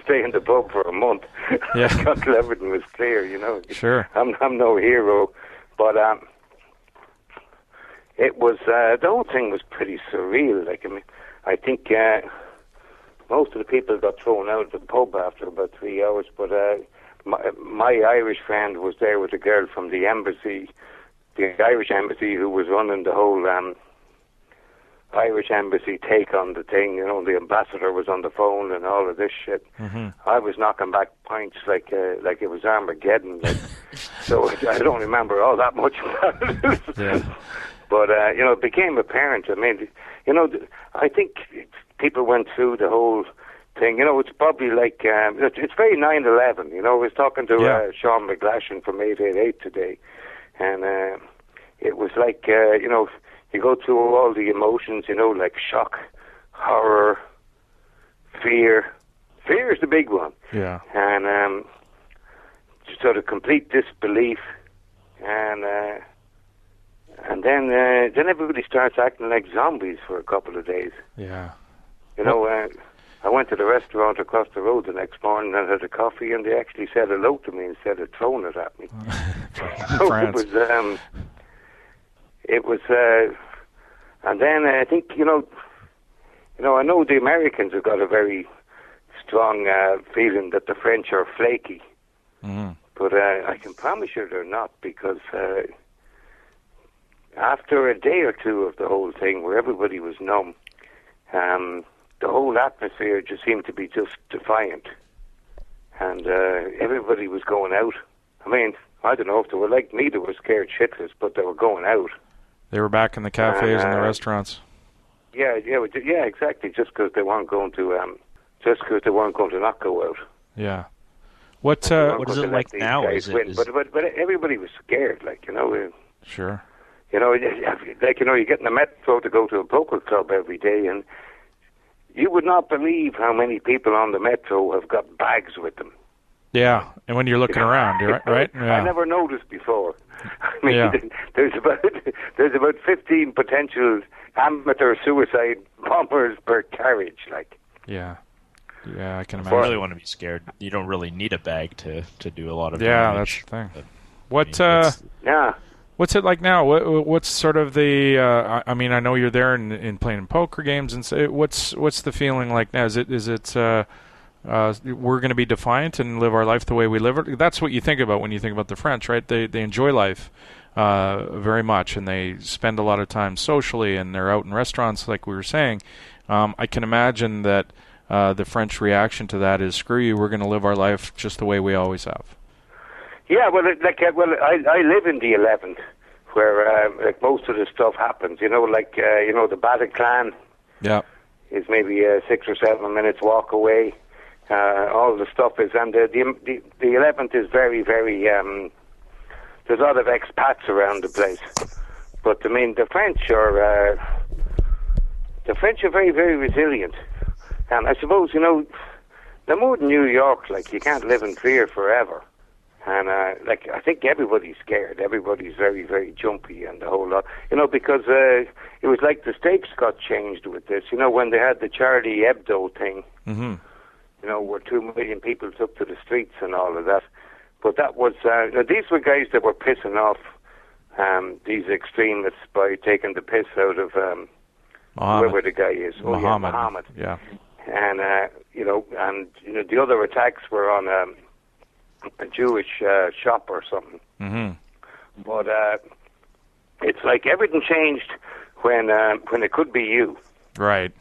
stay in the pub for a month. Yeah. Until everything was clear, Sure. I'm no hero, but it was the whole thing was pretty surreal. I think most of the people got thrown out of the pub after about 3 hours. But my Irish friend was there with a girl from the embassy, the Irish embassy, who was running the whole Irish embassy take on the thing. The ambassador was on the phone and all of this shit. Mm-hmm. I was knocking back points like it was Armageddon. So I don't remember all that much about it. Yeah. But it became apparent. I mean, I think people went through the thing. You know, it's probably like it's very 9/11. You know, I was talking to Sean McGlashan from 888 today, and it was like you know, you go through all the emotions. You know, like shock, horror, fear. Fear is the big one. Yeah. And sort of complete disbelief, and then everybody starts acting like zombies for a couple of days. Yeah. You know, I went to the restaurant across the road the next morning and had a coffee, and they actually said hello to me instead of throwing it at me. So it was, and then I think, you know, I know the Americans have got a very strong feeling that the French are flaky. Mm-hmm. But I can promise you they're not, because after a day or two of the whole thing where everybody was numb, the whole atmosphere just seemed to be just defiant. And everybody was going out. I mean, I don't know if they were like me, they were scared shitless, but they were going out. They were back in the cafes and the restaurants. Yeah, exactly. Just because they weren't going to, not go out. Yeah. What is it like now? But everybody was scared, like, you know. Sure. You know, like, you know, you get in the metro to go to a poker club every day, and you would not believe how many people on the metro have got bags with them. Yeah, and when you're looking around, right? Yeah. I never noticed before. I mean, there's about 15 potential amateur suicide bombers per carriage, like. Yeah. Yeah, I can imagine. If you really want to be scared, you don't really need a bag to do a lot of damage. Yeah, that's the thing. But, what's it like now? What's sort of the? I mean, I know you're there in playing poker games, and so what's the feeling like now? Is it we're going to be defiant and live our life the way we live it? That's what you think about when you think about the French, right? They enjoy life very much, and they spend a lot of time socially, and they're out in restaurants, like we were saying. I can imagine that the French reaction to that is, screw you, we're going to live our life just the way we always have. Yeah, well, I live in the 11th, where like most of the stuff happens. You know, like the Bataclan. Yeah. Is maybe 6 or 7 minutes walk away. All the stuff is, and the 11th is very, very. There's a lot of expats around the place, but I mean the French are very, very resilient, and I suppose, you know, they're more than New York. Like, you can't live in fear forever. And, like, I think everybody's scared. Everybody's very, very jumpy and the whole lot. You know, because it was like the stakes got changed with this. You know, when they had the Charlie Hebdo thing, mm-hmm. you know, where 2 million people took to the streets and all of that. But that was, these were guys that were pissing off these extremists by taking the piss out of whoever the guy is. Muhammad. Yeah. And, the other attacks were on a Jewish shop or something. Mm-hmm. But it's like everything changed when it could be you. Right.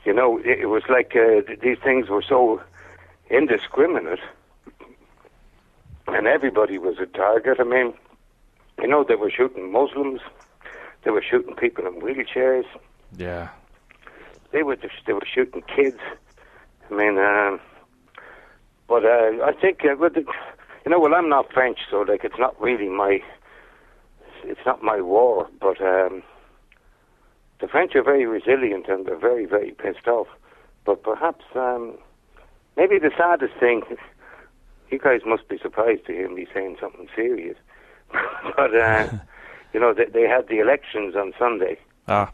You know, it was like these things were so indiscriminate, and everybody was a target. I mean, you know, they were shooting Muslims, they were shooting people in wheelchairs. Yeah. They were shooting kids. I mean, but I think, I'm not French, so like it's not my war. But the French are very resilient and they're very, very pissed off. But perhaps, maybe the saddest thing, you guys must be surprised to hear me saying something serious. But they had the elections on Sunday. Ah.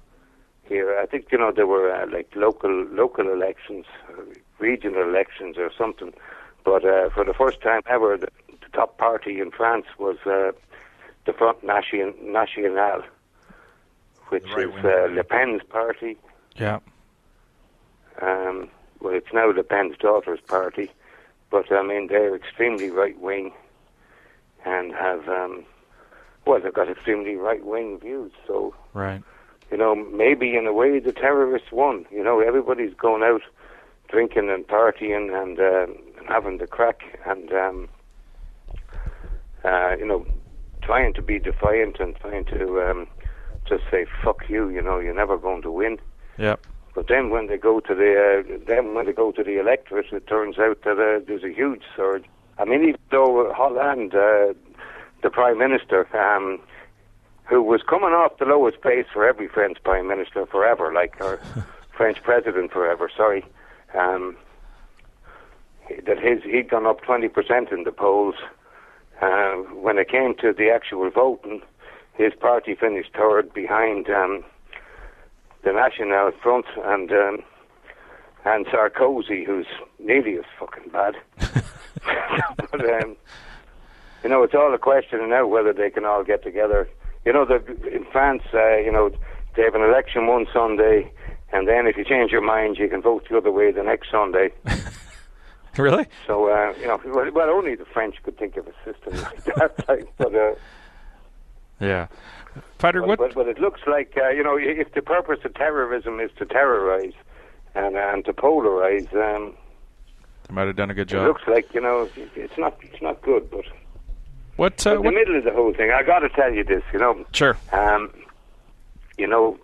Here, I think, there were like local elections, regional elections or something. But for the first time ever, the top party in France was the Front National, which is Le Pen's party. Yeah. Well, it's now Le Pen's daughter's party, but I mean they're extremely right wing, and have they've got extremely right wing views. So right. Maybe in a way the terrorists won. Everybody's going out drinking and partying and having the crack and trying to be defiant and trying to just say fuck you. You're never going to win. Yep. But then when they go to the electorate, it turns out that there's a huge surge. I mean, even though Hollande, the Prime Minister, who was coming off the lowest place for every French Prime Minister forever, like our French President forever, sorry, that he'd gone up 20% in the polls. When it came to the actual voting, his party finished third behind the National Front and Sarkozy, who's nearly as fucking bad. But, you know, it's all a question now whether they can all get together. You know, in France, you know, they have an election one Sunday, and then if you change your mind, you can vote the other way the next Sunday. Really? So, you know, well, only the French could think of a system like that. Like, but, yeah. Padrick, but it looks like, you know, if the purpose of terrorism is to terrorize and to polarize, they might have done a good job. It looks like, you know, it's not good, but... What? In the middle of the whole thing, I got to tell you this, you know. Sure. You know,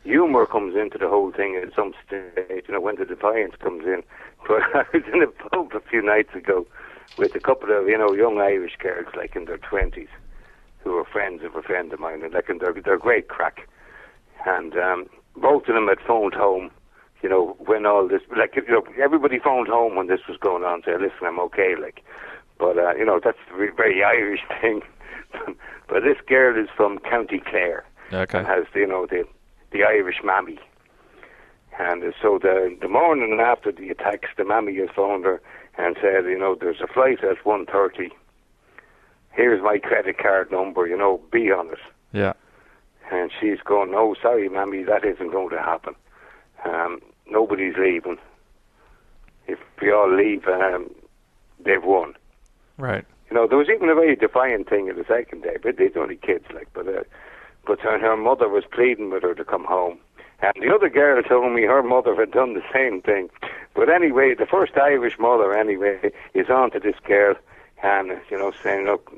humor comes into the whole thing at some stage, you know, when the defiance comes in. But I was in a pub a few nights ago with a couple of, you know, young Irish girls, like in their 20s, who are friends of a friend of mine, and like, they're great crack. And both of them had phoned home, you know, when all this, like, you know, everybody phoned home when this was going on, saying, listen, I'm okay, like. But, you know, that's a very Irish thing. But this girl is from County Clare. Okay. And has, you know, the Irish mammy. And so the morning after the attacks, the mammy has phoned her and said, you know, there's a flight at 1:30. Here's my credit card number, you know, be on it. Yeah. And she's going, no, sorry, mammy, that isn't going to happen. Nobody's leaving. If we all leave, they've won. Right. You know, there was even a very defiant thing in the second day, but they're only kids, like, but her mother was pleading with her to come home. And the other girl told me her mother had done the same thing. But anyway, the first Irish mother, anyway, is on to this girl and, you know, saying, look,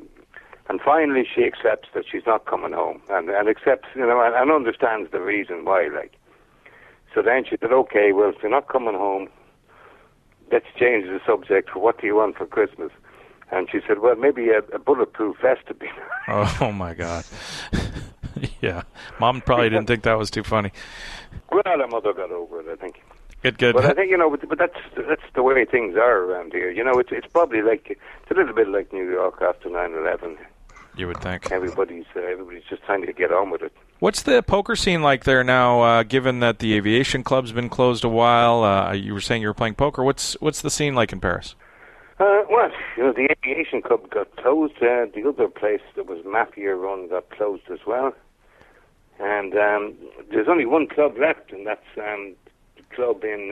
and finally she accepts that she's not coming home and accepts, you know, and understands the reason why, like. So then she said, okay, well, if you're not coming home, let's change the subject. What do you want for Christmas? And she said, well, maybe a bulletproof vest would be nice. Oh, my God. Yeah. Mom probably didn't think that was too funny. Well, her mother got over it, I think. Good. But I think, you know, but that's the way things are around here. You know, it's probably like, it's a little bit like New York after 9/11. You would think. Everybody's just trying to get on with it. What's the poker scene like there now, given that the aviation club's been closed a while? You were saying you were playing poker. What's the scene like in Paris? Well, you know, the aviation club got closed. The other place that was mafia run got closed as well. And there's only one club left, and that's the club in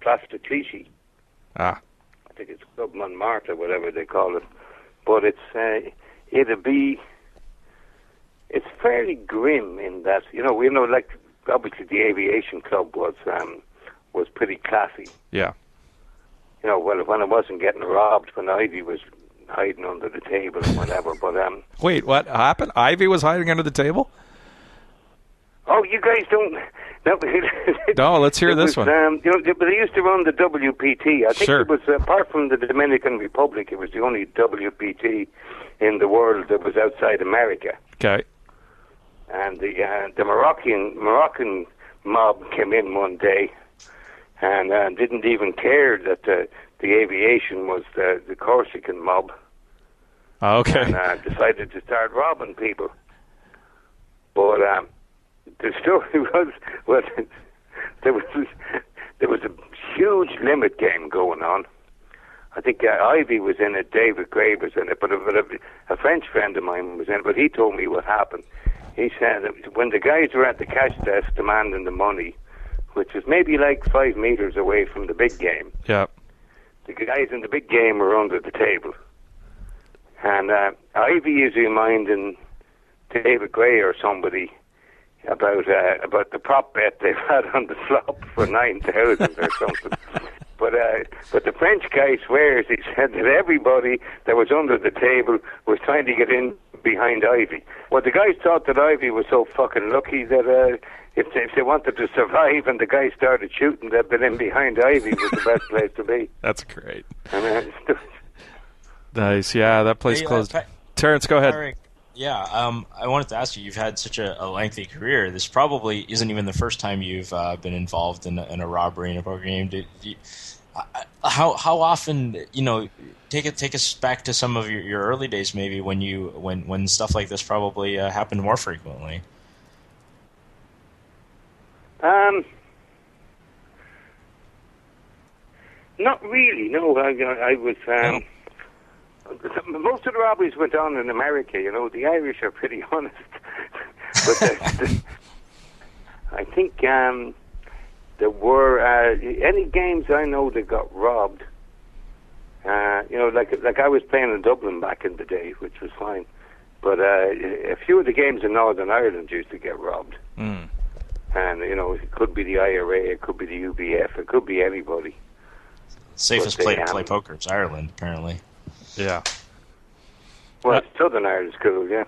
Place de Clichy. Ah. I think it's Club Montmartre, whatever they call it. But it's fairly grim in that, you know, like, obviously the aviation club was pretty classy. Yeah. You know, well, when I wasn't getting robbed, when Ivy was hiding under the table and whatever, but... Wait, what happened? Ivy was hiding under the table? Oh, you guys don't... No, let's hear this one. You know, but they used to run the WPT. I think Sure. it was, apart from the Dominican Republic, it was the only WPT in the world that was outside America. Okay. And the Moroccan mob came in one day and didn't even care that the aviation was the Corsican mob. Okay. And decided to start robbing people. But the story was there was a huge limit game going on. I think Ivy was in it, David Gray was in it, but a French friend of mine was in it. But he told me what happened. He said that when the guys were at the cash desk demanding the money, which was maybe like 5 meters away from the big game. Yeah. The guys in the big game were under the table. And Ivy is reminding David Gray or somebody about the prop bet they've had on the flop for 9,000 or something. But the French guy swears he said that everybody that was under the table was trying to get in behind Ivy. Well, the guys thought that Ivy was so fucking lucky that if they wanted to survive and the guys started shooting, they'd been in behind Ivy was the best place to be. That's great. I mean, Nice. Yeah, that place closed. Terrence, go ahead. Padraig, yeah, I wanted to ask you, you've had such a lengthy career. This probably isn't even the first time you've been involved in a robbery in a poker game. How often, take us back to some of your early days, maybe when stuff like this probably happened more frequently. Not really. No, I was. Most of the robberies went on in America. The Irish are pretty honest. But I think there were any games I know that got robbed. Like I was playing in Dublin back in the day, which was fine. But a few of the games in Northern Ireland used to get robbed. Mm. And it could be the IRA, it could be the UBF, it could be anybody. Safest place to play poker is Ireland, apparently. Yeah. Well, Southern Ireland's cool, yeah.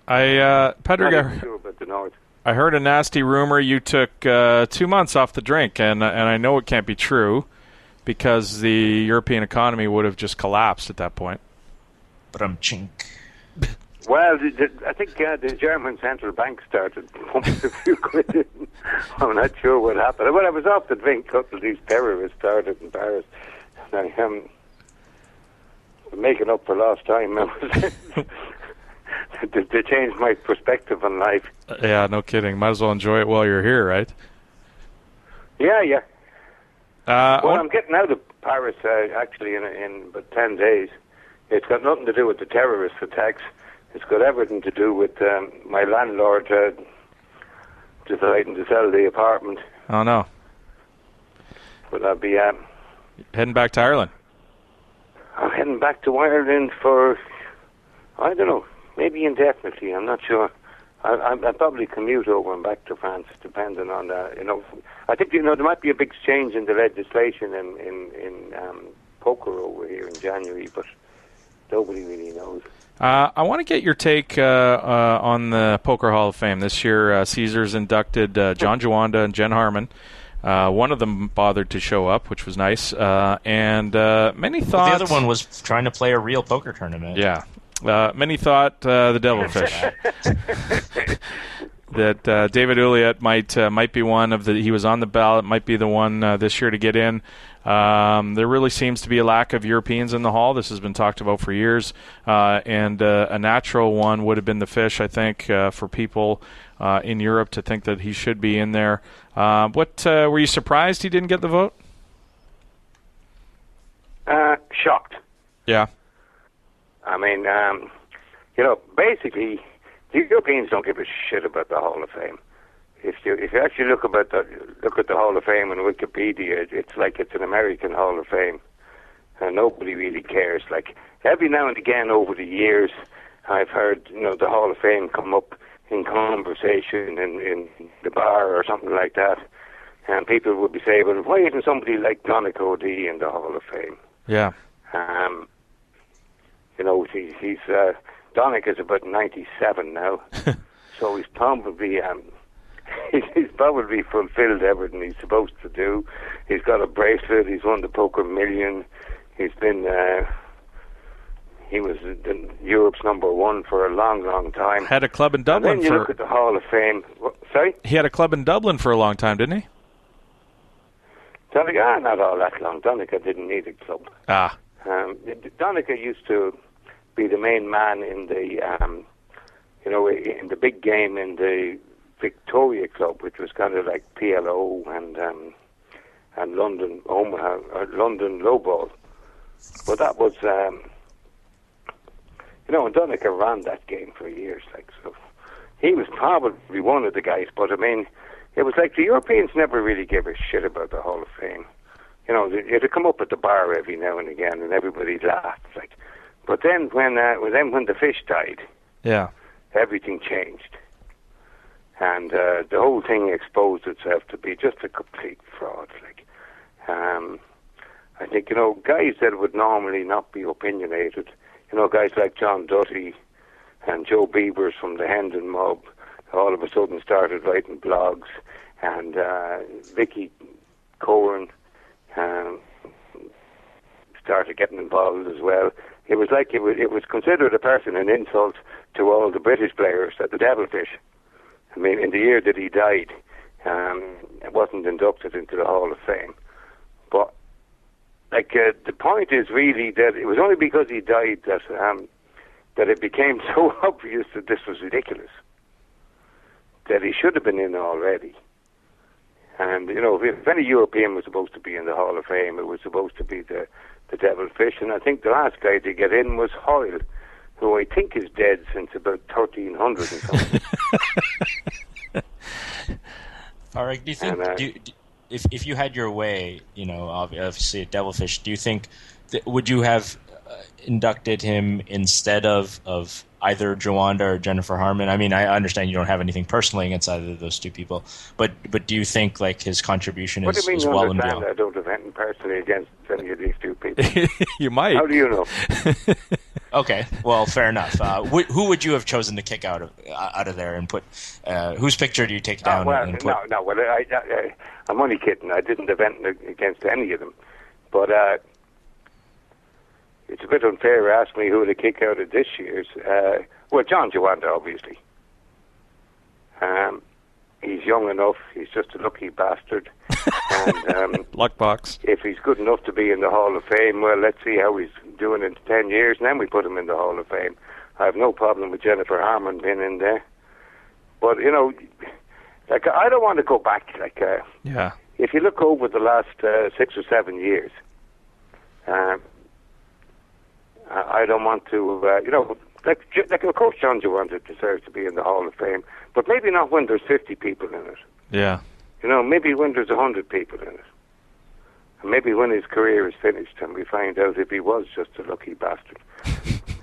Padraig, I'm not sure about the North. I heard a nasty rumor you took 2 months off the drink, and I know it can't be true because the European economy would have just collapsed at that point. But I'm chink. Well, I think the German central bank started pumping a few quid in. I'm not sure what happened. Well, I was off the drink. A couple of these terrorists started in Paris. And I making up for lost time. They changed my perspective on life. Yeah, no kidding. Might as well enjoy it while you're here, right? Yeah. I'm getting out of Paris actually in about 10 days. It's got nothing to do with the terrorist attacks. It's got everything to do with my landlord deciding to sell the apartment. Oh, no. But I'll be heading back to Ireland. I'm heading back to Ireland for, I don't know, maybe indefinitely. I'm not sure. I'll probably commute over and back to France, depending on that. I think there might be a big change in the legislation in poker over here in January, but nobody really knows. I want to get your take on the Poker Hall of Fame. This year, Caesars inducted John Jawanda and Jen Harmon. One of them bothered to show up, which was nice. And many thought... Well, the other one was trying to play a real poker tournament. Yeah. Many thought the Devilfish. That David Ouliette might be one of the... He was on the ballot, might be the one this year to get in. There really seems to be a lack of Europeans in the hall. This has been talked about for years. And a natural one would have been the Fish, I think, for people in Europe to think that he should be in there. Were you surprised he didn't get the vote? Shocked. Yeah. I mean, basically, the Europeans don't give a shit about the Hall of Fame. If you actually look at the Hall of Fame on Wikipedia, it's like it's an American Hall of Fame, and nobody really cares. Like every now and again over the years, I've heard the Hall of Fame come up in conversation in the bar or something like that, and people would be saying, "Well, why isn't somebody like Donnacha O'Dea in the Hall of Fame?" Yeah. He's Donnacha's about 97 now, so he's probably fulfilled everything he's supposed to do. He's got a bracelet. He's won the Poker Million. He's been he was Europe's #1 for a long, long time. Had a club in Dublin. And then you look at the Hall of Fame. Sorry? He had a club in Dublin for a long time, didn't he? Donnacha, not all that long. Donnacha didn't need a club. Ah. Donnacha used to be the main man in the, in the big game in the Victoria Club, which was kind of like PLO and London Omaha, or London Lowball. But that was, and Donnacha ran that game for years, so he was probably one of the guys. But I mean, it was like the Europeans never really gave a shit about the Hall of Fame. It'd come up at the bar every now and again, and everybody laughed. But then when the Fish died, yeah, everything changed, and the whole thing exposed itself to be just a complete fraud. I think guys that would normally not be opinionated, guys like John Dutty, and Joe Beavers from the Hendon Mob all of a sudden started writing blogs, and Vicky Cohen started getting involved as well. It was like it was considered a person an insult to all the British players at the Devilfish. I mean, in the year that he died, it wasn't inducted into the Hall of Fame. But the point is really that it was only because he died that it became so obvious that this was ridiculous, that he should have been in already. And, you know, if any European was supposed to be in the Hall of Fame, it was supposed to be the Devilfish. And I think the last guy to get in was Hoyle, who I think is dead since about 1300 and something. All right, do you think, if you had your way, you know, obviously at Devilfish, do you think, would you have inducted him instead of either Jawanda or Jennifer Harman? I mean, I understand you don't have anything personally against either of those two people, but do you think like his contribution is well and beyond? I don't have anything personally against any of these two people. You might. How do you know? Okay, well, fair enough. Who would you have chosen to kick out of there and put? Whose picture do you take down? And put? No. Well, I'm only kidding. I didn't have anything against any of them, but it's a bit unfair to ask me who to kick out of this year's. Well, John Jawanda, obviously. He's young enough. He's just a lucky bastard. And, luck box. If he's good enough to be in the Hall of Fame, well, let's see how he's doing in 10 years, and then we put him in the Hall of Fame. I have no problem with Jennifer Harman being in there. But, you know, like, I don't want to go back. Like, yeah. If you look over the last 6 or 7 years, I don't want to, you know, like of course John Jawanda deserves to be in the Hall of Fame, but maybe not when there's 50 people in it. Yeah. You know, maybe when there's 100 people in it. And maybe when his career is finished and we find out if he was just a lucky bastard.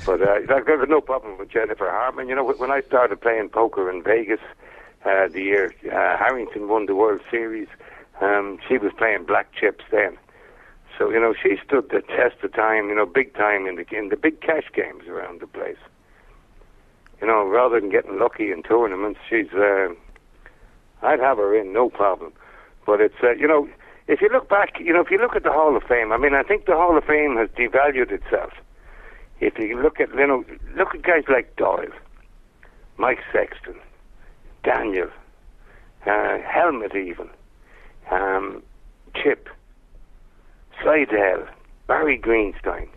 But I've got no problem with Jennifer Harman. You know, when I started playing poker in Vegas, the year Harrington won the World Series, she was playing black chips then. So, you know, she stood the test of time, you know, big time in the big cash games around the place. You know, rather than getting lucky in tournaments, she's, I'd have her in, no problem. But it's, you know, if you look back, you know, if you look at the Hall of Fame, I mean, I think the Hall of Fame has devalued itself. If you look at, you know, look at guys like Doyle, Mike Sexton, Daniel, Helmut even, Chip, Slidell, Barry Greenstein.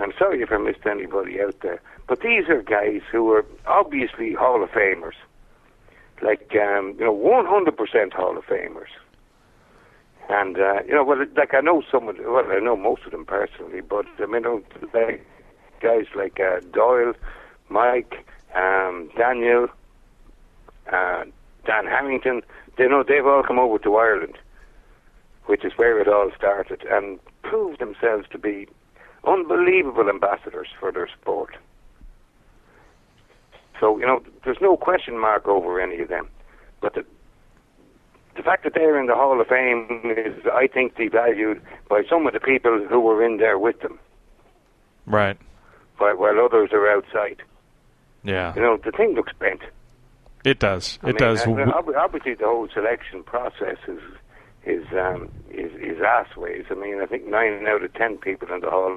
I'm sorry if I missed anybody out there, but these are guys who are obviously Hall of Famers, like you know, 100% Hall of Famers. And you know, well, like I know I know most of them personally, but I mean, like guys like Doyle, Mike, Daniel, Dan Harrington. You know, they've all come over to Ireland, which is where it all started, and proved themselves to be unbelievable ambassadors for their sport. So, you know, there's no question mark over any of them. But the fact that they're in the Hall of Fame is, I think, devalued by some of the people who were in there with them. Right. While others are outside. Yeah. You know, the thing looks bent. It does. I mean, obviously, the whole selection process is ass ways. I mean, I think 9 out of 10 people in the Hall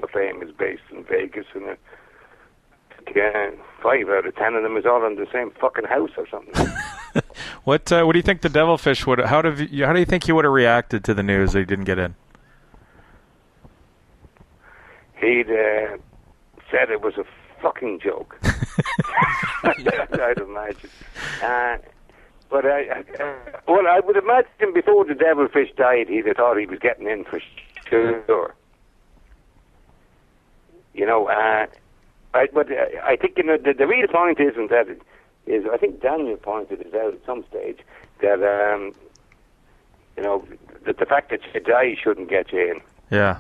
of Fame is based in Vegas, and 5 out of 10 of them is all in the same fucking house or something. What do you think the Devilfish would? How do you think he would have reacted to the news that he didn't get in? He'd said it was a fucking joke. I'd imagine. But I would imagine before the Devilfish died, he'd have thought he was getting in for sure. You know, but I think, you know, the real point isn't that is I think Daniel pointed it out at some stage that you know, that the fact that you die shouldn't get you in. Yeah.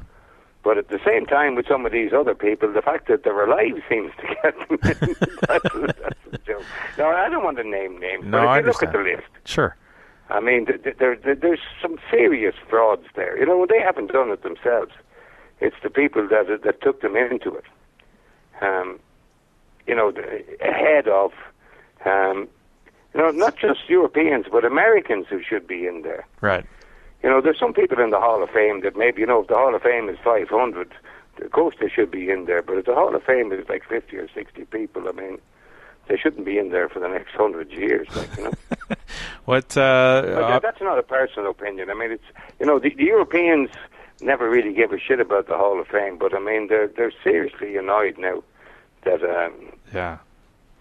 But at the same time, with some of these other people, the fact that they're alive seems to get them in. That's the joke. No, I don't want to name names, no, but if you look at the list, sure. I mean, there's some serious frauds there. You know, they haven't done it themselves. It's the people that took them into it. ahead of, not just Europeans, but Americans who should be in there. Right. There's some people in the Hall of Fame that maybe, if the Hall of Fame is 500, of course they should be in there, but if the Hall of Fame is like 50 or 60 people, I mean, they shouldn't be in there for the next 100 years, What? But that's not a personal opinion. I mean, it's the Europeans never really give a shit about the Hall of Fame, but I mean, they're seriously annoyed now that yeah,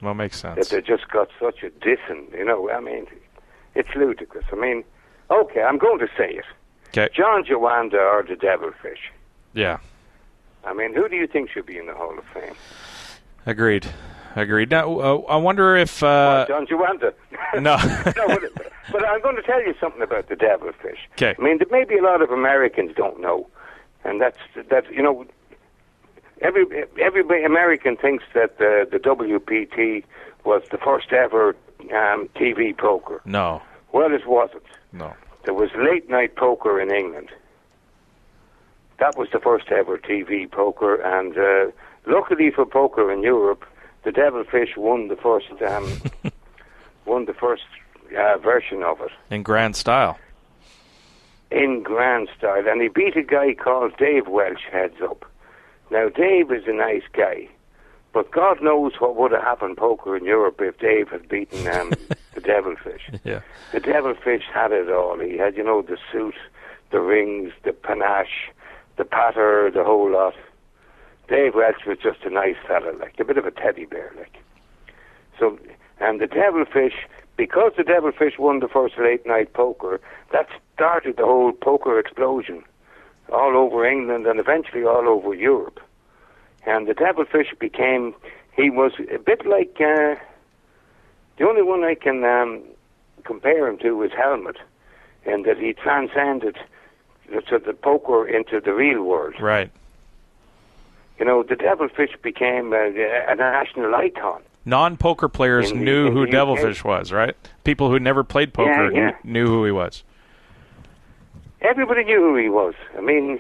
well, makes sense. that they just got such a dissing. I mean, it's ludicrous. I mean, okay, I'm going to say it. Okay. John Joanda or the Devilfish. Yeah. I mean, who do you think should be in the Hall of Fame? Agreed. Now, I wonder if... John Joanda. No. No, but I'm going to tell you something about the Devilfish. Okay. I mean, maybe a lot of Americans don't know, and that's every American thinks that the WPT was the first ever TV poker. No. Well, it wasn't. No. There was late night poker in England. That was the first ever TV poker, and luckily for poker in Europe, the Devilfish won the first version of it. In grand style. In grand style, and he beat a guy called Dave Welch heads up. Now, Dave is a nice guy, but God knows what would have happened poker in Europe if Dave had beaten the Devilfish. Yeah. The Devilfish had it all. He had, the suit, the rings, the panache, the patter, the whole lot. Dave Welch was just a nice fella, a bit of a teddy bear, So, and the Devilfish, because the Devilfish won the first late night poker, that started the whole poker explosion all over England and eventually all over Europe. And the Devilfish he was a bit like, the only one I can compare him to is Helmut, in that he transcended the poker into the real world. Right. The Devilfish became a national icon. Non-poker players knew who the Devilfish was, right? People who never played poker knew who he was. Everybody knew who he was. I mean,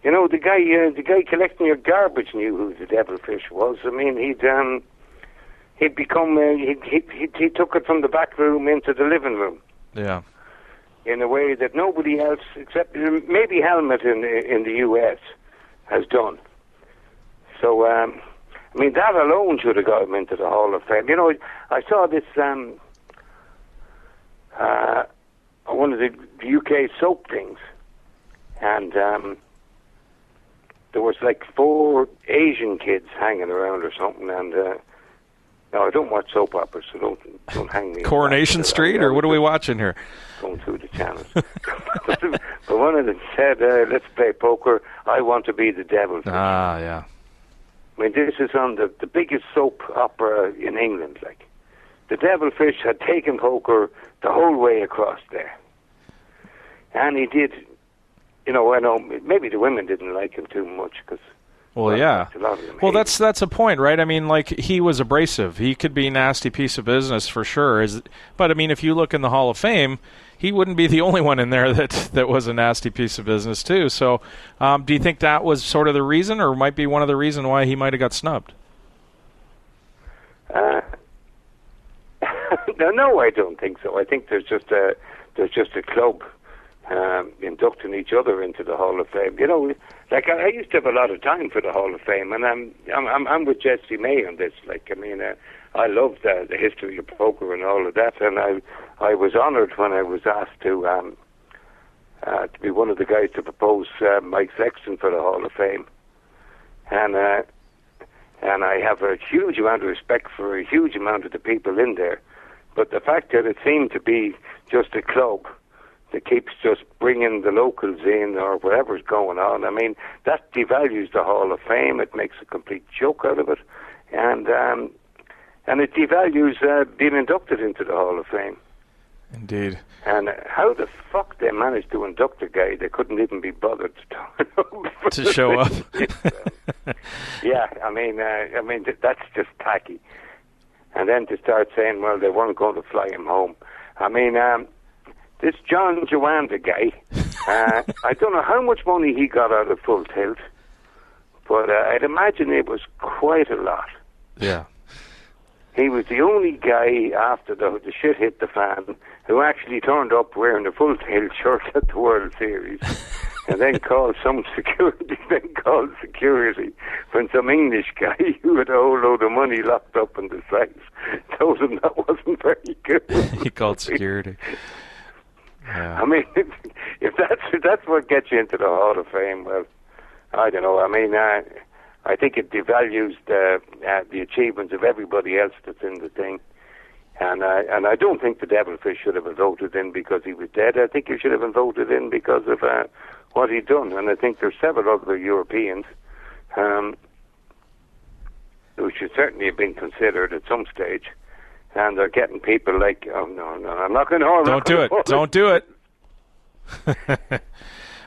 the guy collecting your garbage knew who the Devilfish was. I mean, he'd become he took it from the back room into the living room. Yeah. In a way that nobody else, except maybe Helmut in the U.S., has done. So, I mean, that alone should have got him into the Hall of Fame. I saw this, one of the UK soap things, and there was 4 Asian kids hanging around or something, and no, I don't watch soap operas, so don't hang me. Coronation Street, or what are we watching here? Going through the channels. But one of them said, let's play poker, I want to be the Devilfish. Ah, yeah. I mean, this is on the biggest soap opera in England. The Devilfish had taken poker the whole way across there, and he did. I know maybe the women didn't like him too much because. Well, yeah. Well, that's a point, right? I mean, he was abrasive. He could be a nasty piece of business for sure. But I mean, if you look in the Hall of Fame, he wouldn't be the only one in there that was a nasty piece of business too. So, do you think that was sort of the reason, or might be one of the reasons why he might have got snubbed? No, I don't think so. I think there's just a club inducting each other into the Hall of Fame. I used to have a lot of time for the Hall of Fame, and I'm with Jesse May on this. I love the history of poker and all of that, and I was honoured when I was asked to be one of the guys to propose Mike Sexton for the Hall of Fame, and I have a huge amount of respect for a huge amount of the people in there, but the fact that it seemed to be just a club that keeps just bringing the locals in or whatever's going on, I mean, that devalues the Hall of Fame. It makes a complete joke out of it, and it devalues being inducted into the Hall of Fame. Indeed. And how the fuck they managed to induct a guy they couldn't even be bothered to show up? Yeah, I mean that's just tacky. And then to start saying, well, they weren't going to fly him home. I mean, this John Joanda guy, I don't know how much money he got out of Full Tilt, but I'd imagine it was quite a lot. Yeah. he was the only guy after the shit hit the fan who actually turned up wearing a full-tailed shirt at the World Series, and then called security when some English guy who had a whole load of money locked up in the safe told him that wasn't very good. He called security. Yeah. I mean, if that's what gets you into the Hall of Fame, well, I don't know. I mean, I think it devalues the achievements of everybody else that's in the thing. And I don't think the Devilfish should have been voted in because he was dead. I think he should have been voted in because of what he'd done. And I think there's several other Europeans who should certainly have been considered at some stage. And they're getting people like, oh, no, I'm not going to... Don't do it. Don't do it.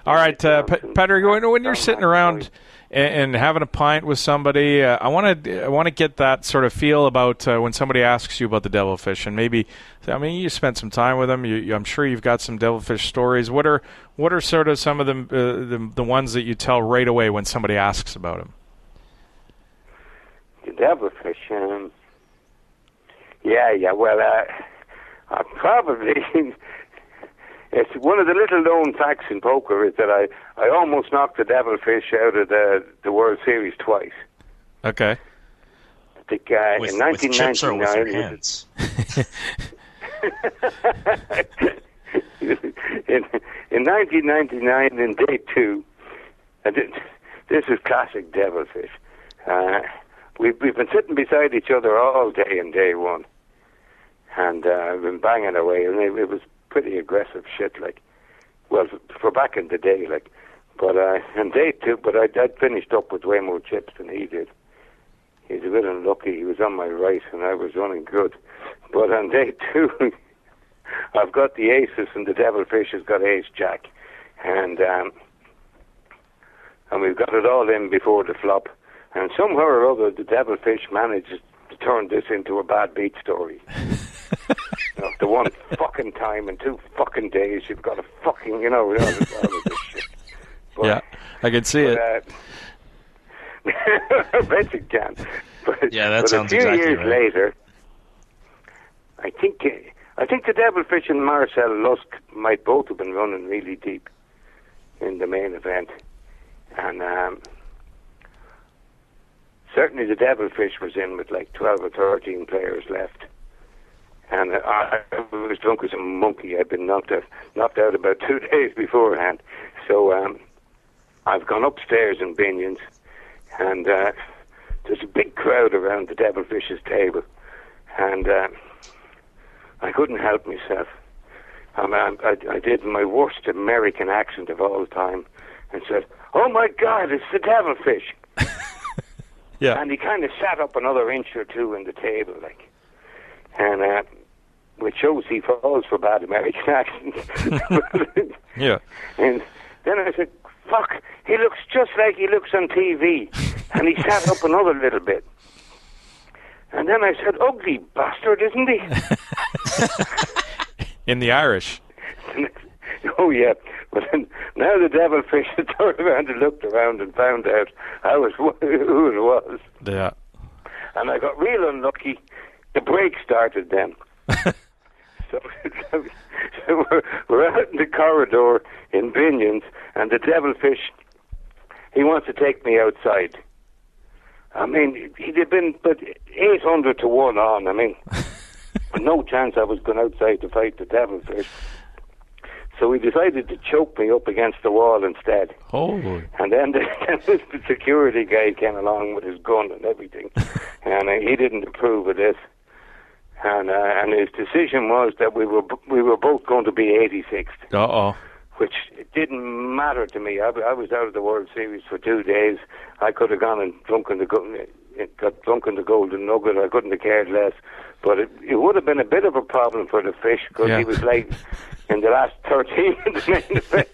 All right, Padrick, when you're sitting around and having a pint with somebody, I want to get that sort of feel about when somebody asks you about the Devilfish, and maybe, I mean, you spent some time with them. I'm sure you've got some Devilfish stories. What are sort of some of the ones that you tell right away when somebody asks about them? The Devilfish, yeah. Well, I probably. It's one of the little known facts in poker is that I almost knocked the Devilfish out of the World Series twice. Okay. I think in 1999. With chips or with your hands? in 1999, in day 2, this is classic Devilfish. We've been sitting beside each other all day in day 1, and we've been banging away, and it was pretty aggressive shit, like, well, for back in the day, like, but in day 2, but I'd finished up with way more chips than he did. He's a bit unlucky. He was on my right, and I was running good. But on day 2, I've got the aces, and the Devilfish has got ace jack, and we've got it all in before the flop, and somehow or other, the Devilfish manages to turn this into a bad beat story. The one fucking time in 2 fucking days, you've got a fucking, all of this shit. But, yeah, I can see it. I bet you can. But, yeah, that sounds exactly right. A few years later, I think the Devilfish and Marcel Lusk might both have been running really deep in the main event. And certainly the Devilfish was in with like 12 or 13 players left. And I was drunk as a monkey. I'd been knocked out about 2 days beforehand. So I've gone upstairs in Binion's, and there's a big crowd around the Devilfish's table. And I couldn't help myself. I did my worst American accent of all time and said, "Oh my God, it's the Devilfish." Yeah. And he kind of sat up another inch or 2 in the table, like. And which shows he falls for bad American accents. Yeah. And then I said, fuck, he looks just like he looks on TV. And he sat up another little bit. And then I said, ugly bastard, isn't he? In the Irish. Oh, yeah. But then, now the Devilfish had turned around and looked around and found out who it was. Yeah. And I got real unlucky. The break started then. So we're out in the corridor in Binion's, and the Devilfish, he wants to take me outside. I mean, he'd have been but 800 to 1 on. I mean, no chance I was going outside to fight the Devilfish. So he decided to choke me up against the wall instead. Oh. And then the security guy came along with his gun and everything, and he didn't approve of this. And his decision was that we were both going to be 86th. Uh-oh. Which didn't matter to me. I was out of the World Series for 2 days. I could have gone and got drunk in the Golden Nugget. I couldn't have cared less. But it would have been a bit of a problem for the Fish because he was like in the last 13 in the main event.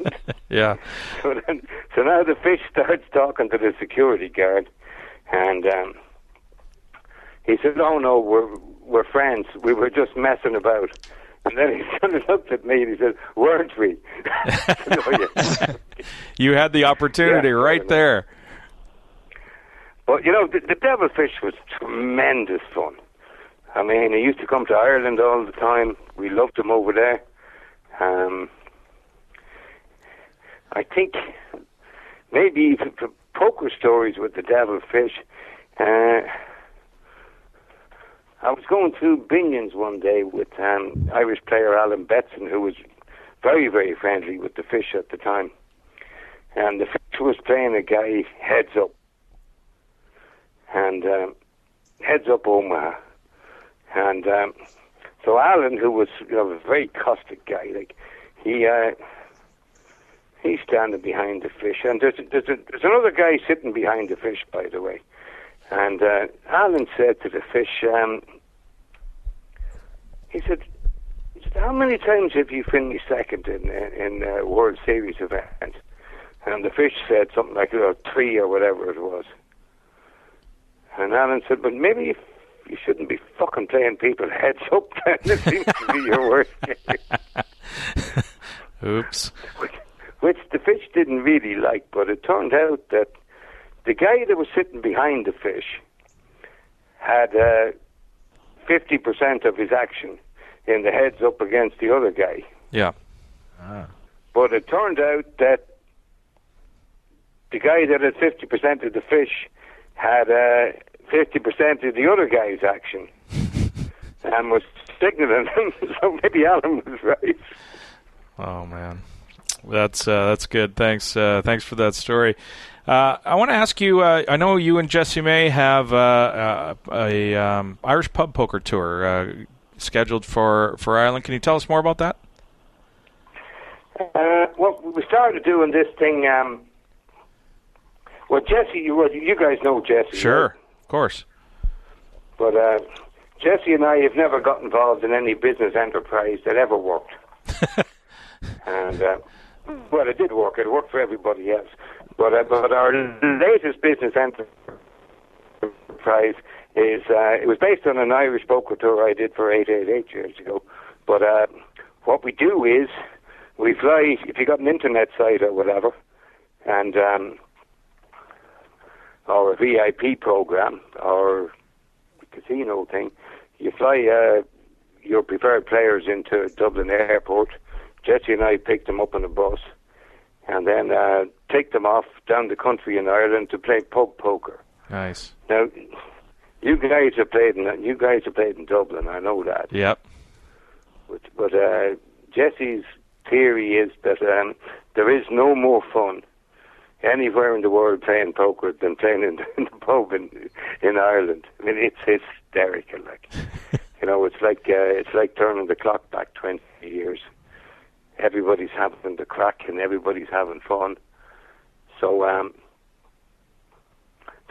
Yeah. So now the Fish starts talking to the security guard, and he said, "Oh no, we're friends. We were just messing about." And then he kind of looked at me and he said, "Weren't we?" Said, "Oh, yeah." You had the opportunity right there. But, the Devilfish was tremendous fun. I mean, he used to come to Ireland all the time. We loved him over there. I think maybe for poker stories with the Devilfish, I was going through Binion's one day with Irish player Alan Betson, who was very, very friendly with the Fish at the time. And the Fish was playing a guy heads up. And heads up Omaha. And so Alan, who was a very caustic guy, like he's standing behind the Fish, and there's another guy sitting behind the Fish, by the way. And Alan said to the Fish, he said, "How many times have you finished second in World Series events?" And the Fish said something like 3 or whatever it was. And Alan said, "But maybe you shouldn't be fucking playing people heads up, then. It seems to be your worst game." Oops. Which the Fish didn't really like, but it turned out that the guy that was sitting behind the Fish had 50% of his action in the heads up against the other guy. Yeah. But it turned out that the guy that had 50% of the Fish had 50% of the other guy's action and was signaling him. So maybe Alan was right. Oh man, that's good. Thanks for that story. I want to ask you. I know you and Jesse May have a Irish pub poker tour scheduled for Ireland. Can you tell us more about that? Well, we started doing this thing. Well, Jesse, you guys know Jesse. Sure, right? Of course. But Jesse and I have never got involved in any business enterprise that ever worked. And well, it did work. It worked for everybody else. But our latest business enterprise is it was based on an Irish poker tour I did for 888 years ago. But what we do is we fly. If you got an internet site or whatever, and or a VIP program or a casino thing, you fly your preferred players into Dublin Airport. Jesse and I pick them up on a bus and then take them off down the country in Ireland to play pub poker. Nice. Now, you guys have played in Dublin. I know that. Yep. But Jesse's theory is that there is no more fun anywhere in the world playing poker than playing in the pub in Ireland. I mean, it's hysterical. Like, it's like turning the clock back 20 years. Everybody's having the crack and everybody's having fun. So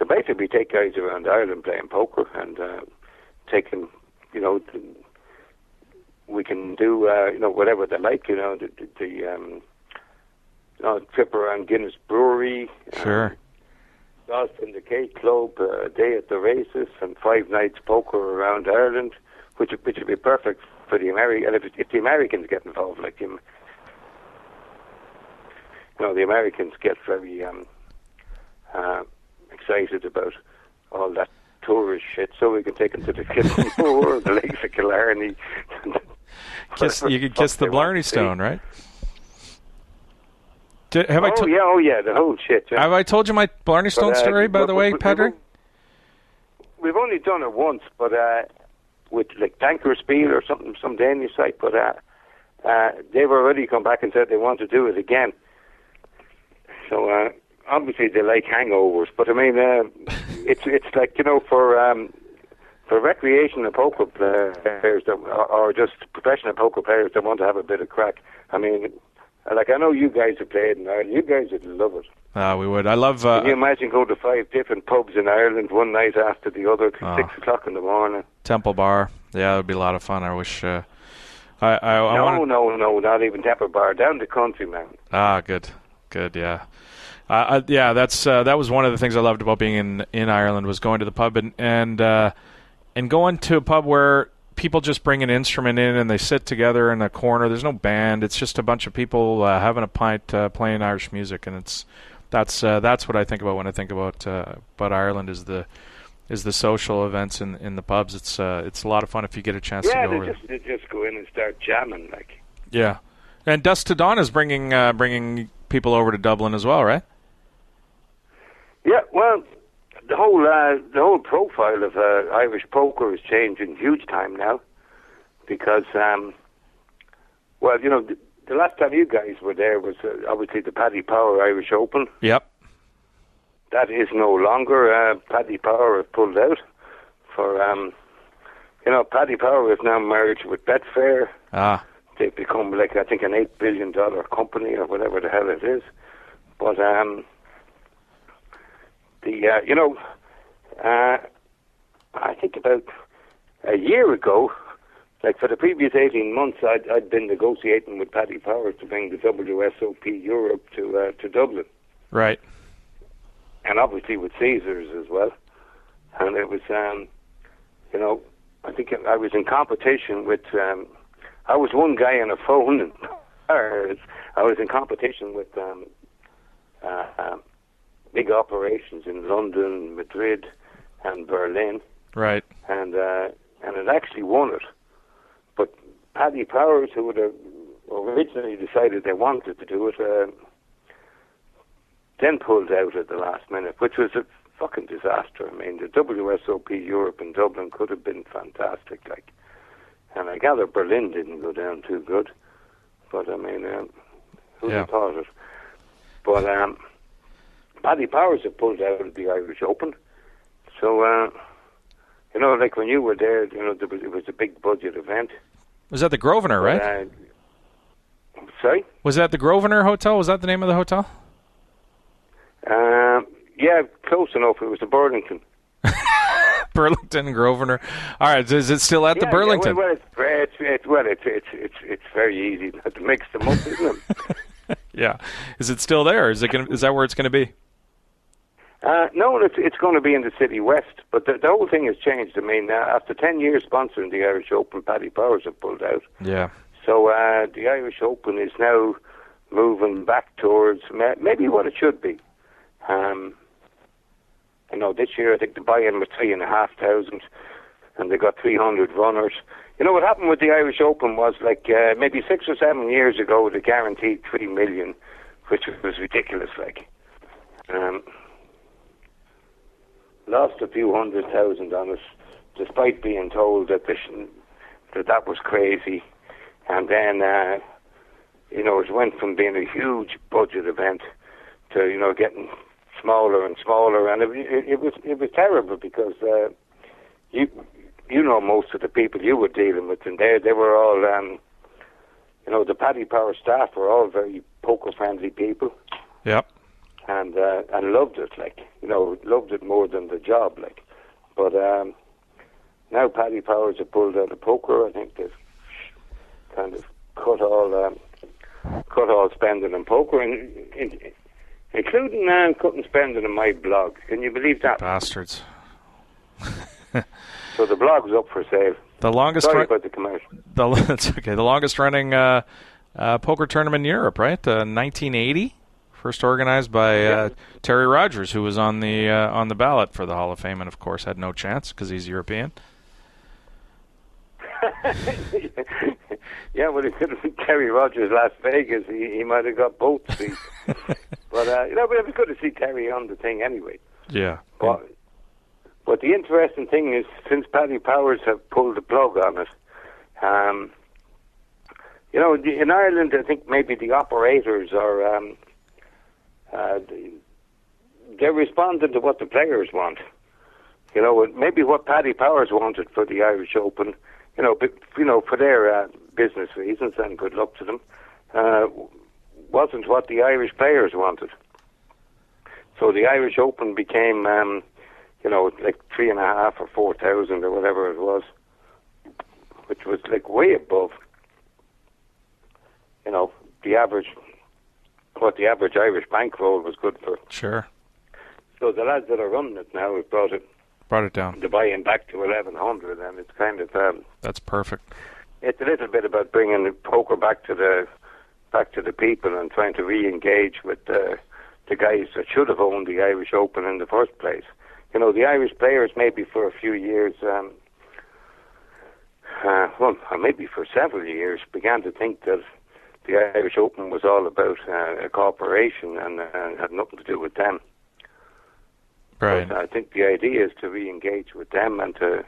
basically, take guys around Ireland playing poker and take them. We can do whatever they like. The trip around Guinness Brewery. Sure. Golf in the Cake Club, a day at the races, and 5 nights poker around Ireland, which would be perfect for the Americans. And if the Americans get involved, like him, the Americans get very excited about all that tourist shit, so we can take them to the Kilmore, the Lakes of Killarney. You could kiss the Blarney Stone, right? The whole shit. Yeah. Have I told you my Blarney Stone story, by the way, Padrick? We've only done it once, but with like Tanker Spiel or something, some Danish site, but they've already come back and said they want to do it again. So obviously they like hangovers, but I mean it's like for recreational poker players or just professional poker players that want to have a bit of crack. I mean, like I know you guys have played in Ireland. You guys would love it. We would. I love. Can you imagine going to 5 different pubs in Ireland one night after the other, 6 o'clock in the morning? Temple Bar. Yeah, it would be a lot of fun. I wish. No, not even Temple Bar. Down the country, man. Good. Yeah. That was one of the things I loved about being in Ireland, was going to the pub and going to a pub where people just bring an instrument in and they sit together in a corner. There's no band. It's just a bunch of people having a pint, playing Irish music, and that's what I think about when I think about Ireland, is the is the social events in the pubs. It's a lot of fun if you get a chance to go over. They just go in and start jamming, like. Yeah, and Dusk to Dawn is bringing people over to Dublin as well, right? Yeah, well, the whole profile of Irish poker is changing huge time now, because well, you know, the last time you guys were there was obviously the Paddy Power Irish Open. Yep. That is no longer. Paddy Power have pulled out for you know, Paddy Power is now merged with Betfair. They've become like, I think, an $8 billion company or whatever the hell it is. But you know, I think about a year ago, like for the previous 18 months, I'd been negotiating with Paddy Power to bring the WSOP Europe to Dublin. Right. And obviously with Caesars as well. And it was, you know, I think I was in competition with, I was one guy on a phone in Paris. I was in competition with big operations in London, Madrid, and Berlin. Right. And it actually won it. But Paddy Powers, who had originally decided they wanted to do it, then pulled out at the last minute, which was a fucking disaster. I mean, the WSOP Europe in Dublin could have been fantastic, like. And I gather Berlin didn't go down too good. But, I mean, who'd have thought it? But Paddy Powers have pulled out of the Irish Open. So, you know, like when you were there, you know, it was a big budget event. Was that the Grosvenor, right? Sorry? Was that the Grosvenor Hotel? Was that the name of the hotel? Yeah, close enough. It was the Burlington. Burlington, Grosvenor. All right, is it still at the Burlington? Well, it's very easy to mix them up, isn't it? Yeah. Is it still there? Is that where it's going to be? No, it's going to be in the City West. But the whole thing has changed. I mean, after 10 years sponsoring the Irish Open, Paddy Powers have pulled out. Yeah. So the Irish Open is now moving back towards maybe what it should be. You know, this year I think the buy-in was 3,500, and they got 300 runners. You know, what happened with the Irish Open was, like, maybe 6 or 7 years ago, they guaranteed $3 million, which was ridiculous, like. Lost a few $100,000 on it, despite being told that that was crazy. And then, you know, it went from being a huge budget event to, you know, getting smaller and smaller, and it was terrible, because you know most of the people you were dealing with, and they were all you know, the Paddy Power staff were all very poker friendly people. Yep. And loved it, like, you know, loved it more than the job, like. But now Paddy Powers have pulled out of poker. I think they've kind of cut all spending on poker, and including cutting spending on my blog. Can you believe that? Bastards. So the blog's up for sale. The longest. Sorry about the commercial. That's okay. The longest running poker tournament in Europe, right? 1980, first organized by Terry Rogers, who was on the ballot for the Hall of Fame, and of course had no chance because he's European. Yeah, well, it could have been Terry Rogers, Las Vegas. He might have got both seats. But you know, but it was good to see Terry on the thing anyway. Yeah. But the interesting thing is, since Paddy Powers have pulled the plug on it, you know, in Ireland, I think maybe the operators are they're responding to what the players want. You know, maybe what Paddy Powers wanted for the Irish Open, you know, but, you know, for their business reasons, and good luck to them, wasn't what the Irish players wanted. So the Irish Open became, you know, like 3,500 or 4,000 or whatever it was, which was like way above, you know, what the average Irish bankroll was good for. Sure. So the lads that are running it now have brought it down. The buy-in back to 1,100, and it's kind of that's perfect. It's a little bit about bringing the poker back to the people and trying to re-engage with the guys that should have owned the Irish Open in the first place. the Irish players maybe for a few years, maybe for several years, began to think that the Irish Open was all about a corporation and had nothing to do with them. Right. But I think the idea is to re-engage with them and to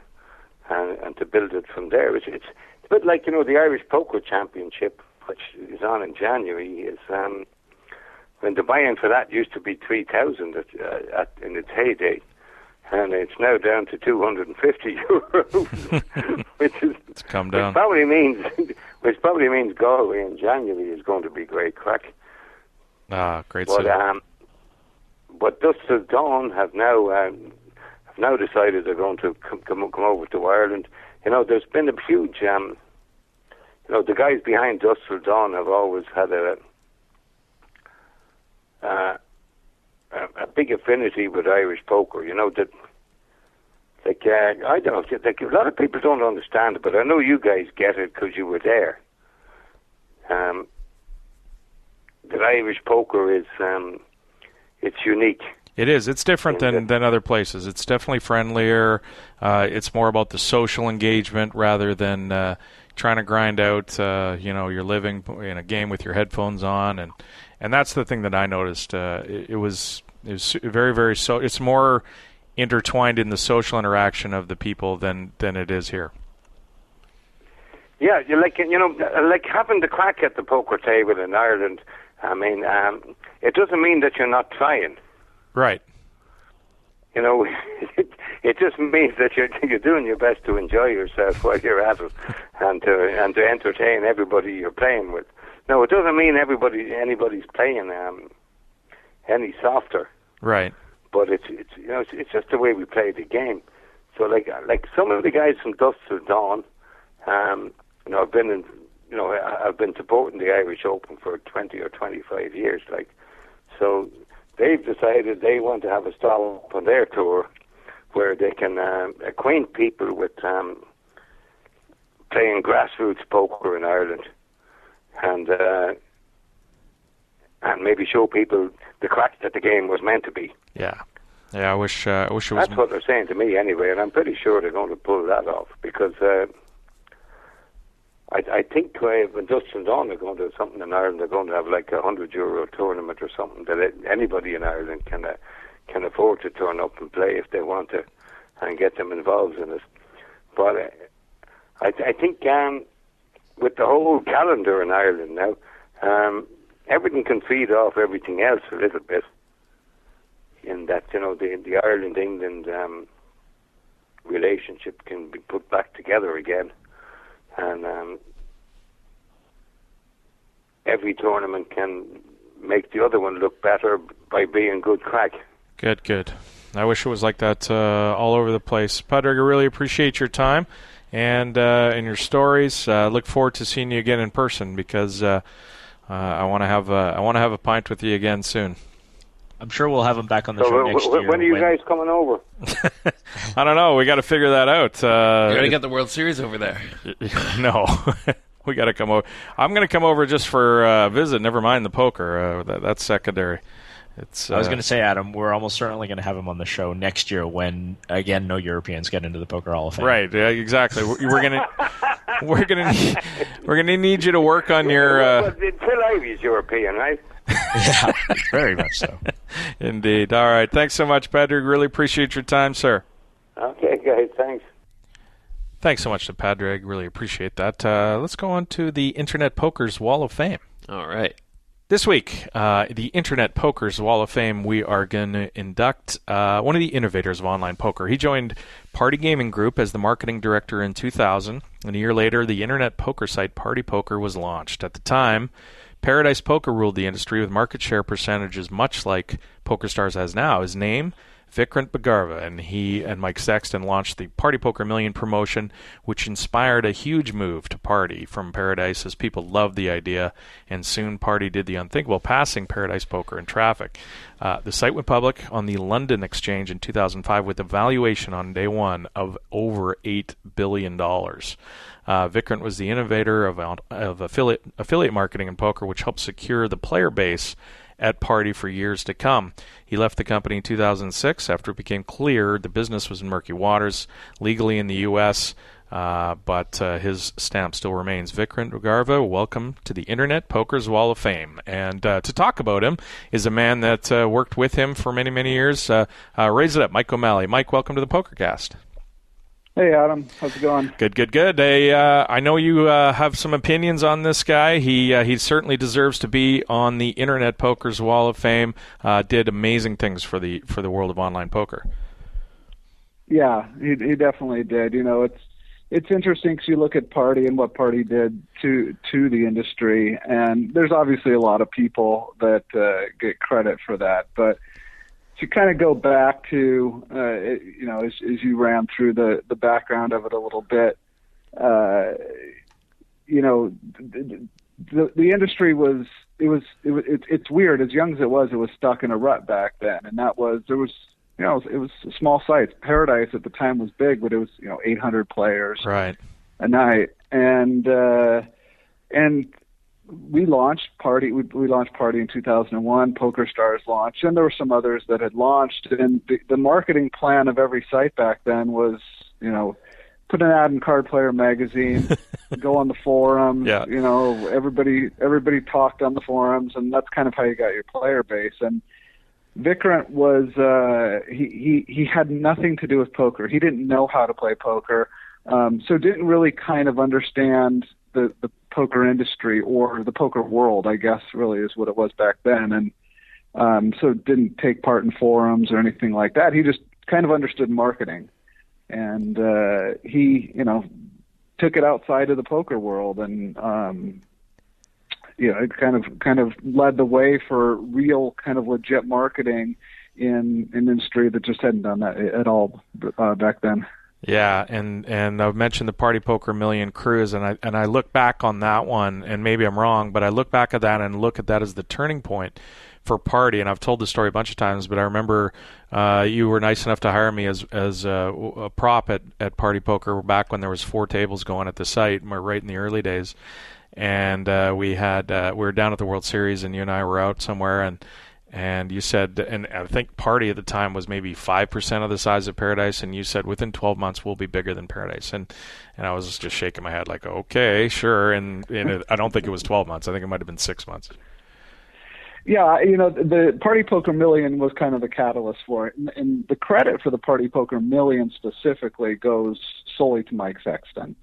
build it from there. It's a bit like, the Irish Poker Championship, which is on in January, is when the buy-in for that used to be 3,000 in its heyday, and it's now down to 250 euros, which is it's come down. Which probably means Galway in January is going to be great crack. Great city. But Dusk Till Dawn have now decided they're going to come over to Ireland. There's been a huge, the guys behind Dusk Till Dawn have always had a big affinity with Irish poker. That, I don't know, a lot of people don't understand it, but I know you guys get it because you were there. That Irish poker is, it's unique. It is. It's different than other places. It's definitely friendlier. It's more about the social engagement rather than trying to grind out, you're living in a game with your headphones on, and that's the thing that I noticed. It was very, very it's more intertwined in the social interaction of the people than it is here. Yeah, like having the crack at the poker table in Ireland. I mean, it doesn't mean that you're not trying. Right. It just means that you're doing your best to enjoy yourself while you're at it, and to entertain everybody you're playing with. No, it doesn't mean anybody's playing any softer. Right. But it's just the way we play the game. So like some of the guys from Dusk Till Dawn, I've been supporting the Irish Open for 20 or 25 years. So they've decided they want to have a stop on their tour where they can acquaint people with playing grassroots poker in Ireland, and maybe show people the crack that the game was meant to be. Yeah. I wish it was. That's what they're saying to me anyway, and I'm pretty sure they're going to pull that off because I think when Dusk Till Dawn are going to do something in Ireland, they're going to have like €100 tournament or something that anybody in Ireland can afford to turn up and play if they want to, and get them involved in it. But I think with the whole calendar in Ireland now, everything can feed off everything else a little bit. In that, the Ireland-England relationship can be put back together again. And every tournament can make the other one look better by being good crack. Good. I wish it was like that all over the place. Padrick, I really appreciate your time and your stories. Look forward to seeing you again in person because I want to have a pint with you again soon. I'm sure we'll have him back on the show next year. When are you guys coming over? I don't know. We got to figure that out. You got to get the World Series over there. No. We got to come over. I'm going to come over just for a visit. Never mind the poker. That's secondary. I was going to say, Adam, we're almost certainly going to have him on the show next year when, again, no Europeans get into the Poker Hall of Fame. Right. Yeah, exactly. We're gonna need you to work on your. Phil Ivy's European, right? Yeah, very much so. Indeed. All right. Thanks so much, Padraig. Really appreciate your time, sir. Okay, guys. Thanks. Thanks so much to Padraig. Really appreciate that. Let's go on to the Internet Poker's Wall of Fame. All right. This week, the Internet Poker's Wall of Fame, we are going to induct one of the innovators of online poker. He joined Party Gaming Group as the marketing director in 2000, and a year later, the Internet poker site Party Poker was launched. At the time, Paradise Poker ruled the industry with market share percentages much like Pokerstars has now. His name, Vikrant Bhargava, and he and Mike Sexton launched the Party Poker Million promotion, which inspired a huge move to Party from Paradise as people loved the idea, and soon Party did the unthinkable, passing Paradise Poker in traffic. The site went public on the London Exchange in 2005 with a valuation on day one of over $8 billion. Vikrant was the innovator of affiliate marketing in poker, which helped secure the player base at Party for years to come. He left the company in 2006 after it became clear the business was in murky waters, legally in the U.S., but his stamp still remains. Vikrant Rugarva, welcome to the Internet Poker's Wall of Fame. And to talk about him is a man that worked with him for many, many years. Raise it up, Mike O'Malley. Mike, welcome to the Pokercast. Hey, Adam. How's it going? Good. Hey, I know you have some opinions on this guy. He certainly deserves to be on the Internet Poker's Wall of Fame. Did amazing things for the world of online poker. Yeah, he definitely did. You know, it's interesting because you look at Party and what Party did to the industry, and there's obviously a lot of people that get credit for that, but to kind of go back to, you know, as you ran through the background of it a little bit, you know, the industry it's weird. As young as it was stuck in a rut back then, and it was small sites. Paradise at the time was big, but it was 800 players right a night, and we launched Party. We launched Party in 2001. Pokerstars launched, and there were some others that had launched. And the marketing plan of every site back then was, put an ad in Card Player magazine, go on the forums. Yeah. Everybody talked on the forums, and that's kind of how you got your player base. And Vikrant was he had nothing to do with poker. He didn't know how to play poker, so didn't really kind of understand the poker industry or the poker world, I guess, really is what it was back then. And so didn't take part in forums or anything like that. He just kind of understood marketing. And he, took it outside of the poker world and, it kind of led the way for real kind of legit marketing in an industry that just hadn't done that at all back then. Yeah, and I've mentioned the Party Poker Million cruise, and I look back on that one, and maybe I'm wrong, but I look back at that and look at that as the turning point for Party. And I've told this story a bunch of times, but I remember you were nice enough to hire me as a prop at Party Poker back when there was 4 tables going at the site, and we're right in the early days. And we were down at the World Series, and you and I were out somewhere, and you said, and I think Party at the time was maybe 5% of the size of Paradise, and you said within 12 months we'll be bigger than Paradise, and I was just shaking my head like, okay, sure, and I don't think it was 12 months. I think it might have been 6 months. Yeah, the Party Poker Million was kind of the catalyst for it, and the credit for the Party Poker Million specifically goes solely to Mike Sexton.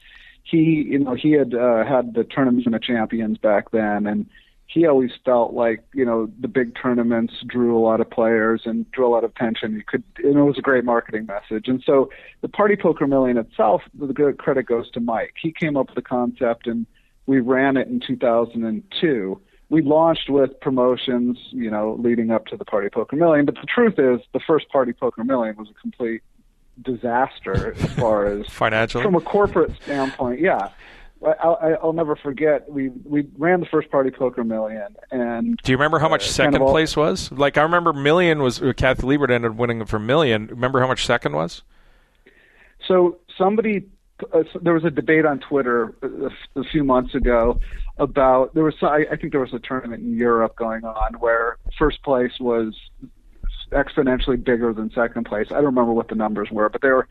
He had had the Tournament of Champions back then, and he always felt like, the big tournaments drew a lot of players and drew a lot of attention. It was a great marketing message. And so the Party Poker Million itself, the credit goes to Mike. He came up with the concept, and we ran it in 2002. We launched with promotions, leading up to the Party Poker Million. But the truth is, the first Party Poker Million was a complete disaster as far as financially, from a corporate standpoint. Yeah. I'll never forget. We ran the first Party Poker Million, and do you remember how much second place was? Like, I remember Million was Kathy Liebert ended up winning for Million. Remember how much second was? So there was a debate on Twitter a few months ago about I think there was a tournament in Europe going on where first place was exponentially bigger than second place. I don't remember what the numbers were, but there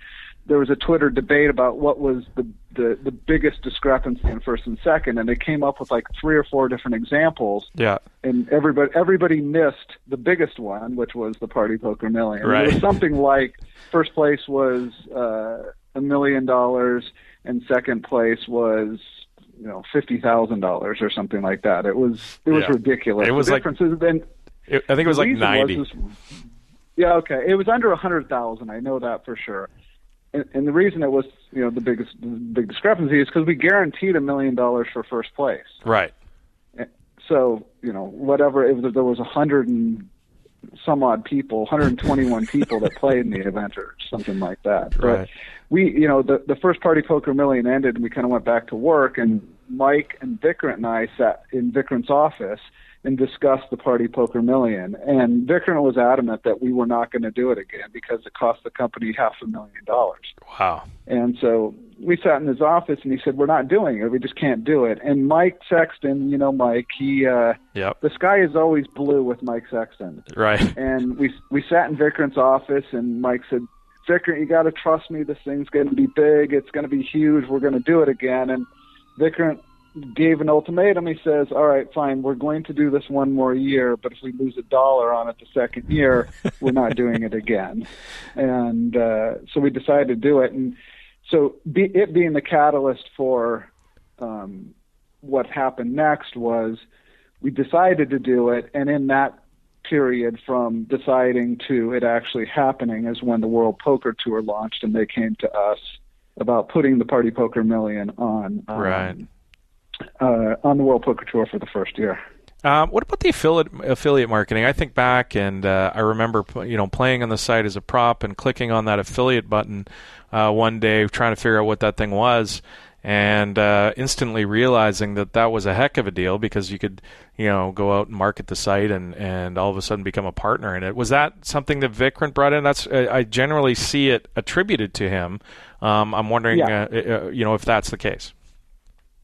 was a Twitter debate about what was the biggest discrepancy in first and second, and they came up with like 3 or 4 different examples. Yeah. And everybody missed the biggest one, which was the Party Poker Million. Right. It was something like first place was $1 million and second place was $50,000 or something like that. It was ridiculous. It was I think it was like 90. Yeah, okay. It was under 100,000. I know that for sure. And the reason it was, the big discrepancy is because we guaranteed $1 million for first place. Right. So, whatever, there was 100 and some odd people, 121 people that played in the event or something like that. Right. But we, the first Party Poker Million ended, and we kind of went back to work, and Mike and Vikrant and I sat in Vikrant's office and discussed the Party Poker Million. And Vikrant was adamant that we were not going to do it again because it cost the company $500,000. Wow. And so we sat in his office, and he said, we're not doing it. We just can't do it. And Mike Sexton, you know Mike, the sky is always blue with Mike Sexton. Right. And we sat in Vikrant's office, and Mike said, Vikrant, you got to trust me. This thing's going to be big. It's going to be huge. We're going to do it again. And Vikrant gave an ultimatum. He says, all right, fine, we're going to do this one more year, but if we lose $1 on it the second year, we're not doing it again. And so we decided to do it. And so it being the catalyst for what happened next was we decided to do it, and in that period from deciding to it actually happening is when the World Poker Tour launched, and they came to us about putting the Party Poker Million on the World Poker Tour for the first year. What about the affiliate marketing? I think back, and I remember playing on the site as a prop and clicking on that affiliate button one day, trying to figure out what that thing was, and instantly realizing that was a heck of a deal because you could go out and market the site and all of a sudden become a partner in it. Was that something that Vikrant brought in? I generally see it attributed to him. I'm wondering if that's the case.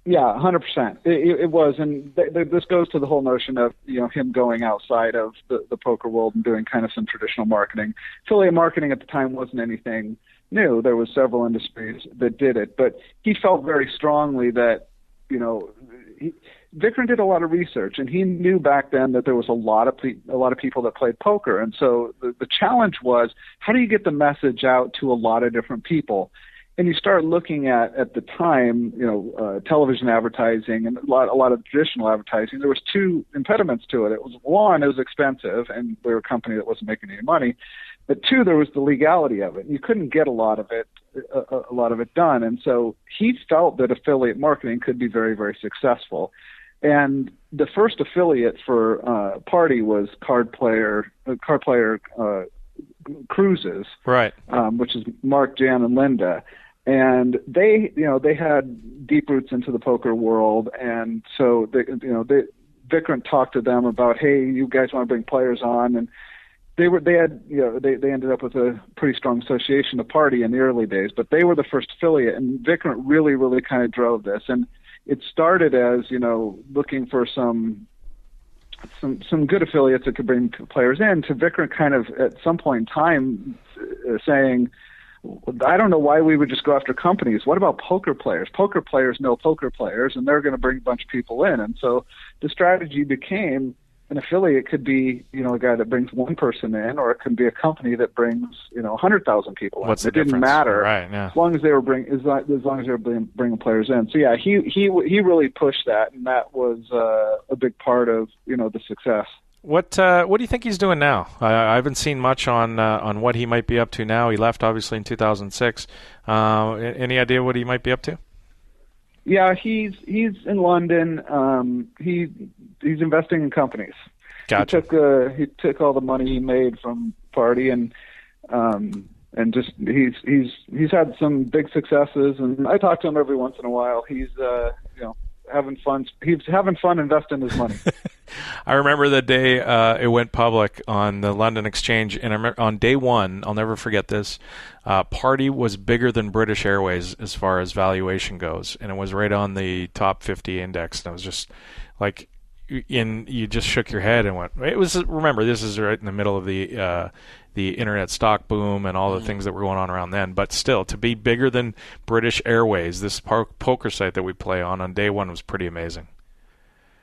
Yeah, 100%. It was, and this goes to the whole notion of him going outside of the poker world and doing kind of some traditional marketing. Affiliate marketing at the time wasn't anything new. There was several industries that did it, but he felt very strongly that Vikrant did a lot of research, and he knew back then that there was a lot of people that played poker, and so the challenge was, how do you get the message out to a lot of different people? And you start looking at the time, television advertising and a lot of traditional advertising. There was two impediments to it. It was one, it was expensive, and we were a company that wasn't making any money. But two, there was the legality of it. You couldn't get a lot of it done. And so he felt that affiliate marketing could be very, very successful. And the first affiliate for Party was Card Player Cruises, right? Which is Mark, Jan, and Linda. And they had deep roots into the poker world, and so Vikrant talked to them about, hey, you guys want to bring players on, and they ended up with a pretty strong association to Party in the early days, but they were the first affiliate, and Vikrant really, really kind of drove this, and it started as looking for some good affiliates that could bring players in, to Vikrant kind of at some point in time saying, I don't know why we would just go after companies. What about poker players? Poker players know poker players, and they're going to bring a bunch of people in. And so the strategy became an affiliate could be, a guy that brings one person in, or it could be a company that brings, 100,000 people in. What's the difference? It didn't matter, right? Yeah. As long as they were bringing players in. So yeah, he really pushed that, and that was a big part of the success. What do you think he's doing now? I haven't seen much on what he might be up to now. He left obviously in 2006. Any idea what he might be up to? Yeah, he's in London. He's investing in companies. Gotcha. He took all the money he made from Party and just he's had some big successes, and I talk to him every once in a while. He's having fun. He's having fun investing his money. I remember the day it went public on the London Exchange, and I remember on day one, I'll never forget this, Party was bigger than British Airways as far as valuation goes, and it was right on the top 50 index, and it was just like, you just shook your head and went, remember, this is right in the middle of the internet stock boom and all the things that were going on around then, but still, to be bigger than British Airways, this poker site that we play on day one was pretty amazing.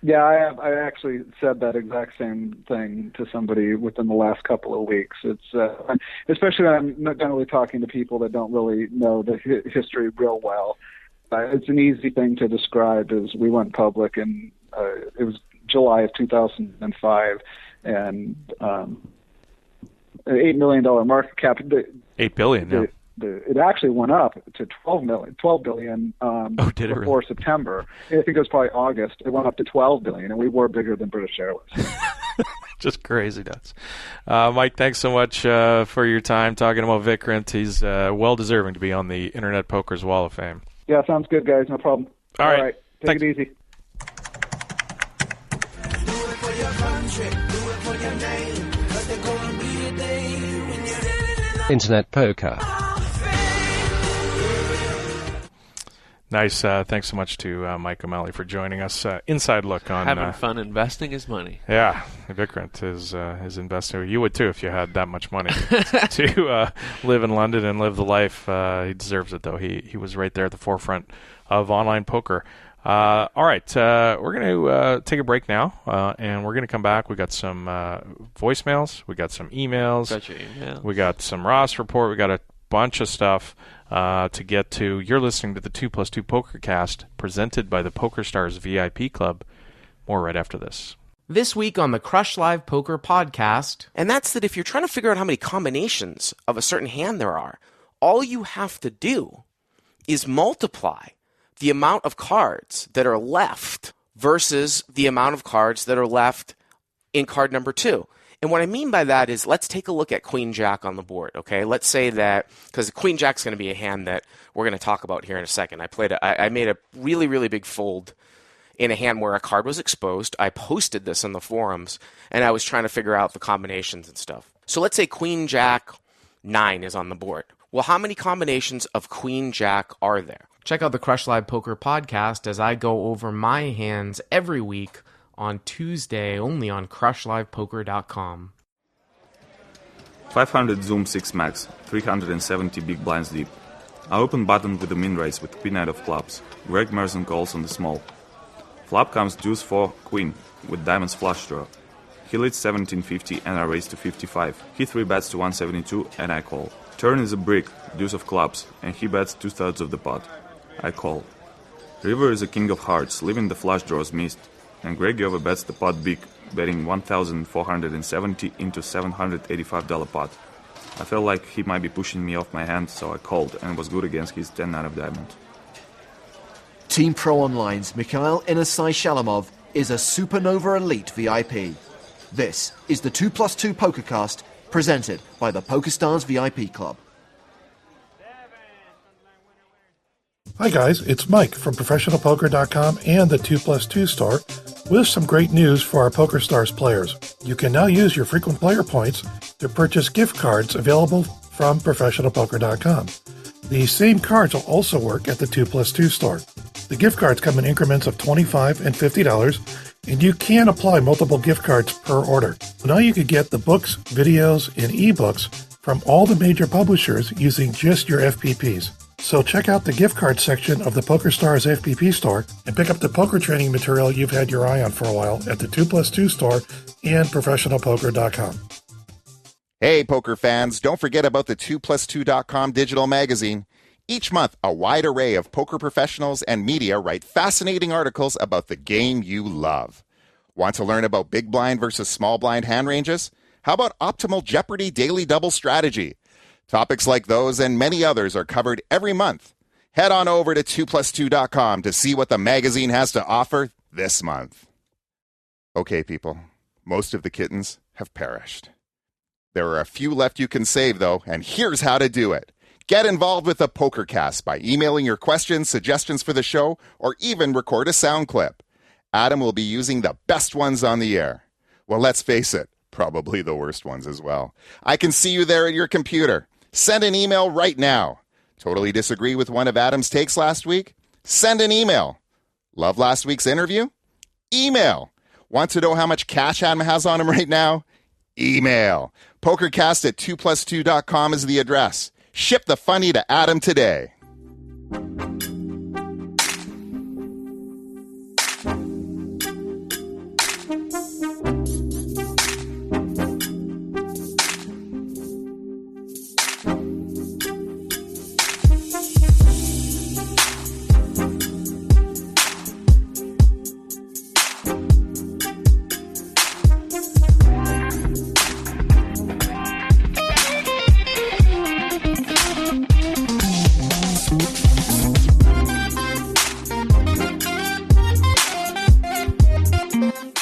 Yeah, I actually said that exact same thing to somebody within the last couple of weeks. It's especially when I'm not generally talking to people that don't really know the history real well. It's an easy thing to describe as we went public, and it was July of 2005, and $8 million market cap. $8 billion. Yeah. It actually went up to $12 billion before really? September. I think it was probably August. It went up to $12 billion, and we were bigger than British Airways. Just crazy nuts. Mike, thanks so much for your time talking about Vikrant. He's well deserving to be on the Internet Poker's Wall of Fame. Yeah, sounds good, guys. No problem. All right. Take it easy. Internet Poker. Nice. Thanks so much to Mike O'Malley for joining us. Inside look on having fun investing his money. Yeah, Vikrant is investing. You would too if you had that much money to live in London and live the life. He deserves it though. He was right there at the forefront of online poker. All right, we're going to take a break now, and we're going to come back. We got some voicemails, we got some emails, we got some Ross report, we got a bunch of stuff to get to. You're listening to the 2+2 Pokercast, presented by the Pokerstars VIP Club. More right after this. This week on the Crush Live Poker Podcast, and that's that if you're trying to figure out how many combinations of a certain hand there are, all you have to do is multiply the amount of cards that are left versus the amount of cards that are left in card number 2. And what I mean by that is, let's take a look at Queen Jack on the board, okay? Let's say that, because Queen Jack's going to be a hand that we're going to talk about here in a second. I made a really, really big fold in a hand where a card was exposed. I posted this on the forums, and I was trying to figure out the combinations and stuff. So let's say Queen Jack 9 is on the board. Well, how many combinations of Queen Jack are there? Check out the Crush Live Poker Podcast as I go over my hands every week on Tuesday, only on CrushLivePoker.com. 500 Zoom 6 max, 370 big blinds deep. I open button with the min raise with Queen 8 of clubs. Greg Merson calls on the small. Flop comes deuce 4 Queen with diamonds flush draw. He leads 1750 and I raise to 55. He 3-bets to 172 and I call. Turn is a brick, deuce of clubs, and he bets 2/3 of the pot. I call. River is a king of hearts, leaving the flush draws missed, and Greg overbets the pot big, betting 1,470 into $785 pot. I felt like he might be pushing me off my hand, so I called and was good against his 10-9 of diamond. Team Pro Online's Mikhail Inasai Shalamov is a Supernova Elite VIP. This is the 2+2 Pokercast, presented by the Pokerstars VIP Club. Hi guys, it's Mike from ProfessionalPoker.com and the 2+2 store with some great news for our PokerStars players. You can now use your frequent player points to purchase gift cards available from ProfessionalPoker.com. These same cards will also work at the 2+2 store. The gift cards come in increments of $25 and $50, and you can apply multiple gift cards per order. Now you can get the books, videos, and ebooks from all the major publishers using just your FPPs. So check out the gift card section of the PokerStars FPP store and pick up the poker training material you've had your eye on for a while at the 2+2 store and ProfessionalPoker.com. Hey, poker fans, don't forget about the 2+2.com digital magazine. Each month, a wide array of poker professionals and media write fascinating articles about the game you love. Want to learn about big blind versus small blind hand ranges? How about optimal Jeopardy daily double strategy? Topics like those and many others are covered every month. Head on over to 2+2.com to see what the magazine has to offer this month. Okay, people, most of the kittens have perished. There are a few left you can save, though, and here's how to do it. Get involved with the Pokercast by emailing your questions, suggestions for the show, or even record a sound clip. Adam will be using the best ones on the air. Well, let's face it, probably the worst ones as well. I can see you there at your computer. Send an email right now. Totally disagree with one of Adam's takes last week? Send an email. Love last week's interview? Email. Want to know how much cash Adam has on him right now? Email. Pokercast at 2+2.com is the address. Ship the funny to Adam today.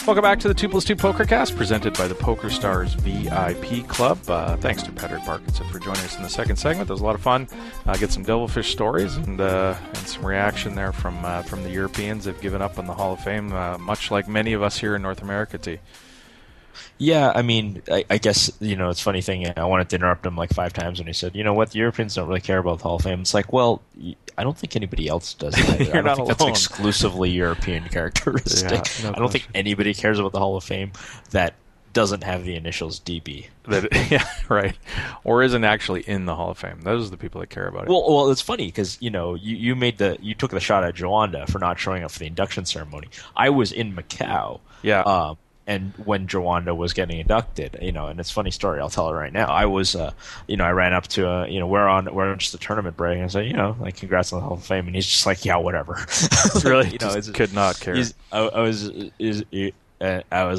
Welcome back to the 2+2 Pokercast, presented by the Pokerstars VIP Club. Thanks to Padrick Parkinson for joining us in the second segment. That was a lot of fun. Get some Devilfish stories and some reaction there from the Europeans. They've given up on the Hall of Fame, much like many of us here in North America, T. Yeah, I mean, I guess, it's a funny thing. I wanted to interrupt him like 5 times when he said, you know what, the Europeans don't really care about the Hall of Fame. It's like, well, I don't think anybody else does either. You're I don't not think alone. That's exclusively European characteristic. Yeah, no I don't think anybody cares about the Hall of Fame that doesn't have the initials DB. Yeah, right. Or isn't actually in the Hall of Fame. Those are the people that care about it. Well, it's funny because you took the shot at Joanda for not showing up for the induction ceremony. I was in Macau. Yeah. And when Joanda was getting inducted, and it's a funny story. I'll tell it right now. I was, I ran up to, we're on just a tournament break, and I said, like, congrats on the Hall of Fame, and he's just like, yeah, whatever. Really, could not care. I was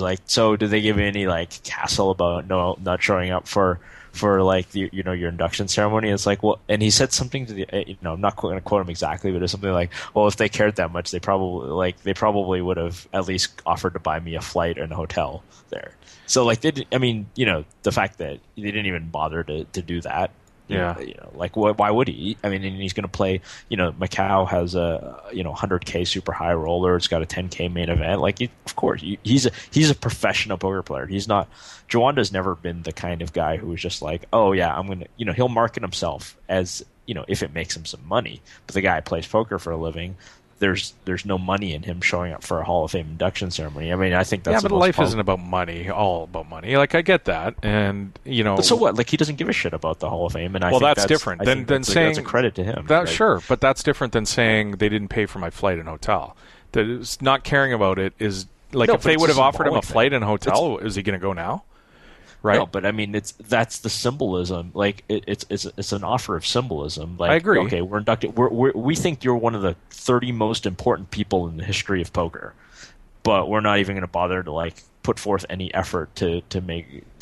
like, so did they give you any like castle about not showing up for like the, your induction ceremony? It's like, well, and he said something to the, I'm not going to quote him exactly, but it's something like, well, if they cared that much, they probably would have at least offered to buy me a flight and a hotel there. So like the fact that they didn't even bother to do that. Yeah. Why would he? I mean, and he's going to play, Macau has a, 100K super high roller. It's got a 10K main event. Of course, he's a professional poker player. He's not, Joanda's never been the kind of guy who is just like, oh yeah, I'm going to, he'll market himself as, if it makes him some money. But the guy plays poker for a living. There's no money in him showing up for a Hall of Fame induction ceremony. I mean, I think that's but life isn't about money, all about money. Like, I get that, and But so what? Like, he doesn't give a shit about the Hall of Fame, and that's different than saying that's a credit to him. Sure, but that's different than saying they didn't pay for my flight and hotel. That not caring about it is like if they would have offered him a flight and hotel, is he going to go now? Right. No, but I mean, that's the symbolism. Like it's an offer of symbolism. Like, I agree. Okay, we're inducted. We think you're one of the 30 most important people in the history of poker, but we're not even going to bother to like put forth any effort to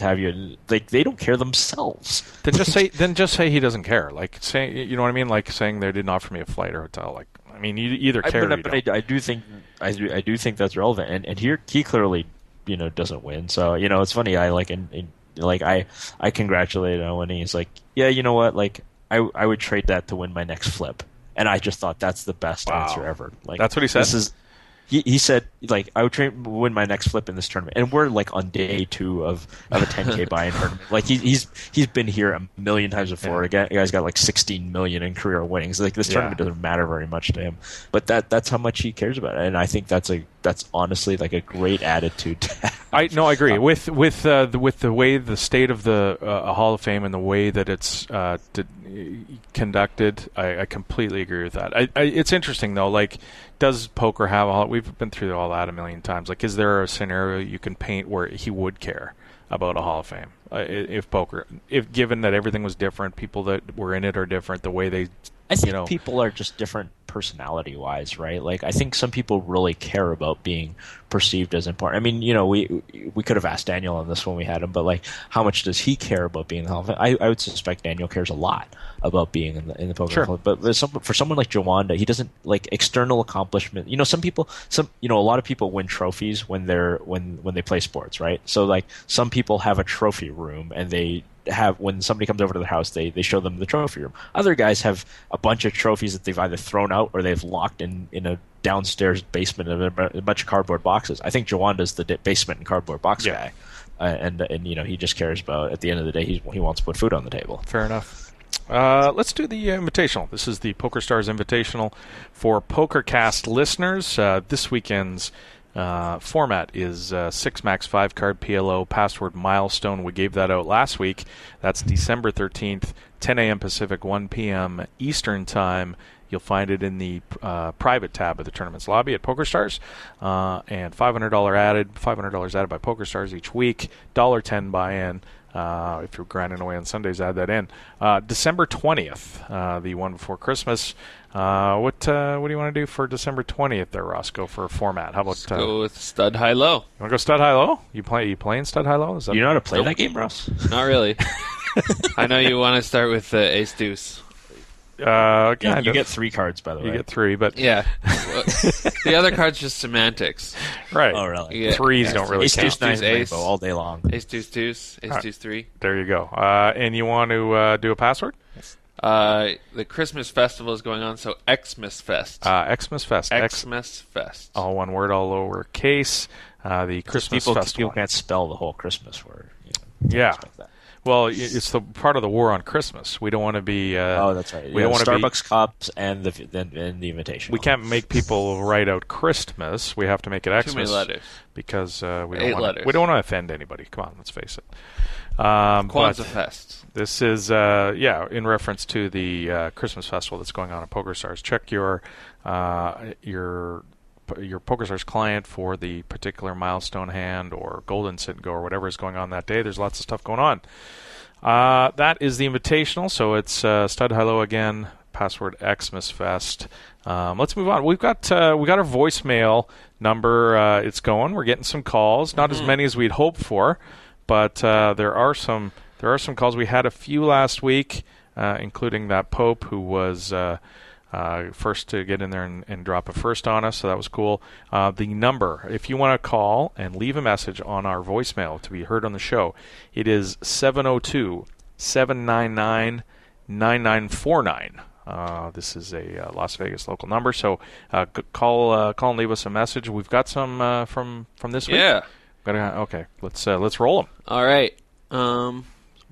have you. Like, they don't care themselves. Then just say he doesn't care. Like, say, you know what I mean? Like saying they didn't offer me a flight or hotel. Like, I mean, you either care or you don't. I do think that's relevant, and here he clearly doesn't win. So it's funny. I congratulated him when he's like, yeah, you know what? Like, I would trade that to win my next flip, and I just thought that's the best answer ever. Like, that's what he said. He said, like, I would win my next flip in this tournament, and we're like on day 2 of a 10K buy-in tournament. Like, he's been here a million times before. The guy's got like 16 million in career winnings. Like, this tournament doesn't matter very much to him, but that's how much he cares about it, and I think that's honestly like a great attitude to have. I agree with the way the state of the Hall of Fame and the way that it's conducted. I completely agree with that. It's interesting though. Like, does poker have a? We've been through all that a million times. Like, is there a scenario you can paint where he would care about a Hall of Fame if given that everything was different, people that were in it are different, the way they. I think people are just different personality-wise, right? Like, I think some people really care about being perceived as important. I mean, we could have asked Daniel on this when we had him, but like, how much does he care about being in the Hall of Fame? I would suspect Daniel cares a lot about being in the poker Hall of Fame. But for someone like Joanda, he doesn't like external accomplishment. A lot of people win trophies when they play sports, right? So like, some people have a trophy room, and when somebody comes over to their house, they show them the trophy room. Other guys have a bunch of trophies that they've either thrown out or they've locked in a downstairs basement of a bunch of cardboard boxes. I think Joanda's the basement and cardboard box guy, and he just cares about, at the end of the day, he wants to put food on the table. Fair enough. Let's do the Invitational. This is the Pokerstars Invitational for Pokercast listeners. This weekend's format is 6 max 5 card PLO password milestone. We gave that out last week. That's December 13th, 10 a.m. Pacific, 1 p.m. Eastern Time. You'll find it in the private tab of the tournament's lobby at Pokerstars, and $500 added by Pokerstars each week. $10 buy-in. If you're grinding away on Sundays, add that in. December 20th, the one before Christmas. What do you want to do for December 20th there, Roscoe, for a format? How about Let's go with Stud High Low? You want to go Stud High Low? You playing Stud High Low? You know how to play that game, Ross? Not really. I know you want to start with Ace Deuce. Yeah, you get 3 cards, by the way. You get 3, but yeah, the other card's just semantics. Right. Oh, really? Yeah. 3s don't really count. Ace, 9, rainbow all day long. Ace, deuce, deuce. Ace, deuce, 3. There you go. And you want to do a password? The Christmas festival is going on, so Xmas Fest. Xmas Fest. Xmas Fest. All one word, all lowercase. The Christmas festival. People can't spell the whole Christmas word. Yeah. Well, it's the part of the war on Christmas. We don't want to be. That's right. We don't want to Starbucks cups and the invitation. We can't make people write out Christmas. We have to make it Xmas. Too many letters. Because we Eight letters. We don't want to offend anybody. Come on, let's face it. Kwanzaa Fest. This is in reference to the Christmas festival that's going on at Pokerstars. Check your Pokerstars client for the particular milestone hand or golden sit and go or whatever is going on that day. There's lots of stuff going on. That is the invitational, so it's Stud Hello again, password Xmas Fest. Let's move on. We got our voicemail number. It's going. We're getting some calls, not as many as we'd hoped for, but there are some calls. We had a few last week, including that Pope who was first to get in there and drop a first on us, so that was cool. The number, if you want to call and leave a message on our voicemail to be heard on the show, it is 702-799-9949. This is a Las Vegas local number, so call and leave us a message. We've got some from this week. Yeah. Okay, let's roll them. All right.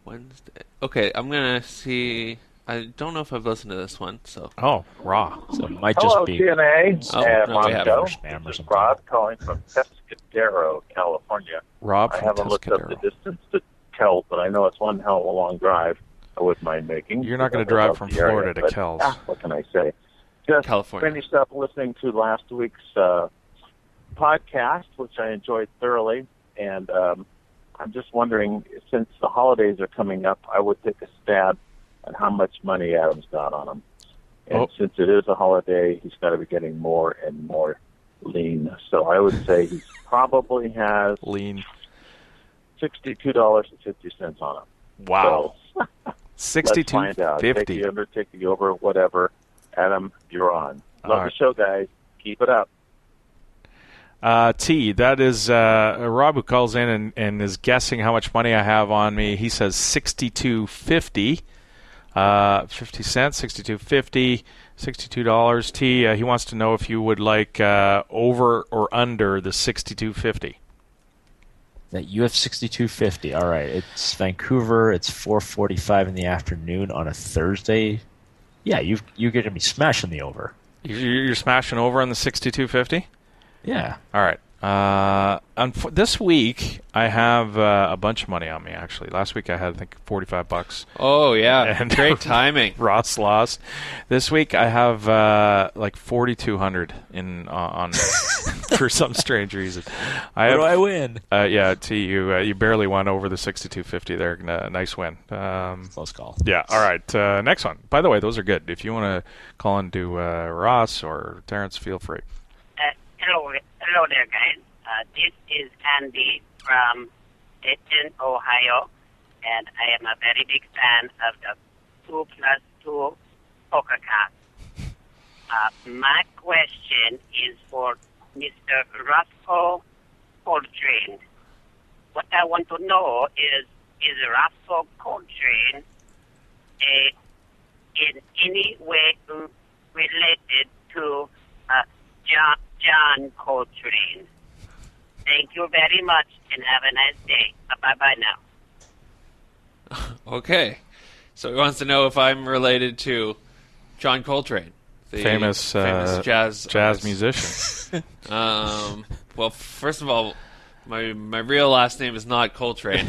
Wednesday. Okay, I'm gonna see. I don't know if I've listened to this one, so. Oh, raw. So it might Hello, just be TNA and Monaco. spam or This is something. Rob calling from Pescadero, California. Rob I from haven't looked up the Pescadero. distance to Kells, but I know it's one hell of a long drive I wouldn't mind making. You're not going to I drive love from the area, Florida to but, Kells. What can I say? Just California. finished up listening to last week's podcast, which I enjoyed thoroughly, and I'm just wondering, since the holidays are coming up, I would take a stab at how much money Adam's got on him. And since it is a holiday, he's got to be getting more and more lean. So I would say he probably has lean $62.50 on him. Wow. So, let's find out. Take $62.50. the under, take the over, whatever. Adam, you're on. Love All the right. show, guys. Keep it up. T, that is Rob who calls in and is guessing how much money I have on me. He says $62.50. 50 cents, $62.50, $62. T, he wants to know if you would like over or under the $62.50. That you have 62.50. All right, it's Vancouver. It's 4:45 in the afternoon on a Thursday. Yeah, you're going to be smashing the over. You're smashing over on the $62.50? Yeah. All right. This week I have a bunch of money on me. Actually, last week I had I think $45. Oh yeah, and great timing. Ross lost. This week I have like $4,200 on for some strange reason. What do I win? Yeah, T, you barely won over the $62.50 there. Nice win. Close call. Yeah. All right. Next one. By the way, those are good. If you want to call and do Ross or Terence, feel free. Hello there, guys. This is Andy from Dayton, Ohio, and I am a very big fan of the 2+2 Pokercast. My question is for Mr. Roscoe Coltrane. What I want to know is Roscoe Coltrane in any way related to John Coltrane? Thank you very much, and have a nice day. Bye-bye now. Okay. So he wants to know if I'm related to John Coltrane, the famous jazz musician. Well, first of all, my real last name is not Coltrane.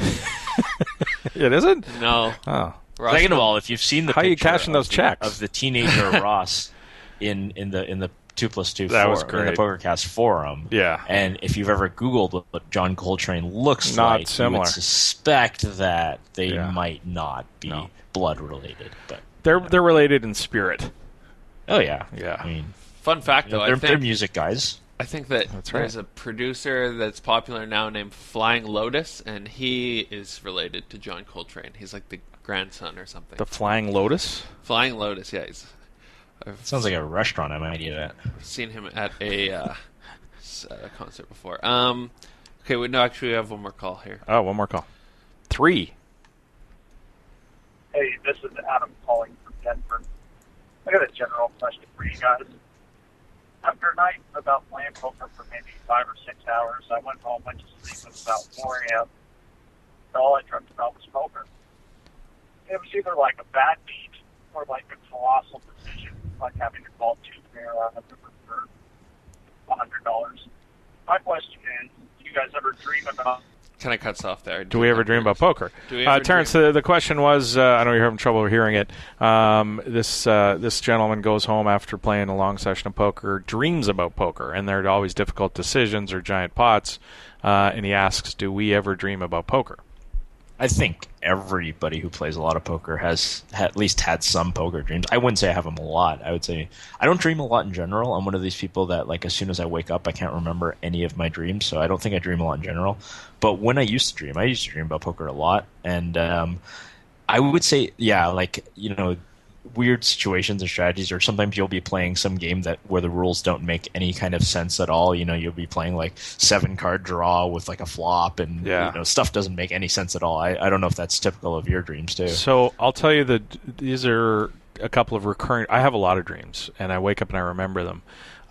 It isn't? No. Oh. Second of all, if you've seen the how are you picture cashing those checks of the teenager Ross in the 2+2 that was forum, in the great. PokerCast forum, Yeah. and if you've ever Googled what John Coltrane looks Not like, similar. you would suspect that they might not be blood related. But They're related in spirit. oh yeah, Yeah. I mean, Fun fact, though, they're music guys. I think that there's a producer that's popular now named Flying Lotus, and he is related to John Coltrane. He's like the grandson or something. The Flying Lotus? Flying Lotus, yeah. Sounds like a restaurant I might eat at. I've seen him at a concert before. Okay, no, actually we have one more call here. Oh, one more call. 3. Hey, this is Adam calling from Denver. I got a general question for you guys. After a night about playing poker for maybe 5 or 6 hours, I went home, went to sleep. It was about 4 a.m. And all I dreamt about was poker. It was either like a bad beat or like a colossal decision, like having to call 2 pair out of the for $100. My question is, do you guys ever dream about... Kind of cuts off there. Do we ever dream about poker? Terence, the question was, I know you're having trouble hearing it. This gentleman goes home after playing a long session of poker, dreams about poker, and there are always difficult decisions or giant pots, and he asks, do we ever dream about poker? I think everybody who plays a lot of poker has at least had some poker dreams. I wouldn't say I have them a lot. I would say I don't dream a lot in general. I'm one of these people that, like, as soon as I wake up, I can't remember any of my dreams, so I don't think I dream a lot in general. But when I used to dream about poker a lot, and I would say, yeah, like, you know, weird situations and strategies, or sometimes you'll be playing some game where the rules don't make any kind of sense at all. You know, you'll be playing like 7-card draw with like a flop, and you know, stuff doesn't make any sense at all. I don't know if that's typical of your dreams too. So I'll tell you that these are a couple of recurring. I have a lot of dreams, and I wake up and I remember them.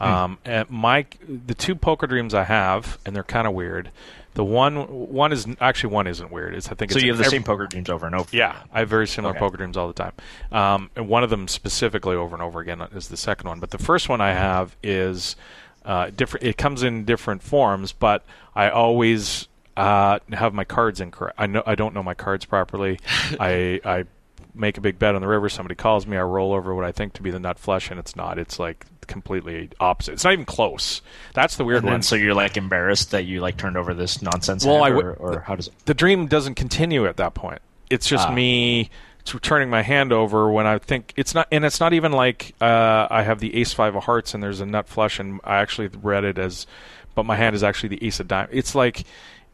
And the 2 poker dreams I have, and they're kind of weird. The one isn't weird. I think so. You have the same poker dreams over and over. Yeah, I have very similar poker dreams all the time. And one of them specifically over and over again is the second one. But the first one I have is different. It comes in different forms, but I always have my cards incorrect. I don't know my cards properly. I make a big bet on the river. Somebody calls me. I roll over what I think to be the nut flush, and it's not. It's like completely opposite. It's not even close. That's the weird one. So you're like embarrassed that you like turned over this nonsense hand, or how does it? The dream doesn't continue at that point. It's just me turning my hand over when I think it's not, and it's not even like I have the ace-5 of hearts and there's a nut flush, and I actually read it as, but my hand is actually the ace of diamonds. It's like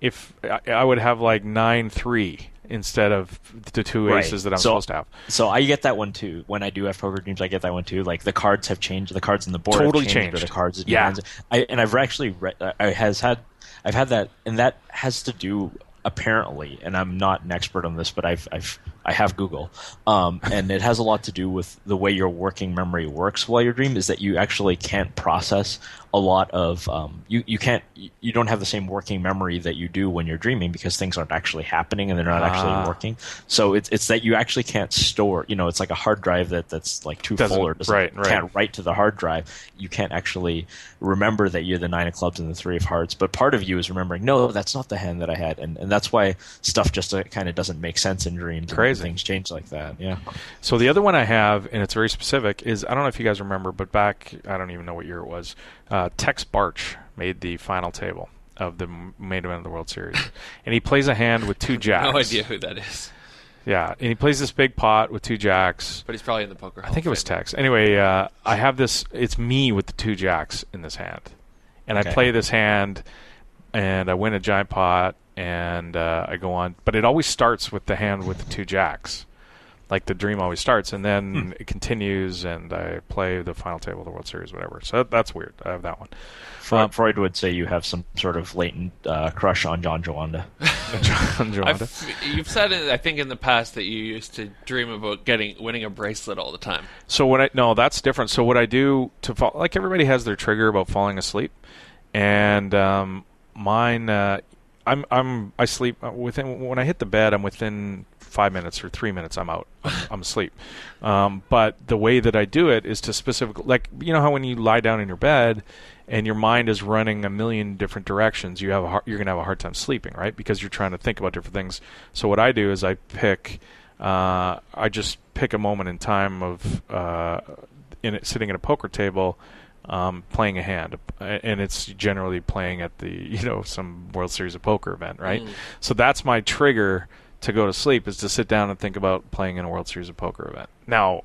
if I would have like 9-3 instead of the 2 aces that I'm supposed to have. So I get that one too. When I do have poker dreams, I get that one too. Like the cards have changed. The cards on the board totally have changed. changed. Or the cards, yeah. I've actually I've had that, and that has to do apparently, and I'm not an expert on this, but I have Google, and it has a lot to do with the way your working memory works while you're dreaming. Is that you actually can't process a lot of you don't have the same working memory that you do when you're dreaming, because things aren't actually happening and they're not actually working. So it's that you actually can't store. You know, it's like a hard drive that's like too full or can't write to the hard drive. You can't actually remember that you're the 9 of clubs and the 3 of hearts. But part of you is remembering, no, that's not the hand that I had, and that's why stuff just kind of doesn't make sense in dreams. Crazy. Things change like that. Yeah. So the other one I have, and it's very specific, is I don't know if you guys remember, but back, I don't even know what year it was. Tex Barch made the final table of the main event of the World Series, and he plays a hand with 2 jacks. No idea who that is. Yeah, and he plays this big pot with 2 jacks. But he's probably in the poker hall. I think it was Tex. Anyway, I have this. It's me with the 2 jacks in this hand, and I play this hand, and I win a giant pot, and I go on. But it always starts with the hand with the 2 jacks. Like the dream always starts, and then it continues, and I play the final table of the World Series, whatever. So that's weird. I have that one. Freud would say you have some sort of latent crush on John Joanda. John Joanda. You've said, I think, in the past that you used to dream about winning a bracelet all the time. So no, that's different. So what I do to fall, like everybody has their trigger about falling asleep, and mine, I sleep when I hit the bed. I'm within 5 minutes or 3 minutes, I'm out. I'm asleep. But the way that I do it is to specifically, like, you know how when you lie down in your bed and your mind is running a million different directions, you're going to have a hard time sleeping, right? Because you're trying to think about different things. So what I do is I just pick a moment in time of sitting at a poker table, playing a hand, and it's generally playing at some World Series of Poker event, right? So that's my trigger to go to sleep, is to sit down and think about playing in a World Series of Poker event. Now,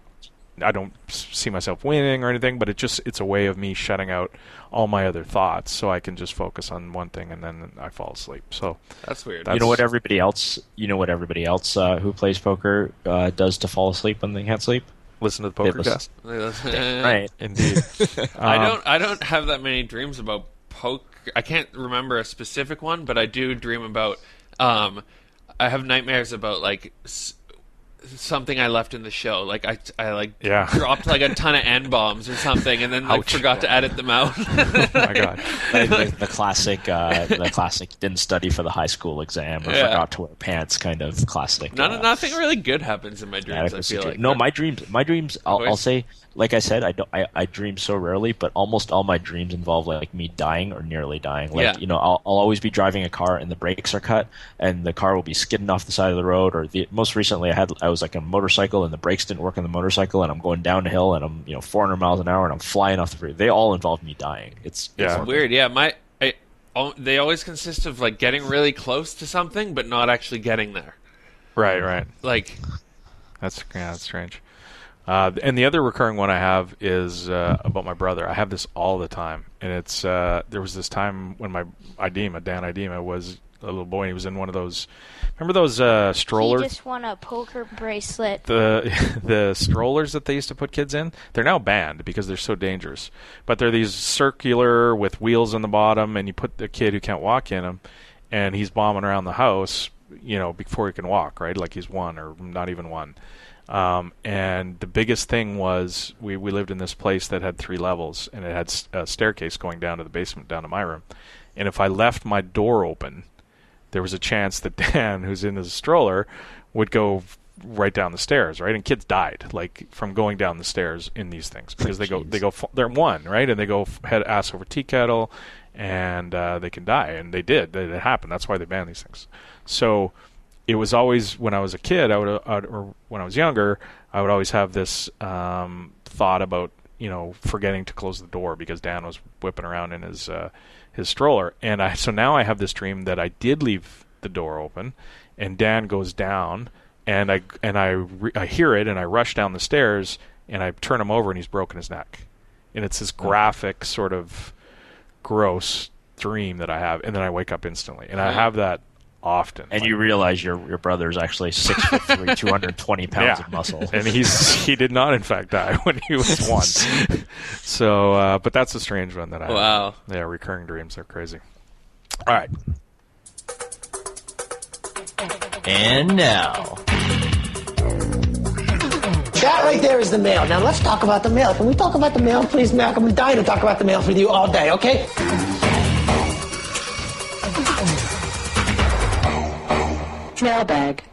I don't see myself winning or anything, but it's a way of me shutting out all my other thoughts, so I can just focus on one thing, and then I fall asleep. So that's weird. You know what everybody else who plays poker does to fall asleep when they can't sleep? Listen to the Pokercast. Right, indeed. I don't have that many dreams about poker. I can't remember a specific one, but I do dream about. I have nightmares about like something I left in the show. Like I dropped like a ton of N-bombs or something, and then like forgot to edit them out. Oh my god! The classic didn't study for the high school exam or forgot to wear pants kind of classic. Nothing really good happens in my dreams. I feel like my dreams. I'll say, like I said, I dream so rarely, but almost all my dreams involve like me dying or nearly dying. Like I'll always be driving a car and the brakes are cut and the car will be skidding off the side of the road. Or most recently I was like on a motorcycle and the brakes didn't work on the motorcycle and I'm going down a hill and I'm 400 miles an hour and I'm flying off the freeway. They all involve me dying. It's weird. Yeah, they always consist of like getting really close to something but not actually getting there. Right. Like that's strange. And the other recurring one I have is about my brother. I have this all the time, and it's there was this time when Dan Idema was a little boy, and he was in one of those. Remember those strollers? He just won a poker bracelet. The strollers that they used to put kids in. They're now banned because they're so dangerous. But they're these circular with wheels on the bottom, and you put the kid who can't walk in them, and he's bombing around the house, before he can walk, right? Like he's one or not even one. And the biggest thing was we lived in this place that had 3 levels, and it had a staircase going down to the basement, down to my room. And if I left my door open, there was a chance that Dan, who's in his stroller, would go right down the stairs, right? And kids died like from going down the stairs in these things because they're one, right? And they go head ass over tea kettle, and they can die, and they did. It happened. That's why they banned these things. So it was always, when I was a kid, or when I was younger, I would always have this thought about forgetting to close the door because Dan was whipping around in his stroller, and so now I have this dream that I did leave the door open, and Dan goes down, and I hear it, and I rush down the stairs, and I turn him over, and he's broken his neck, and it's this graphic sort of gross dream that I have, and then I wake up instantly, and I have that often. And you realize your brother's actually 6'3", 220 pounds of muscle. And he did not, in fact, die when he was 1. So, but that's a strange one that I have. Yeah, recurring dreams are crazy. All right. And now. That right there is the mail. Now let's talk about the mail. Can we talk about the mail, please, Malcolm? I'm dying to talk about the mail with you all day, okay? Mailbag.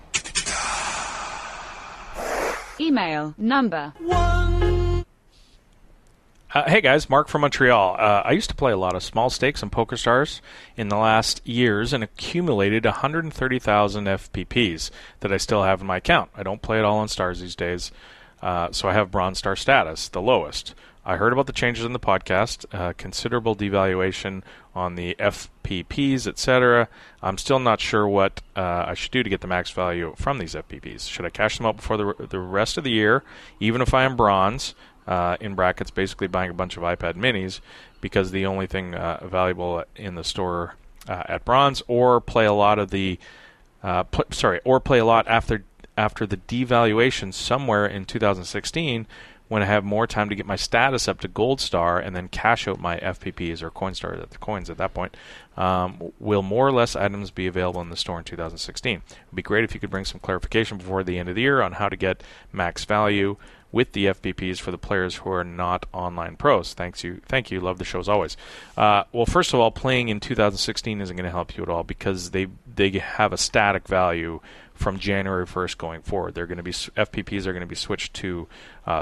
Email number 1. Hey guys, Mark from Montreal. I used to play a lot of small stakes and Pokerstars in the last years and accumulated 130,000 FPPs that I still have in my account. I don't play it all on stars these days, so I have bronze star status, the lowest. I heard about the changes in the podcast, considerable devaluation on the FPPs, etc. I'm still not sure what I should do to get the max value from these FPPs. Should I cash them out before the rest of the year, even if I am bronze, in brackets, basically buying a bunch of iPad minis, because the only thing valuable in the store at bronze, or play a lot of the play a lot after the devaluation somewhere in 2016, when I have more time to get my status up to Gold Star and then cash out my FPPs or coins at that point. Will more or less items be available in the store in 2016? It would be great if you could bring some clarification before the end of the year on how to get max value with the FPPs for the players who are not online pros. Thank you. Love the show as always. Well, first of all, playing in 2016 isn't going to help you at all because they have a static value from January 1st going forward. They're going to be FPPs are going to be switched to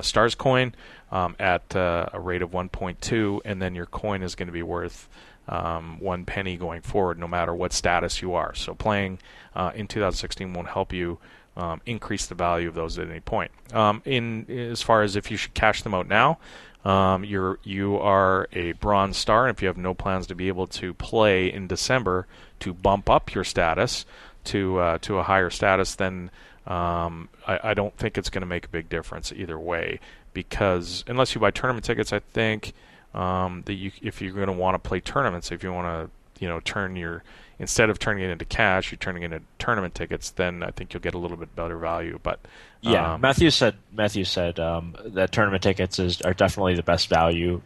Stars coin at a rate of 1.2, and then your coin is going to be worth 1 penny going forward, no matter what status you are. So playing in 2016 won't help you increase the value of those at any point. As far as if you should cash them out now, you are a bronze star, and if you have no plans to be able to play in December to bump up your status to a higher status, then I don't think it's going to make a big difference either way, because unless you buy tournament tickets, I think that if you're going to want to play tournaments, if you want to instead of turning it into cash, you're turning it into tournament tickets, then I think you'll get a little bit better value. But Matthew said that tournament tickets are definitely the best value.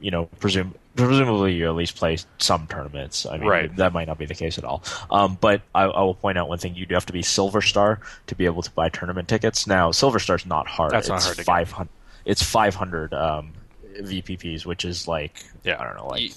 Presumably you at least play some tournaments. I mean, that might not be the case at all. But I will point out one thing: you do have to be Silver Star to be able to buy tournament tickets. Now, Silver Star's not hard. That's not hard to 500. It's 500 VPPs, which is like I don't know, like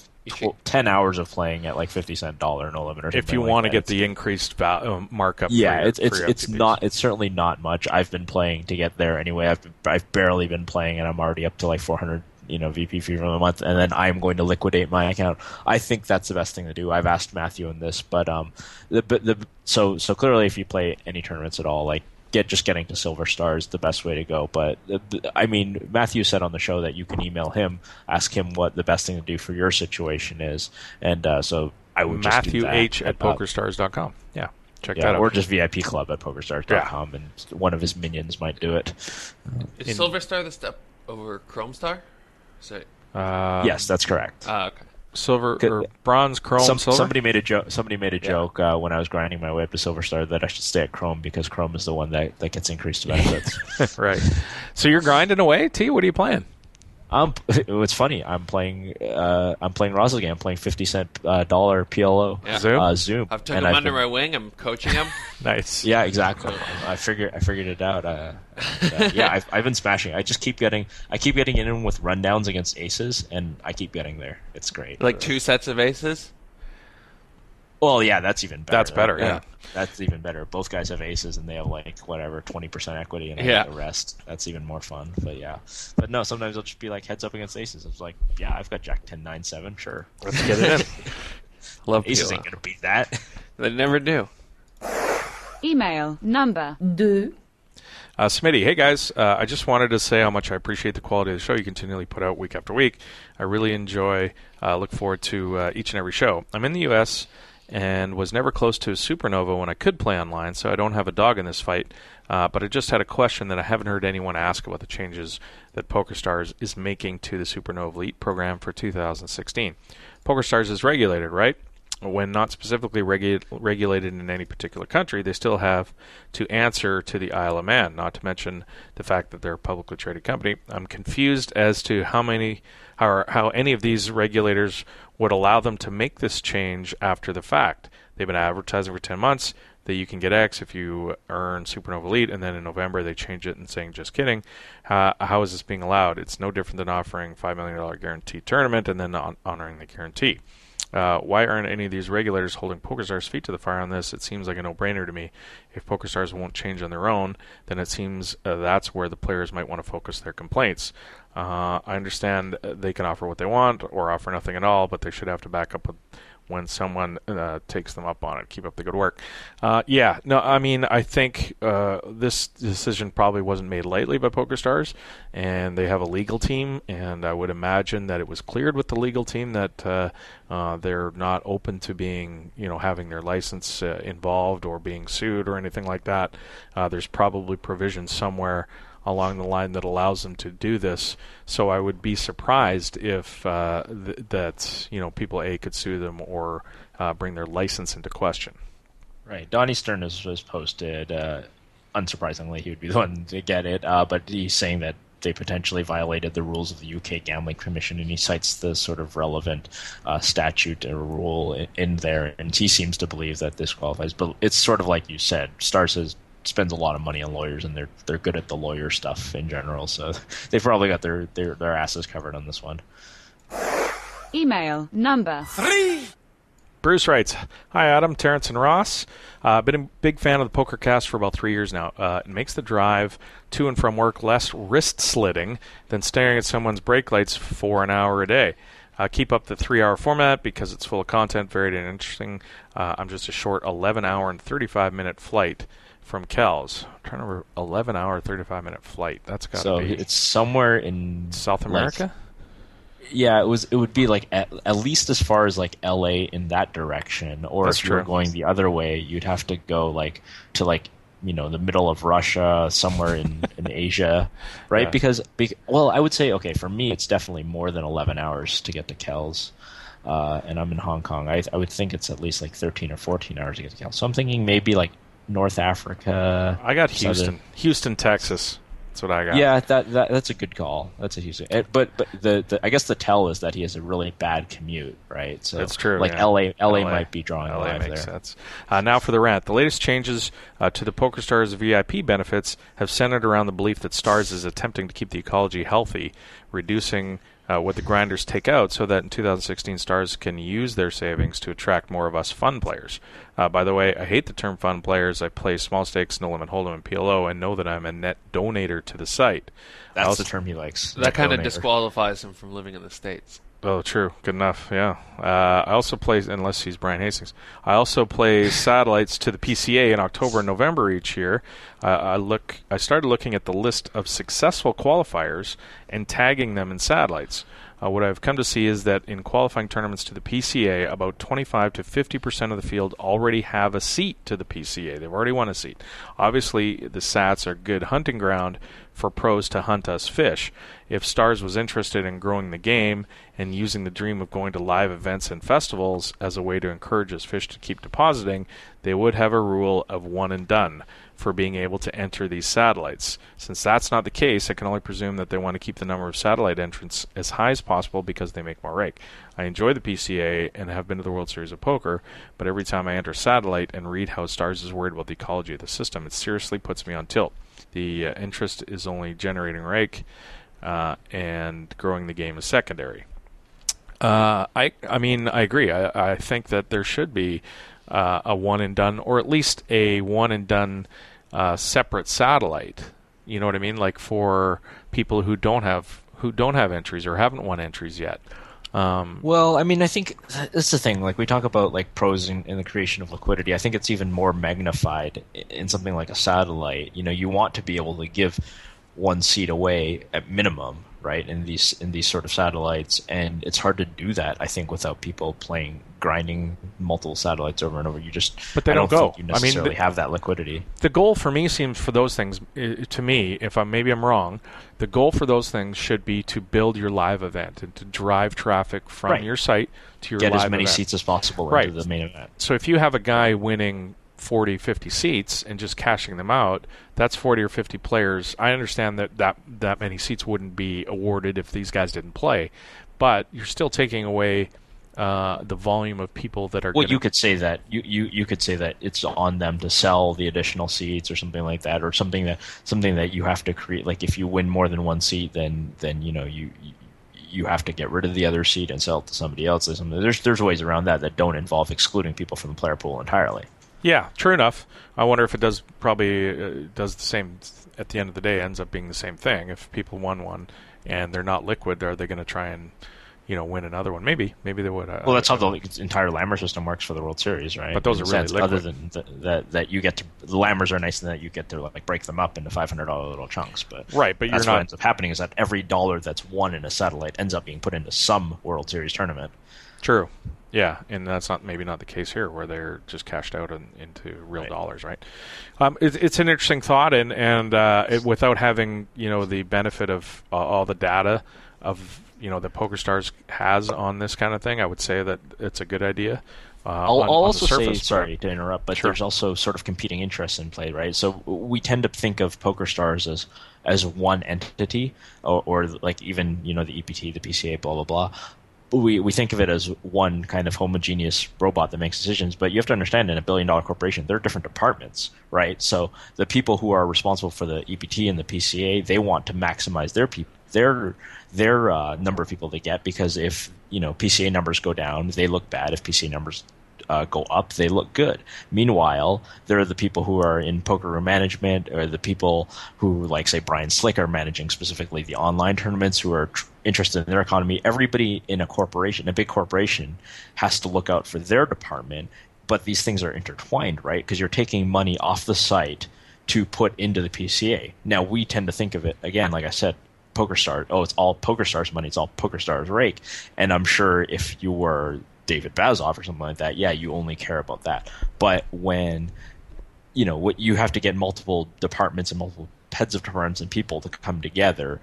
10 hours of playing at like 50-cent dollar no limit or something. If you want to get the increased markup, it's certainly not much. I've been playing to get there anyway. I've barely been playing, and I'm already up to like 400 VPP from a month, and then I'm going to liquidate my account. I think that's the best thing to do. I've asked Matthew on this, but so clearly if you play any tournaments at all, like getting to Silver Star is the best way to go. But I mean, Matthew said on the show that you can email him, ask him what the best thing to do for your situation is, and so I would Matthew just H at pokerstars.com. Yeah, check that out. Or just VIP Club at pokerstars.com, and one of his minions might do it. Is Silver Star the step over Chrome Star? Yes, that's correct. Okay. Silver or bronze, Chrome, silver. Somebody made a joke when I was grinding my way up to Silver Star that I should stay at Chrome because Chrome is the one that gets increased benefits. Right. So you're grinding away, T. What are you playing? It's funny. I'm playing Rosley game. I'm playing 50-cent dollar PLO. Yeah. Zoom. I've took him under my wing. I'm coaching him. Nice. Yeah, exactly. I figured it out. I've been smashing. I keep getting in with rundowns against aces, and I keep getting there. It's great. Like 2 sets of aces. Well, yeah, that's even better. That's better, yeah. That's even better. Both guys have aces, and they have, 20% equity, and I have the rest. That's even more fun, but yeah. But no, sometimes I'll just be, heads up against aces. It's like, yeah, I've got Jack 10, 9, 7, sure. Let's get it in. Love aces ain't going to beat that. They never do. Email number 2. Smitty, hey guys, I just wanted to say how much I appreciate the quality of the show you continually put out week after week. I really enjoy, look forward to each and every show. I'm in the U.S., and was never close to a supernova when I could play online, so I don't have a dog in this fight. But I just had a question that I haven't heard anyone ask about the changes that Pokerstars is making to the Supernova Elite program for 2016. Pokerstars is regulated, right? When not specifically regulated in any particular country, they still have to answer to the Isle of Man, not to mention the fact that they're a publicly traded company. I'm confused as to how any of these regulators would allow them to make this change after the fact. They've been advertising for 10 months that you can get X if you earn Supernova Elite, and then in November they change it and saying, just kidding. How is this being allowed? It's no different than offering $5 million guarantee tournament and then honoring the guarantee. Why aren't any of these regulators holding PokerStars' feet to the fire on this? It seems like a no-brainer to me. If PokerStars won't change on their own, then it seems that's where the players might want to focus their complaints. I understand they can offer what they want or offer nothing at all, but they should have to back up when someone takes them up on it. Keep up the good work. I think this decision probably wasn't made lightly by PokerStars, and they have a legal team, and I would imagine that it was cleared with the legal team that they're not open to being, having their license involved or being sued or anything like that. There's probably provisions somewhere along the line that allows them to do this. So I would be surprised if people could sue them or bring their license into question. Right. Donnie Stern has posted, unsurprisingly, he would be the one to get it, but he's saying that they potentially violated the rules of the UK Gambling Commission, and he cites the sort of relevant statute or rule in there, and he seems to believe that this qualifies. But it's sort of like you said, Stars spends a lot of money on lawyers, and they're good at the lawyer stuff in general, so they've probably got their asses covered on this one. Email number 3. Bruce writes, "Hi Adam, Terence, and Ross. Been a big fan of the Pokercast for about 3 years now. It makes the drive to and from work less wrist-slitting than staring at someone's brake lights for an hour a day. Keep up the 3-hour format because it's full of content, varied and interesting. I'm just a short 11-hour and 35-minute flight from Kells." I'm trying to remember, 11-hour, 35-minute flight. That's got to be... So it's somewhere in... South America? Yeah, it would be at least as far as LA in that direction, or That's if you were true. going the other way, you'd have to go to the middle of Russia, somewhere in Asia, right? Because I would say, okay, for me, it's definitely more than 11 hours to get to Kells. And I'm in Hong Kong. I would think it's at least like 13 or 14 hours to get to Kells. So I'm thinking maybe like North Africa. I got Houston, Texas. That's what I got. Yeah, that's a good call. That's a Houston. But the I guess the tell is that he has a really bad commute, right? So that's true. Like yeah. LA might be drawing a line there. Makes sense. Now for the rant. The latest changes to the Pokerstars VIP benefits have centered around the belief that Stars is attempting to keep the ecology healthy, reducing what the grinders take out so that in 2016 Stars can use their savings to attract more of us fun players. By the way, I hate the term fun players. I play small stakes, no limit hold'em, and PLO, and know that I'm a net donator to the site. That's the term he likes. That kind of disqualifies him from living in the States. Oh, true. Good enough, yeah. I also play, unless he's Brian Hastings, I also play satellites to the PCA in October and November each year. I started looking at the list of successful qualifiers and tagging them in satellites. What I've come to see is that in qualifying tournaments to the PCA, about 25 to 50% of the field already have a seat to the PCA. They've already won a seat. Obviously, the Sats are good hunting ground for pros to hunt us fish. If Stars was interested in growing the game and using the dream of going to live events and festivals as a way to encourage us fish to keep depositing, they would have a rule of one and done for being able to enter these satellites. Since that's not the case, I can only presume that they want to keep the number of satellite entrants as high as possible because they make more rake. I enjoy the PCA and have been to the World Series of Poker, but every time I enter satellite and read how Stars is worried about the ecology of the system, it seriously puts me on tilt. The interest is only generating rake, and growing the game is secondary. I mean, I agree. I think that there should be a one and done, or at least a one and done separate satellite. You know what I mean? Like for people who don't have entries or haven't won entries yet. Well, I mean, I think that's the thing. Like we talk about like pros in the creation of liquidity. I think it's even more magnified in something like a satellite. You want to be able to give one seat away at minimum, right? In these sort of satellites, and it's hard to do that. I think without people grinding multiple satellites over and over. But they don't go. Think you necessarily have that liquidity. The goal for me seems for those things, to me, maybe I'm wrong, the goal for those things should be to build your live event and to drive traffic from your site to your live event. Get as many seats as possible into the main event. So if you have a guy winning 40, 50 seats and just cashing them out, that's 40 or 50 players. I understand that many seats wouldn't be awarded if these guys didn't play, but you're still taking away the volume of people that are. Well, you could say that you could say that it's on them to sell the additional seats or something like that, or something that you have to create. Like if you win more than one seat, then you have to get rid of the other seat and sell it to somebody else. There's ways around that don't involve excluding people from the player pool entirely. Yeah, true enough. I wonder if it does the same at the end of the day. Ends up being the same thing. If people won one and they're not liquid, are they going to try and win another one? Maybe they would. Well, that's how the entire Lammer system works for the World Series, right? But those are really liquid. Other than that you get to, the Lammers are nice in that you get to break them up into $500 little chunks. But right, but what ends up happening is that every dollar that's won in a satellite ends up being put into some World Series tournament. True. Yeah, and that's maybe not the case here, where they're just cashed out into real dollars, right? It's an interesting thought, and without having the benefit of all the data of that Pokerstars has on this kind of thing, I would say that it's a good idea. I'll also say, surface, sorry to interrupt, but sure. There's also sort of competing interests in play, right? So we tend to think of Pokerstars as one entity, or like even the EPT, the PCA, blah blah blah. We think of it as one kind of homogeneous robot that makes decisions, but you have to understand, in a $1 billion corporation, there are different departments, right? So the people who are responsible for the EPT and the PCA, they want to maximize their number of people they get, because if PCA numbers go down, they look bad. If PCA numbers go up, they look good. Meanwhile, there are the people who are in poker room management, or the people who, like, say, Brian Slick, are managing specifically the online tournaments, who are interested in their economy. Everybody in a big corporation, has to look out for their department, but these things are intertwined, right? Because you're taking money off the site to put into the PCA. Now, we tend to think of it, again, like I said, Pokerstars. Oh, it's all Pokerstars money. It's all Pokerstars rake. And I'm sure if you were David Bazoff or something like that, yeah, you only care about that. But when what you have to get multiple departments and multiple heads of departments and people to come together.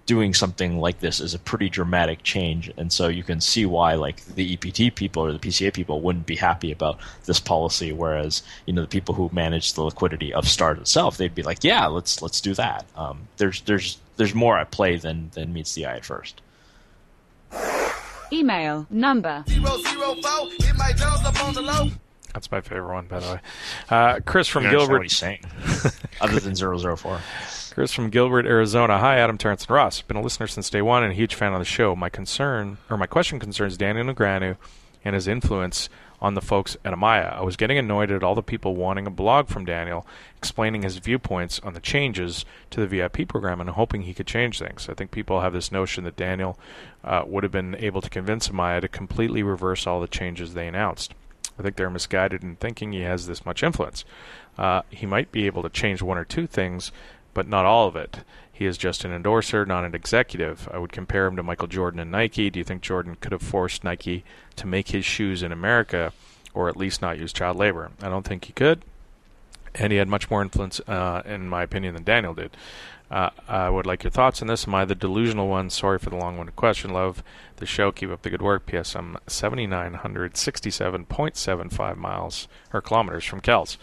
Doing something like this is a pretty dramatic change, and so you can see why like the EPT people or the PCA people wouldn't be happy about this policy, whereas the people who manage the liquidity of Stars itself, they'd be like, yeah, let's do that. There's more at play than meets the eye at first. Email number 004, hit my Jones up on the low. That's my favorite one, by the way. Chris from You don't Gilbert. understand what he's saying, other than 004. Chris from Gilbert, Arizona. Hi, Adam, Terence, and Ross. Been a listener since day one and a huge fan of the show. My question concerns Daniel Negreanu and his influence on the folks at Amaya. I was getting annoyed at all the people wanting a blog from Daniel explaining his viewpoints on the changes to the VIP program and hoping he could change things. I think people have this notion that Daniel would have been able to convince Amaya to completely reverse all the changes they announced. I think they're misguided in thinking he has this much influence. He might be able to change one or two things, but not all of it. He is just an endorser, not an executive. I would compare him to Michael Jordan and Nike. Do you think Jordan could have forced Nike to make his shoes in America, or at least not use child labor? I don't think he could, and he had much more influence, in my opinion, than Daniel did. I would like your thoughts on this. Am I the delusional one? Sorry for the long-winded question. Love the show. Keep up the good work. P.S. I'm 7,967.75 miles or kilometers from Kells.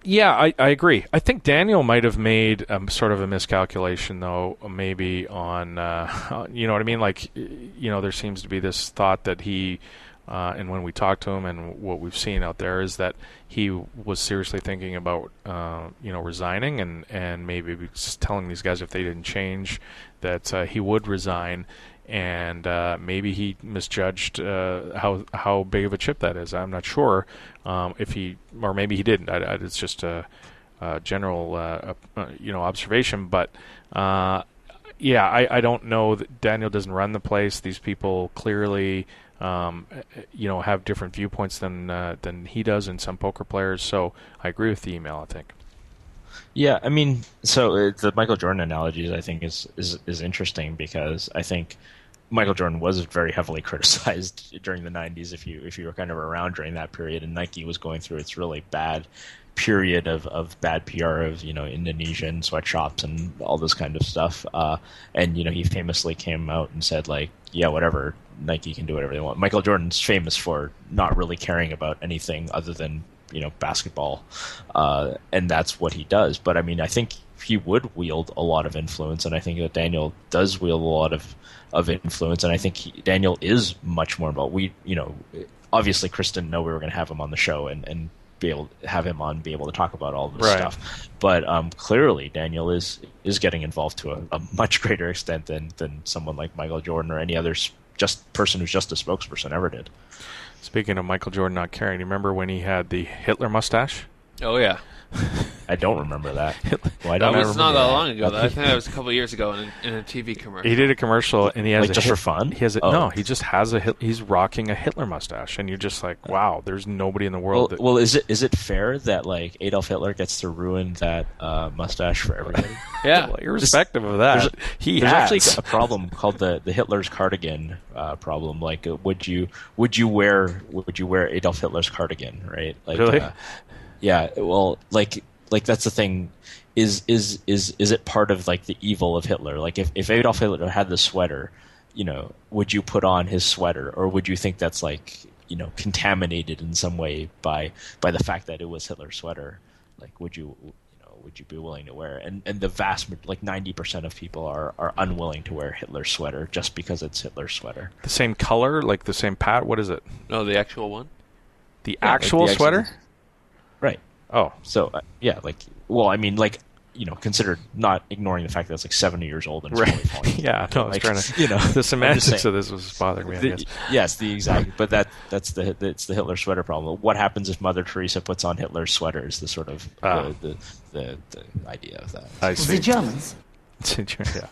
Yeah, I agree. I think Daniel might have made sort of a miscalculation, though, maybe on, you know what I mean? Like, there seems to be this thought that he, and when we talked to him and what we've seen out there is that he was seriously thinking about, resigning and maybe telling these guys if they didn't change that he would resign. And maybe he misjudged how big of a chip that is. I'm not sure if he, or maybe he didn't. It's just a general, observation. But I don't know. That Daniel doesn't run the place. These people clearly, have different viewpoints than he does, and some poker players. So I agree with the email, I think. Yeah, I mean, so the Michael Jordan analogies, I think, is interesting because I think Michael Jordan was very heavily criticized during the 90s if you were kind of around during that period, and Nike was going through its really bad period of bad PR of Indonesian sweatshops and all this kind of stuff. And he famously came out and said, like, yeah, whatever, Nike can do whatever they want. Michael Jordan's famous for not really caring about anything other than basketball, and that's what he does. But I mean, I think he would wield a lot of influence, and I think that Daniel does wield a lot of influence, and I think Daniel is much more involved. Obviously Chris didn't know we were going to have him on the show and be able to have him on, be able to talk about all this stuff. But clearly Daniel is getting involved to a much greater extent than someone like Michael Jordan or any other person who's just a spokesperson ever did. Speaking of Michael Jordan not caring, do you remember when he had the Hitler mustache? Oh, yeah. I don't remember that. Well, I don't that was not that long ago. I think that was a couple of years ago in a TV commercial. He did a commercial, and he has just for fun. He has no. He just has he's rocking a Hitler mustache, and you're just like, wow. There's nobody in the world. Well, is it fair that like Adolf Hitler gets to ruin that mustache for everybody? Yeah, well, irrespective of that, there's actually a problem called the Hitler's cardigan problem. Like, would you wear Adolf Hitler's cardigan? Right? Like, really? Yeah, well, like that's the thing. Is it part of like the evil of Hitler? Like if Adolf Hitler had the sweater, would you put on his sweater, or would you think that's like contaminated in some way by the fact that it was Hitler's sweater? Like would you be willing to wear it? And the vast, like 90% of people are unwilling to wear Hitler's sweater just because it's Hitler's sweater. The same color, like the same pat. What is it? No, the actual one. The actual sweater. Right. Oh. So, consider not ignoring the fact that it's like 70 years old and it's really falling. Yeah, no, I was trying to, the semantics of this was bothering me, I guess. Yes, but it's the Hitler sweater problem. What happens if Mother Teresa puts on Hitler's sweater is the sort of the idea of that. I see. The Germans. Yeah.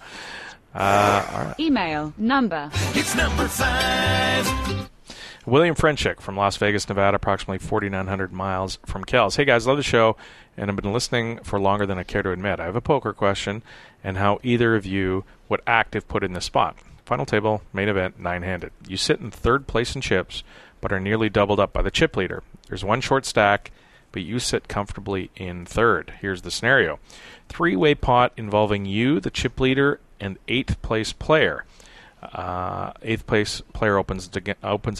All right. Email number. It's number 5. William Frenchick from Las Vegas, Nevada, approximately 4,900 miles from Kells. Hey, guys, love the show, and I've been listening for longer than I care to admit. I have a poker question, and how either of you would act if put in this spot. Final table, main event, 9-handed. You sit in third place in chips, but are nearly doubled up by the chip leader. There's one short stack, but you sit comfortably in third. Here's the scenario. 3-way pot involving you, the chip leader, and 8th place player. 8th place player opens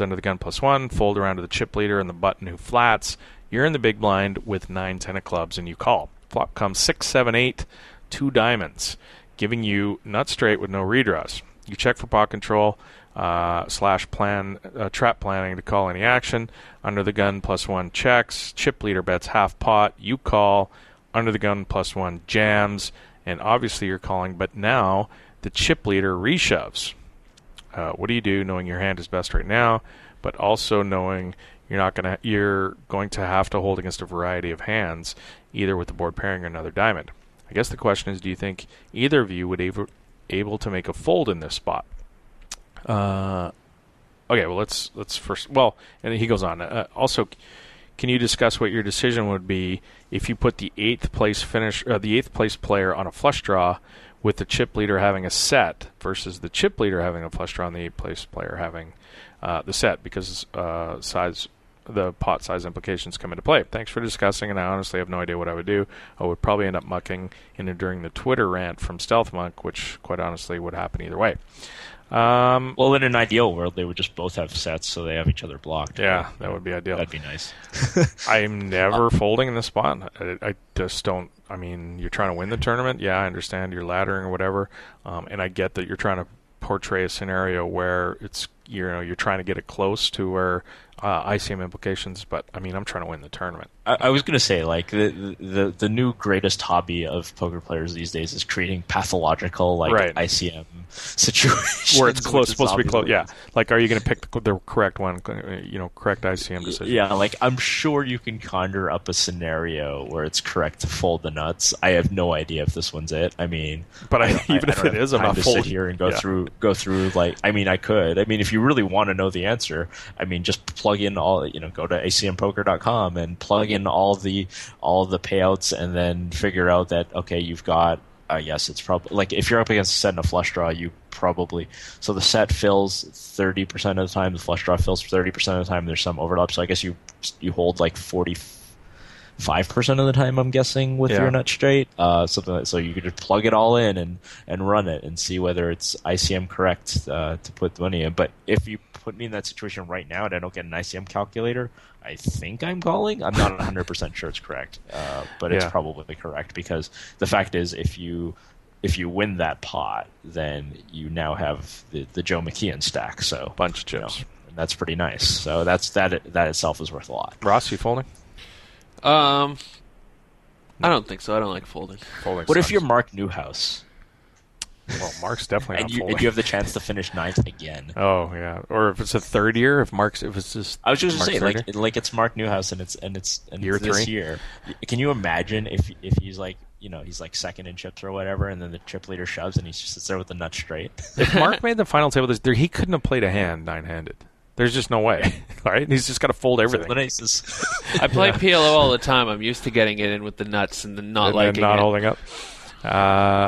under the gun +1, fold around to the chip leader and the button who flats. You're in the big blind with 9-10 of clubs, and you call. Flop comes 6, 7, 8, 2 diamonds, giving you nut straight with no redraws. You check for pot control / trap planning to call any action. Under the gun +1 checks. Chip leader bets half pot. You call. Under the gun +1 jams, and obviously you're calling. But now the chip leader reshoves. What do you do, knowing your hand is best right now, but also knowing you're going to have to hold against a variety of hands, either with the board pairing or another diamond? I guess the question is, do you think either of you would able to make a fold in this spot? Okay, well let's first. Well, and he goes on. Also, can you discuss what your decision would be if you put the 8th place player on a flush draw, with the chip leader having a set versus the chip leader having a flush draw and the 8th place player having the set, because the pot size implications come into play. Thanks for discussing, and I honestly have no idea what I would do. I would probably end up mucking in during the Twitter rant from Stealth Monk, which quite honestly would happen either way. Well, in an ideal world, they would just both have sets, so they have each other blocked. Yeah, that would be ideal. That'd be nice. I'm never folding in this spot. I just don't. I mean, you're trying to win the tournament. Yeah, I understand you're laddering or whatever, and I get that you're trying to portray a scenario where it's you're trying to get it close to where ICM implications. But I mean, I'm trying to win the tournament. I was going to say, like, the new greatest hobby of poker players these days is creating pathological, like, ICM situations where it's close, supposed to be close. Yeah, like, are you going to pick the correct one? Correct ICM decision. Yeah, like, I'm sure you can conjure up a scenario where it's correct to fold the nuts. I have no idea if this one's it. I mean, but even if it is, I'm not folding. Sit here and go through. Like, I mean, I could. I mean, if you really want to know the answer, I mean, just plug in all. Go to acmpoker.com and plug in all the payouts, and then figure out that, okay, you've got yes, it's probably, like, if you're up against a set and a flush draw, you probably, so the set fills 30% of the time, the flush draw fills 30% of the time, there's some overlap, so I guess you hold like 45% of the time, I'm guessing, with your nut straight, so you could just plug it all in and run it and see whether it's ICM correct to put the money in. But if you put me in that situation right now and I don't get an ICM calculator, I think I'm calling. I'm not 100% sure it's correct, but it's probably correct, because the fact is, if you win that pot, then you now have the Joe McKeon stack. So bunch of chips. And that's pretty nice. So that itself is worth a lot. Ross, you folding? I don't think so. I don't like folding. What if you're Mark Newhouse? Well, Mark's definitely not folding. And you have the chance to finish 9th again. Oh yeah, or if it's a third year, if it's just. I was just going to say, like it's Mark Newhouse, and it's year this 3. year. Can you imagine if he's like, he's like second in chips or whatever, and then the chip leader shoves and he just sits there with the nut straight? If Mark made the final table, he couldn't have played a hand 9-handed. There's just no way, right? He's just got to fold everything. I play PLO all the time. I'm used to getting it in with the nuts and then not liking not it. holding up.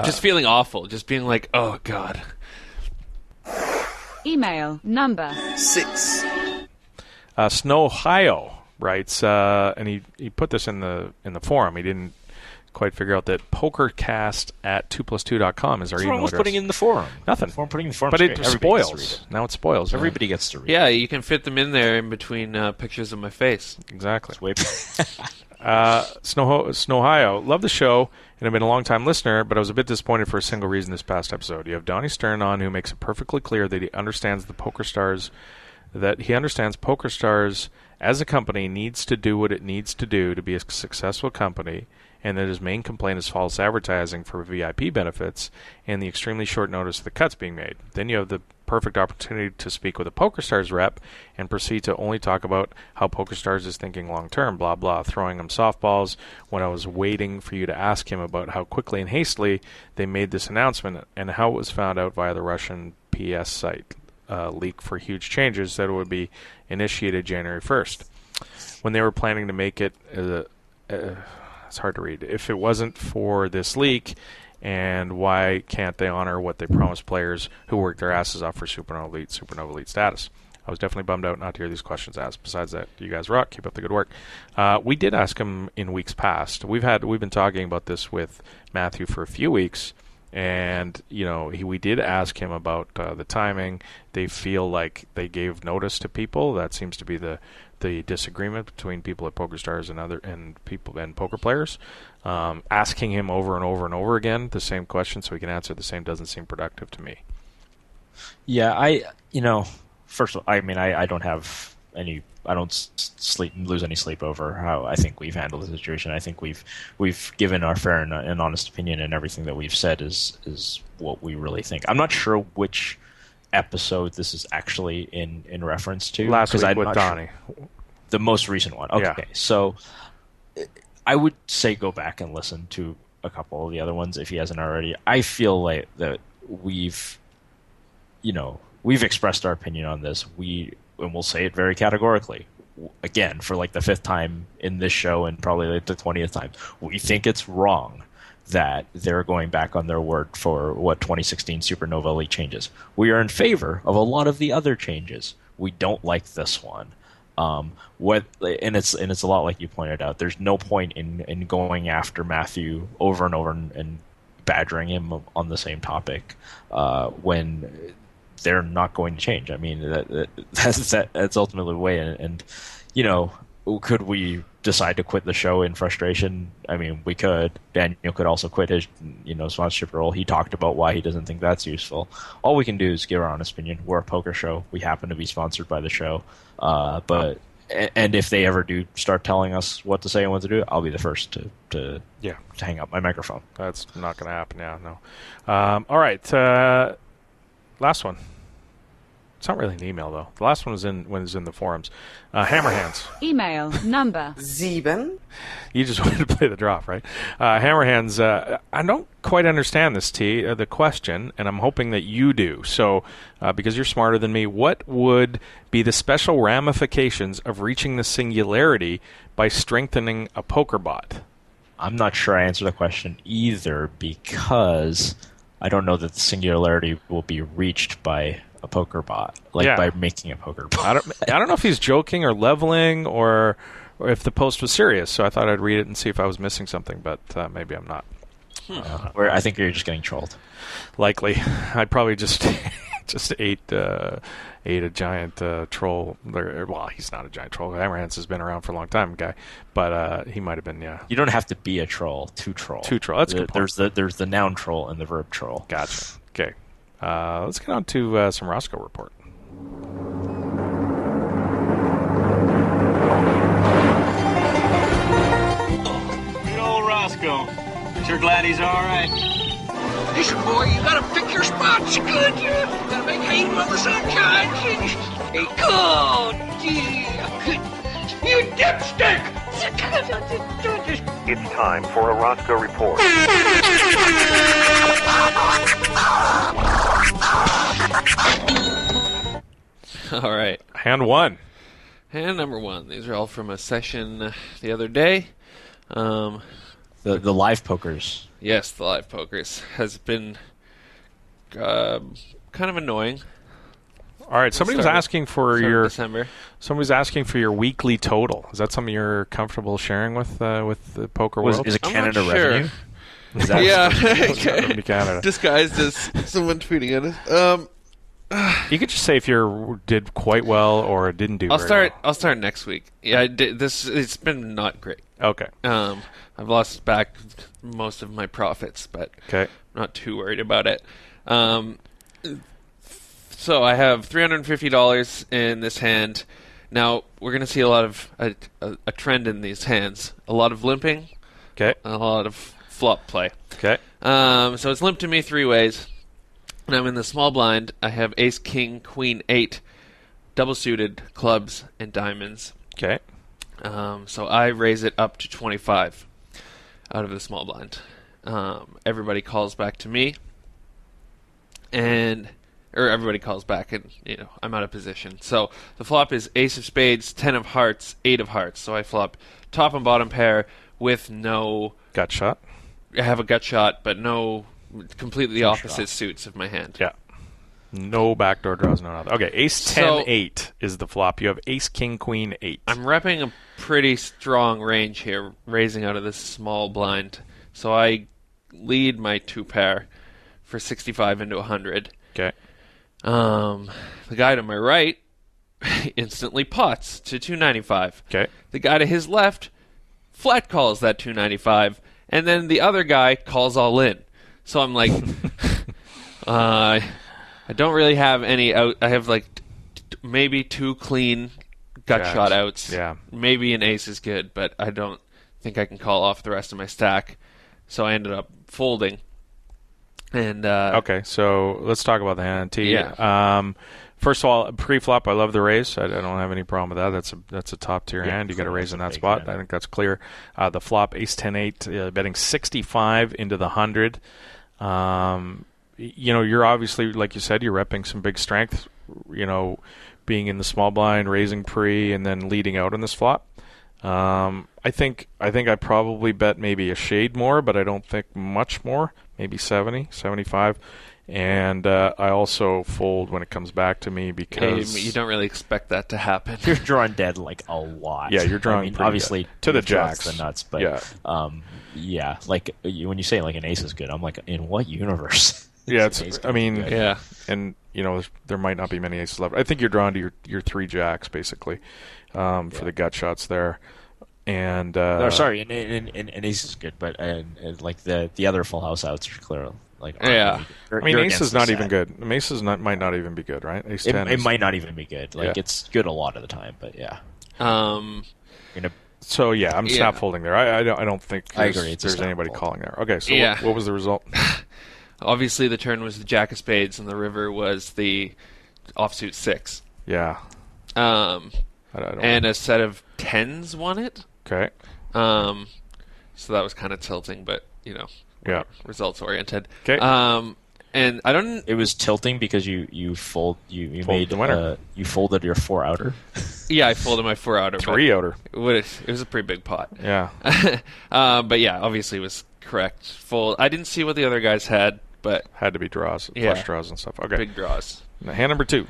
Just feeling awful. Just being like, oh god. Email number 6. Snowhio writes, and he put this in the forum. He didn't quite figure out that Pokercast at 2plus2.com is our email address. Putting it in the forum? Nothing. Putting in the forum, but it spoils. Now it spoils. Everybody gets to read. Yeah, you can fit them in there in between pictures of my face. Exactly. Snowhio, love the show, and I've been a long-time listener, but I was a bit disappointed for a single reason this past episode. You have Donnie Stern on, who makes it perfectly clear that he understands Pokerstars as a company needs to do what it needs to do to be a successful company, and that his main complaint is false advertising for VIP benefits and the extremely short notice of the cuts being made. Then you have the perfect opportunity to speak with a Pokerstars rep and proceed to only talk about how Pokerstars is thinking long-term, blah, blah, throwing him softballs when I was waiting for you to ask him about how quickly and hastily they made this announcement and how it was found out via the Russian PS site leak for huge changes that would be initiated January 1st. When they were planning to make it... it's hard to read. If it wasn't for this leak, and why can't they honor what they promised players who worked their asses off for Supernova Elite status? I was definitely bummed out not to hear these questions asked. Besides that, you guys rock. Keep up the good work. We did ask him in weeks past. We've been talking about this with Matthew for a few weeks, and we did ask him about the timing. They feel like they gave notice to people. That seems to be the disagreement between people at Pokerstars and people and poker players. Asking him over and over and over again the same question so he can answer the same doesn't seem productive to me. Yeah, first of all, I mean, I don't have any. I don't lose any sleep over how I think we've handled the situation. I think we've given our fair and honest opinion, and everything that we've said is what we really think. I'm not sure which episode this is actually in reference to. Last week with Donnie. Sure. The most recent one. Okay, so I would say go back and listen to a couple of the other ones if he hasn't already. I feel like that we've expressed our opinion on this. And we'll say it very categorically. Again, for like the 5th time in this show and probably like the 20th time, we think it's wrong that they're going back on their word for what 2016 Supernova Elite changes. We are in favor of a lot of the other changes. We don't like this one. And it's a lot like you pointed out. There's no point in going after Matthew over and over and badgering him on the same topic when they're not going to change. I mean, that's ultimately the way. And could we decide to quit the show in frustration? I mean, we could. Daniel could also quit his sponsorship role. He talked about why he doesn't think that's useful. All we can do is give our honest opinion. We're a poker show. We happen to be sponsored by the show. And if they ever do start telling us what to say and what to do, I'll be the first to hang up my microphone. That's not going to happen now. No. All right. Last one. It's not really an email though. The last one was in the forums. Hammerhands. Email number 7. You just wanted to play the drop, right? Hammerhands. I don't quite understand this, the question, and I'm hoping that you do. So, because you're smarter than me, what would be the special ramifications of reaching the singularity by strengthening a poker bot? I'm not sure I answer the question either, because I don't know that the singularity will be reached by a poker bot, by making a poker bot. I don't know if he's joking or leveling or if the post was serious, so I thought I'd read it and see if I was missing something, but maybe I'm not. I think you're just getting trolled. Likely. I'd probably just ate a giant troll. Well, he's not a giant troll. Hammerhands has been around for a long time, guy, but he might have been, yeah. You don't have to be a troll to troll. To troll. That's a good point. There's the noun troll and the verb troll. Gotcha. Okay. Let's get on to some Roscoe report. Good old Roscoe. Sure glad he's all right. Listen, boy, you gotta pick your spots good. You gotta make hay while the sun shines. Hey, good. You dipstick! It's time for a Roscoe report. All right. Hand 1. Hand number 1. These are all from a session the other day. The live pokers. Yes, the live pokers has been kind of annoying. All right, somebody was asking for your December. Somebody's asking for your weekly total. Is that something you're comfortable sharing with the poker world? Is it Canada revenue? Is that Canada. Disguised as someone tweeting at us. You could just say if you did quite well or didn't do. I'll start next week. Yeah, I did this. It's been not great. Okay. I've lost back most of my profits, but I'm not too worried about it. So I have $350 in this hand. Now we're going to see a lot of a trend in these hands. A lot of limping. Okay. A lot of flop play. Okay. So it's limped to me 3 ways. And I'm in the small blind. I have ace, king, queen, 8, double suited, clubs, and diamonds. Okay. So I raise it up to 25 out of the small blind. Everybody calls back to me. Or everybody calls back, and I'm out of position. So the flop is ace of spades, 10 of hearts, 8 of hearts. So I flop top and bottom pair with no gut shot. I have a gut shot, but no completely opposite suits of my hand. Yeah. No backdoor draws, no nothing. Okay, ace 10 8 is the flop. You have ace king queen 8. I'm repping a pretty strong range here, raising out of this small blind. So I lead my 2-pair for 65 into 100. Okay. The guy to my right instantly pots to 295. Okay. The guy to his left flat calls that 295, and then the other guy calls all in. So I'm like, I don't really have any out. I have like maybe 2 clean gut shot outs. Yeah. Maybe an ace is good, but I don't think I can call off the rest of my stack. So I ended up folding. And okay, so let's talk about the hand. T. Yeah. First of all, pre-flop, I love the raise. I don't have any problem with that. That's a top-tier hand. You got to raise in that spot. Hand. I think that's clear. The flop, ace 10-8, betting 65 into the 100. You're obviously, like you said, you're repping some big strength. Being in the small blind, raising pre, and then leading out on this flop. I think I probably bet maybe a shade more, but I don't think much more. Maybe 70, 75. And I also fold when it comes back to me because you don't really expect that to happen. You're drawing dead like a lot. Yeah, you're drawing pretty obviously dead. To the jacks, the nuts, but yeah. Like when you say like an ace is good, I'm like, in what universe? Yeah, and there might not be many aces left. I think you're drawn to your 3 jacks basically for the gut shots there. And no, sorry, and ace is good, but and like the other full house outs are clear. Like ace is not even good. Ace might not even be good, right? Ace 10. It might not even be good. Like it's good a lot of the time, but yeah. So yeah, I'm snap folding there. I don't think there's anybody fold. calling there. Okay, so what was the result? Obviously, the turn was the jack of spades, and the river was the offsuit 6. Yeah. And a set of 10s won it. Okay. So that was kind of tilting, but results oriented. Okay. And I don't. It was tilting because you made the winner. You folded your 4 outer. Yeah, I folded my 4 outer. 3 outer. It was a pretty big pot. Yeah. But yeah, obviously it was correct. Fold. I didn't see what the other guys had, but had to be draws, flush draws and stuff. Okay. Big draws. Now, hand number 2.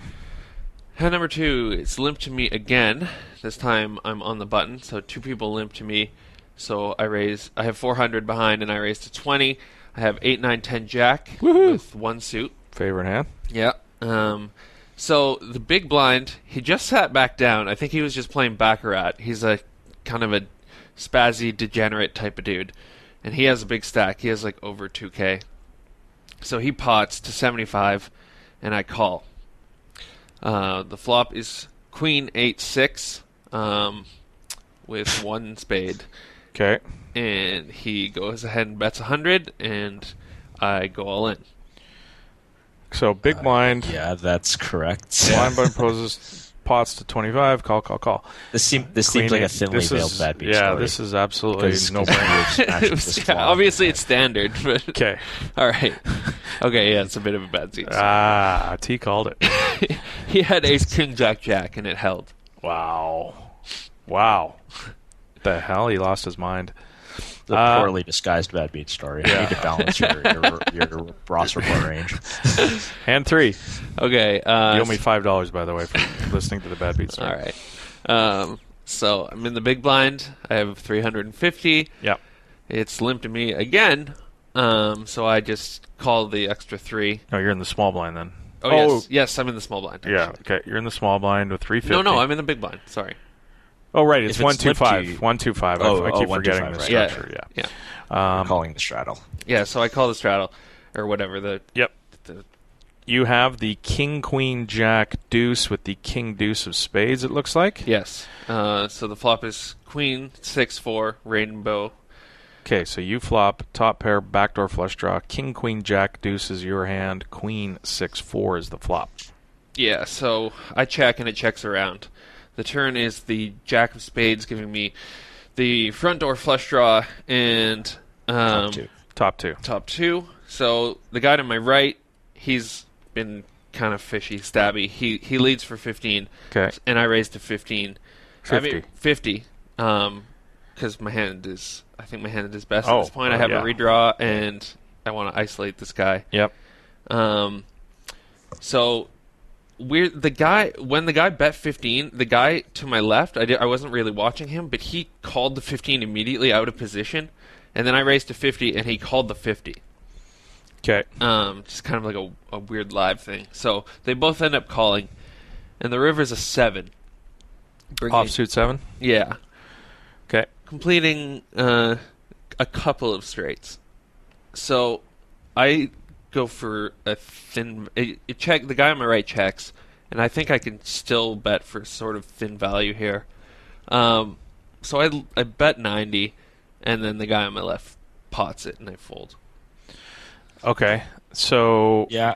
Hand number 2, it's limp to me again. This time I'm on the button, so 2 people limp to me. So I have 400 behind, and I raise to 20. I have 8, 9, 10 jack with 1 suit. Favorite hand? Yeah. So the big blind, he just sat back down. I think he was just playing Baccarat. He's a kind of a spazzy, degenerate type of dude. And he has a big stack. He has like over 2K. So he pots to 75, and I call. The flop is Queen 8-6 with 1 spade. Okay. And he goes ahead and bets 100, and I go all in. So big blind. Yeah, that's correct. Blind poses pots to 25. Call. This seems like a thinly veiled bad beat story. This is absolutely no-brainer. Obviously, it's standard. But okay. All right. Okay, yeah, it's a bit of a bad seat. T called it. He had ace, king, jack, jack, and it held. Wow. The hell? He lost his mind. The poorly disguised bad beat story. You need to balance your Ross report range. Hand 3. Okay. You owe me $5, by the way, for listening to the bad beat story. All right. So I'm in the big blind. I have 350. Yep. It's limp to me again. So I just call the extra 3. No, you're in the small blind then. Yes, I'm in the small blind. Actually. Yeah. Okay. You're in the small blind with 350. No, I'm in the big blind. Sorry. Oh, right. It's 125. 125. I keep forgetting the structure. Right. Yeah. You're calling the straddle. Yeah, so I call the straddle, or whatever. You have the king, queen, jack, deuce with the king, deuce of spades, it looks like? Yes. So the flop is queen, 6-4, rainbow. Okay, so you flop, top pair, backdoor flush draw, king, queen, jack, deuce is your hand, queen, 6-4 is the flop. Yeah, so I check and it checks around. The turn is the jack of spades giving me the front door flush draw and top two. So the guy to my right, he's been kind of fishy, stabby. He leads for 15. Okay. And I raise to 15. 50. 50. Because I think my hand is best at this point. I have a redraw and I want to isolate this guy. Yep. So when the guy bet 15, the guy to my left, I wasn't really watching him, but he called the 15 immediately out of position, and then I raised to 50, and he called the 50. Okay. Just kind of like a weird live thing. So they both end up calling, and the river's a 7. Offsuit 7? Yeah. Okay. Completing a couple of straights. So I go for a thin check. The guy on my right checks, and I think I can still bet for sort of thin value here. So I bet 90, and then the guy on my left pots it, and I fold. Okay, so yeah,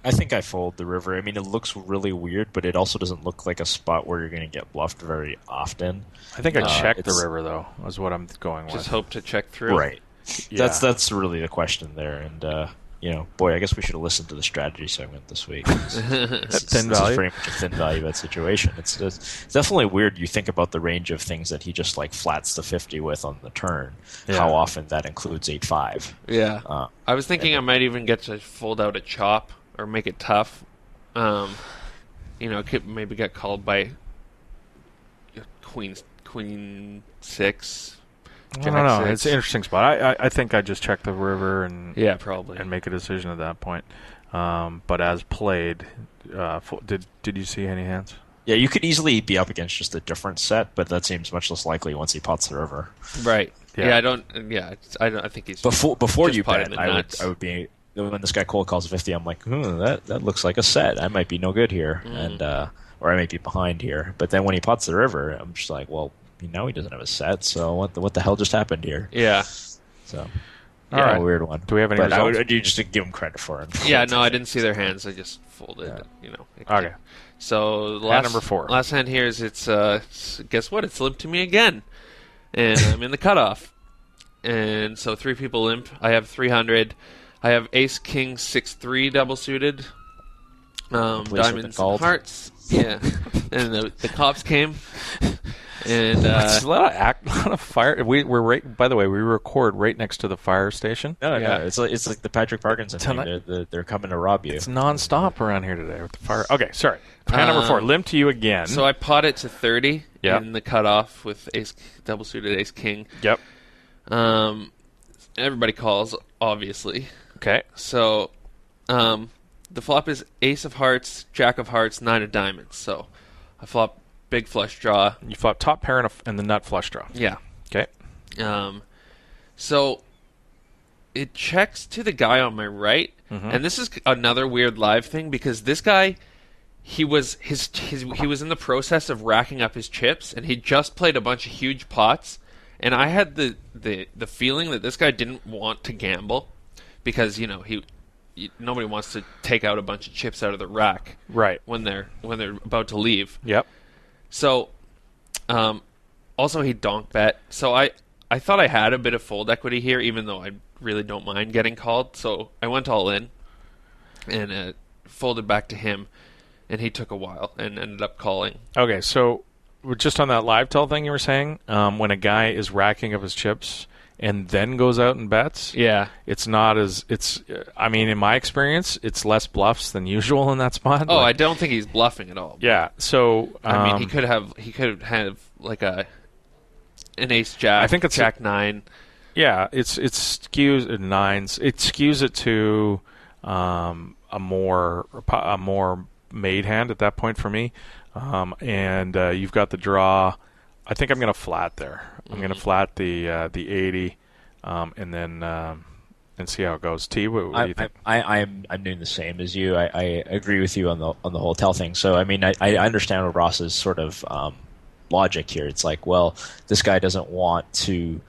I think I fold the river. I mean, it looks really weird, but it also doesn't look like a spot where you're going to get bluffed very often. I think I checked the river though. Is what I'm going with. Just hope to check through. Right. Yeah. That's really the question there, and boy, I guess we should have listened to the strategy segment this week. This is pretty much a thin value bet situation. It's definitely weird. You think about the range of things that he just like flats the 50 with on the turn. Yeah. How often that includes 8-5. Yeah, I was thinking I might even get to fold out a chop or make it tough. Could maybe get called by queen 6. I don't know. It's an interesting spot. I think I just check the river and probably and make a decision at that point. But as played, did you see any hands? Yeah, you could easily be up against just a different set, but that seems much less likely once he pots the river. Right. Yeah. I don't. Yeah, I think he's before just you bet. I would be when this guy cold calls 50. I'm like, that looks like a set. I might be no good here, and or I might be behind here. But then when he pots the river, I'm just like, well. Now he doesn't have a set, so what the hell just happened here? Yeah. So, all right, a weird one. Do we have any results? I would just give him credit for it. Yeah, no, I didn't see their hands. I just folded. Okay. So hand number 4. Last hand here is guess what? It's limp to me again, and I'm in the cutoff. And so 3 people limp. I have 300. I have Ace King 6-3 double suited. Diamonds and hearts. Yeah, and the cops came. And it's a lot of fire. We're right. By the way, we record right next to the fire station. No, it's like the Padrick Parkinson thing. They're coming to rob you. It's nonstop around here today with the fire. Okay, sorry. Hand number 4. Limp to you again. So I pot it to 30 in the cutoff with ace double suited Ace King. Yep. Everybody calls, obviously. Okay. So, the flop is Ace of Hearts, Jack of Hearts, 9 of Diamonds. So, I flop. Big flush draw. You flop top pair and the nut flush draw. Yeah. Okay. So it checks to the guy on my right, and this is another weird live thing because this guy, he was in the process of racking up his chips, and he just played a bunch of huge pots, and I had the feeling that this guy didn't want to gamble because nobody wants to take out a bunch of chips out of the rack right when they're about to leave. Yep. So, also he donk bet. So I thought I had a bit of fold equity here, even though I really don't mind getting called. So I went all in and folded back to him, and he took a while and ended up calling. Okay, so just on that live tell thing you were saying, when a guy is racking up his chips and then goes out and bets, it's not as I mean, in my experience, it's less bluffs than usual in that spot. Oh, I don't think he's bluffing at all. Yeah, so I mean, he could have like an Ace Jack. I think it's Jack 9. Yeah, it skews at 9s. It skews it to a more made hand at that point for me, and you've got the draw. I think I'm going to flat there. I'm going to flat the 80, and then and see how it goes. T, what do you think? I'm doing the same as you. I agree with you on the whole tell thing. So I mean, I understand Ross's sort of logic here. It's like, well, this guy doesn't want to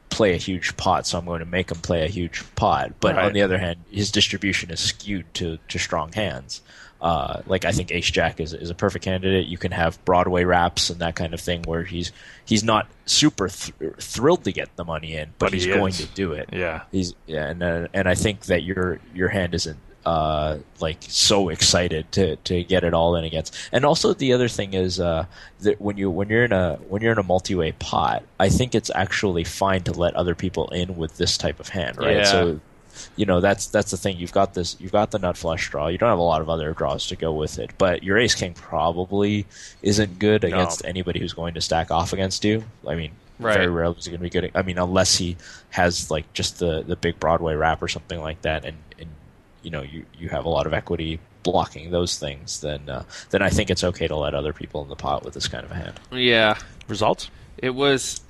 play a huge pot, so I'm going to make him play a huge pot. But on the other hand, his distribution is skewed to strong hands. Like I think Ace Jack is a perfect candidate. You can have Broadway wraps and that kind of thing where he's not super thrilled to get the money in, but he's going to do it. Yeah, and I think that your hand isn't like so excited to get it all in against. And also the other thing is that when you're in a multi-way pot, I think it's actually fine to let other people in with this type of hand, right? Yeah. that's the thing. You've got the nut flush draw. You don't have a lot of other draws to go with it, but your ace king probably isn't good against anybody who's going to stack off against you. I mean, very rarely is he going to be good. I mean, unless he has like just the big Broadway wrap or something like that, and you have a lot of equity blocking those things, then I think it's okay to let other people in the pot with this kind of a hand. Yeah. Results? It was...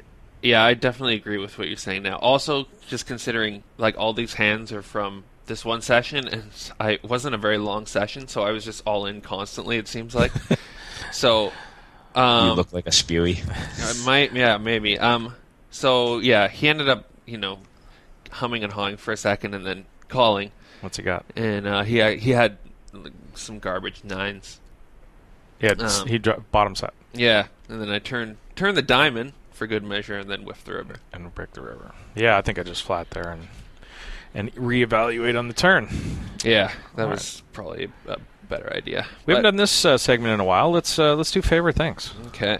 Yeah, I definitely agree with what you're saying now. Also, just considering, like, all these hands are from this one session, and it wasn't a very long session, so I was just all in constantly, it seems like. So... you look like a spewy. Maybe. So, yeah, he ended up, humming and hawing for a second and then calling. What's he got? And he had some garbage nines. Yeah, he bottom set. Yeah, and then I turned the diamond for good measure and then whiffed the river. And break the river. Yeah, I think I just flat there and reevaluate on the turn. Yeah, that was probably a better idea. We haven't done this segment in a while. Let's do favorite things. Okay.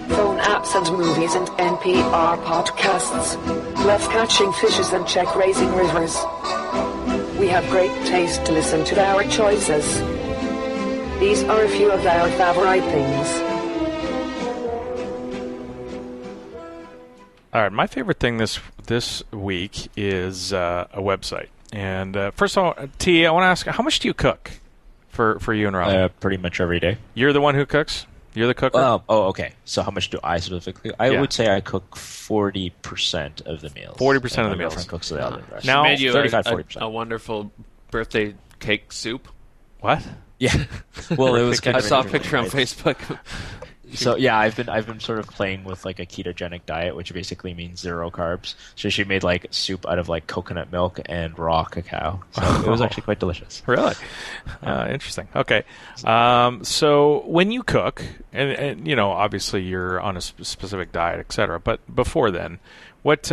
Phone apps and movies and NPR podcasts. Love catching fishes and check raising rivers. We have great taste to listen to our choices. These are a few of our favorite things. All right, my favorite thing this week is a website. And first of all, T, I want to ask, how much do you cook for you and Rob? Pretty much every day. You're the one who cooks? You're the cooker? Okay. So how much do I specifically? I would say I cook 40% of the meals. 40% of the my meals. girlfriend cooks the other rest. Now, made you 35-40%. a wonderful birthday cake soup. What? Yeah. Well, it was kind of... I saw a picture on Facebook. So yeah, I've been sort of playing with like a ketogenic diet, which basically means 0 carbs. So she made like soup out of like coconut milk and raw cacao. So it was actually quite delicious. Really? Interesting. Okay. So when you cook, and obviously you're on a specific diet, etc. But before then,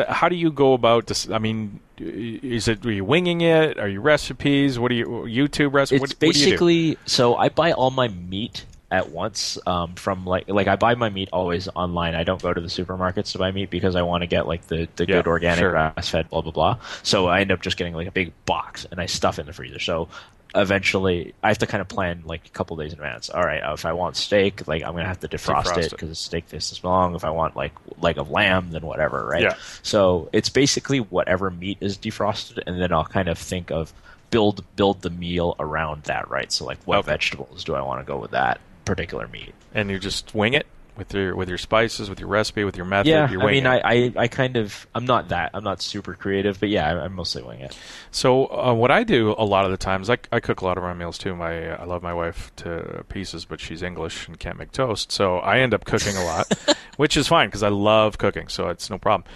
how do you go about this? I mean, are you winging it? Are you recipes? What do you YouTube recipes? It's basically, so I buy all my meat at once from like I buy my meat always online. I don't go to the supermarkets to buy meat because I want to get like the good organic grass fed blah blah blah. So I end up just getting like a big box and I stuff in the freezer. So eventually I have to kind of plan like a couple days in advance. All right, if I want steak, like I'm gonna have to defrost it because the steak tastes this long. If I want like leg of lamb, then whatever, right? Yeah. So it's basically whatever meat is defrosted, and then I'll kind of think of build the meal around that, right? So like what vegetables do I want to go with that particular meat? And you just wing it with your spices, with your recipe, with your method. Yeah, you're I mean, it. I kind of, I'm not super creative, but yeah, I mostly wing it. So what I do a lot of the times, I cook a lot of my meals too. I love my wife to pieces, but she's English and can't make toast, so I end up cooking a lot, which is fine because I love cooking, so it's no problem.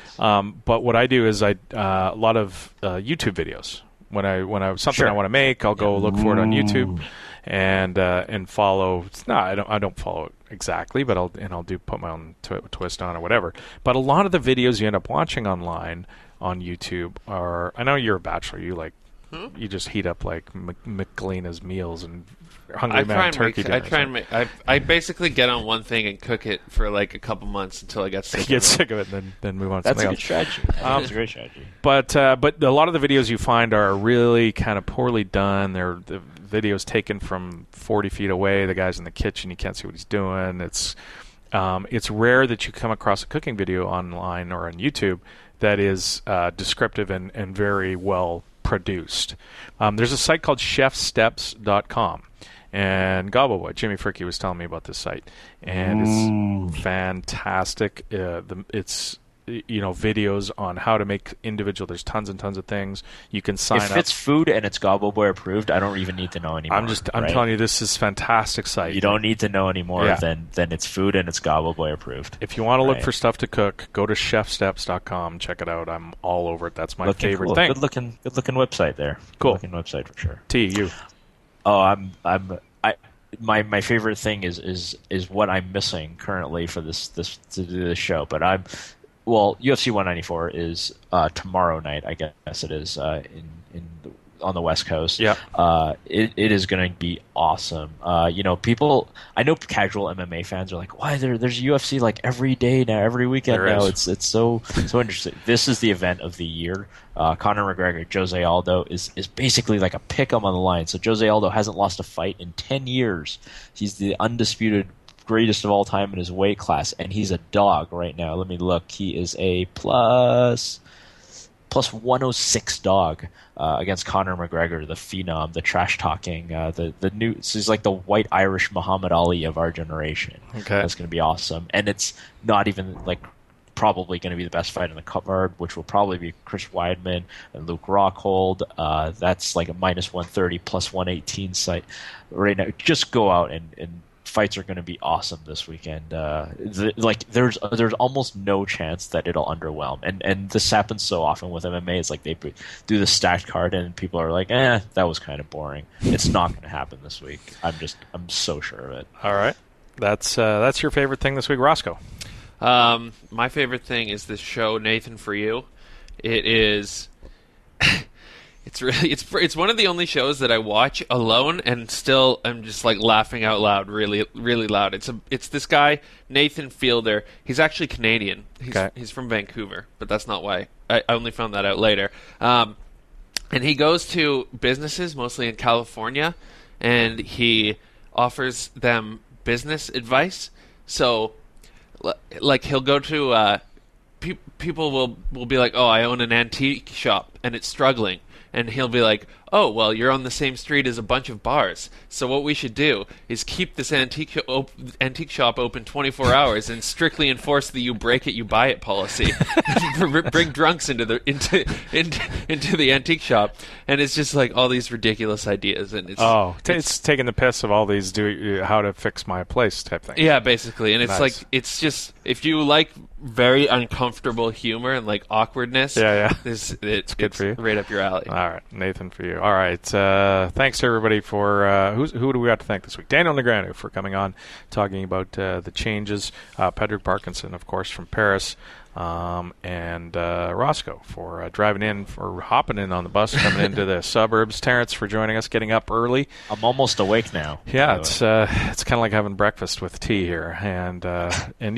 But what I do is a lot of YouTube videos. When I something I want to make, I'll go look for it on YouTube. And follow. No, I don't follow it exactly, but I'll put my own twist on or whatever. But a lot of the videos you end up watching online on YouTube are. I know you're a bachelor. You just heat up like McGalina's meals and Hungry Man turkey dinners. I basically get on one thing and cook it for like a couple months until I get sick. Sick of it, and then move on to That's something a else. good strategy. That's a great strategy. But a lot of the videos you find are really kind of poorly done. They're the videos taken from 40 feet away. The guy's in the kitchen. You can't see what he's doing. It's rare that you come across a cooking video online or on YouTube that is descriptive and very well produced. There's a site called chefsteps.com. And Gobbleboy, Jimmy Fricke was telling me about this site, and it's fantastic. It's videos on how to make individual. There's tons and tons of things you can sign up. If it's food and it's Gobbleboy approved, I don't even need to know anymore. I'm telling you, this is a fantastic site. You don't need to know anymore than it's food and it's Gobbleboy approved. If you want to look for stuff to cook, go to chefsteps.com. Check it out. I'm all over it. That's my favorite thing. Good looking website there. Cool. Good looking website for sure. T, you. Oh, my favorite thing is what I'm missing currently for this to do this show. But UFC 194 is tomorrow night, I guess it is. In on the West Coast. Yeah. It is going to be awesome. People, I know casual MMA fans are like, why there's UFC like every day now, every weekend there now. is. It's so interesting. This is the event of the year. Conor McGregor, Jose Aldo is basically like a pick 'em on the line. So Jose Aldo hasn't lost a fight in 10 years. He's the undisputed greatest of all time in his weight class, and he's a dog right now. Let me look. He is a plus 106 dog against Conor McGregor, the phenom, the trash talking, the new. So he's like the white Irish Muhammad Ali of our generation. Okay, that's going to be awesome, and it's not even like probably going to be the best fight in the card, which will probably be Chris Weidman and Luke Rockhold. That's like a minus 130 plus 118 site right now. Just go out and fights are going to be awesome this weekend. There's almost no chance that it'll underwhelm, and this happens so often with MMA. It's like they do the stacked card and people are like, that was kind of boring. It's not going to happen this week. I'm so sure of it. All right, that's your favorite thing this week, Roscoe. My favorite thing is this show, Nathan For You. It is. It's one of the only shows that I watch alone and still I'm just like laughing out loud, really, really loud. It's this guy, Nathan Fielder. He's actually Canadian. He's from Vancouver, but that's not why. I only found that out later. And he goes to businesses, mostly in California, and he offers them business advice. So, like, he'll go to people will be like, oh, I own an antique shop and it's struggling. And he'll be like, oh, well, you're on the same street as a bunch of bars. So what we should do is keep this antique shop open 24 hours and strictly enforce the you break it, you buy it policy. Bring drunks into the antique shop. And it's just like all these ridiculous ideas. And it's taking the piss of all these how to fix my place type things. Yeah, basically. And it's nice. like, it's just, if you like very uncomfortable humor and like awkwardness, it's good for you. Right up your alley. All right, Nathan For You. All right, thanks to everybody for who do we have to thank this week? Daniel Negreanu for coming on, talking about the changes. Padrick Parkinson, of course, from Paris, and Roscoe for driving in, for hopping in on the bus, coming into the suburbs. Terence for joining us, getting up early. I'm almost awake now. Yeah, it's kind of like having breakfast with tea here, and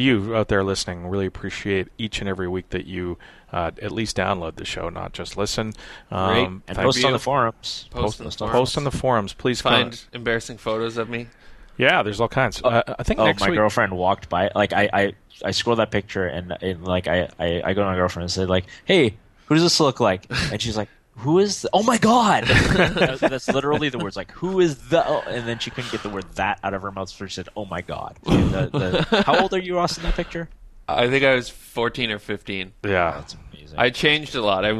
you out there listening, really appreciate each and every week that you at least download the show, not just listen. And post on the forums. Post on the forums. Please find embarrassing photos of me. Yeah, there's all kinds. I think next my week, girlfriend walked by. Like I scrolled that picture and like I go to my girlfriend and said like, hey, who does this look like? And she's like, who is oh my god. That's literally the words, like, who is the and then she couldn't get the word that out of her mouth, so she said, oh my god. How old are you, Ross, in that picture? I think I was 14 or 15. Yeah, that's amazing. I changed a lot. I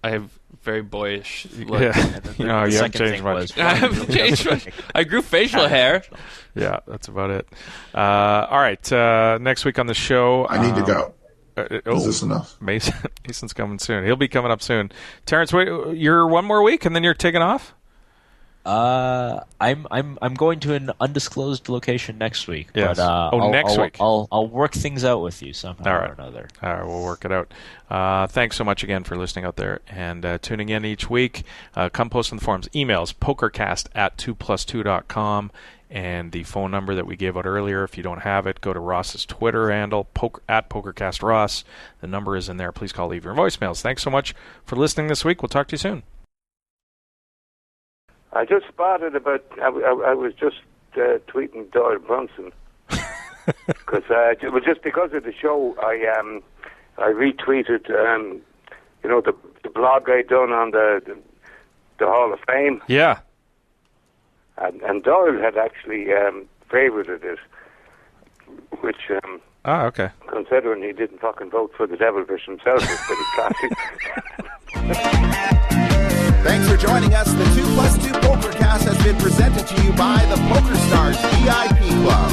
have very boyish look. Yeah. No, you haven't changed much. I haven't changed much. I grew facial hair. Yeah, that's about it. All right, next week on the show, I need to go. Is this enough? Mason's coming soon. He'll be coming up soon. Terence, wait, you're one more week and then you're taking off? I'm going to an undisclosed location next week. Yes. But, next week. I'll work things out with you somehow or another. All right, we'll work it out. Thanks so much again for listening out there and tuning in each week. Come post on the forums. Emails, pokercast@2plus2.com. And the phone number that we gave out earlier, if you don't have it, go to Ross's Twitter handle, @PokercastRoss. The number is in there. Please call, leave your voicemails. Thanks so much for listening this week. We'll talk to you soon. I just spotted about. I was just tweeting Doyle Brunson because it was just because of the show. I retweeted, the blog I done on the Hall of Fame. Yeah. And Doyle had actually favorited it, which okay. Considering he didn't fucking vote for the Devilfish himself, is pretty classy. Thanks for joining us. The 2+2 Pokercast has been presented to you by the Pokerstars VIP Club.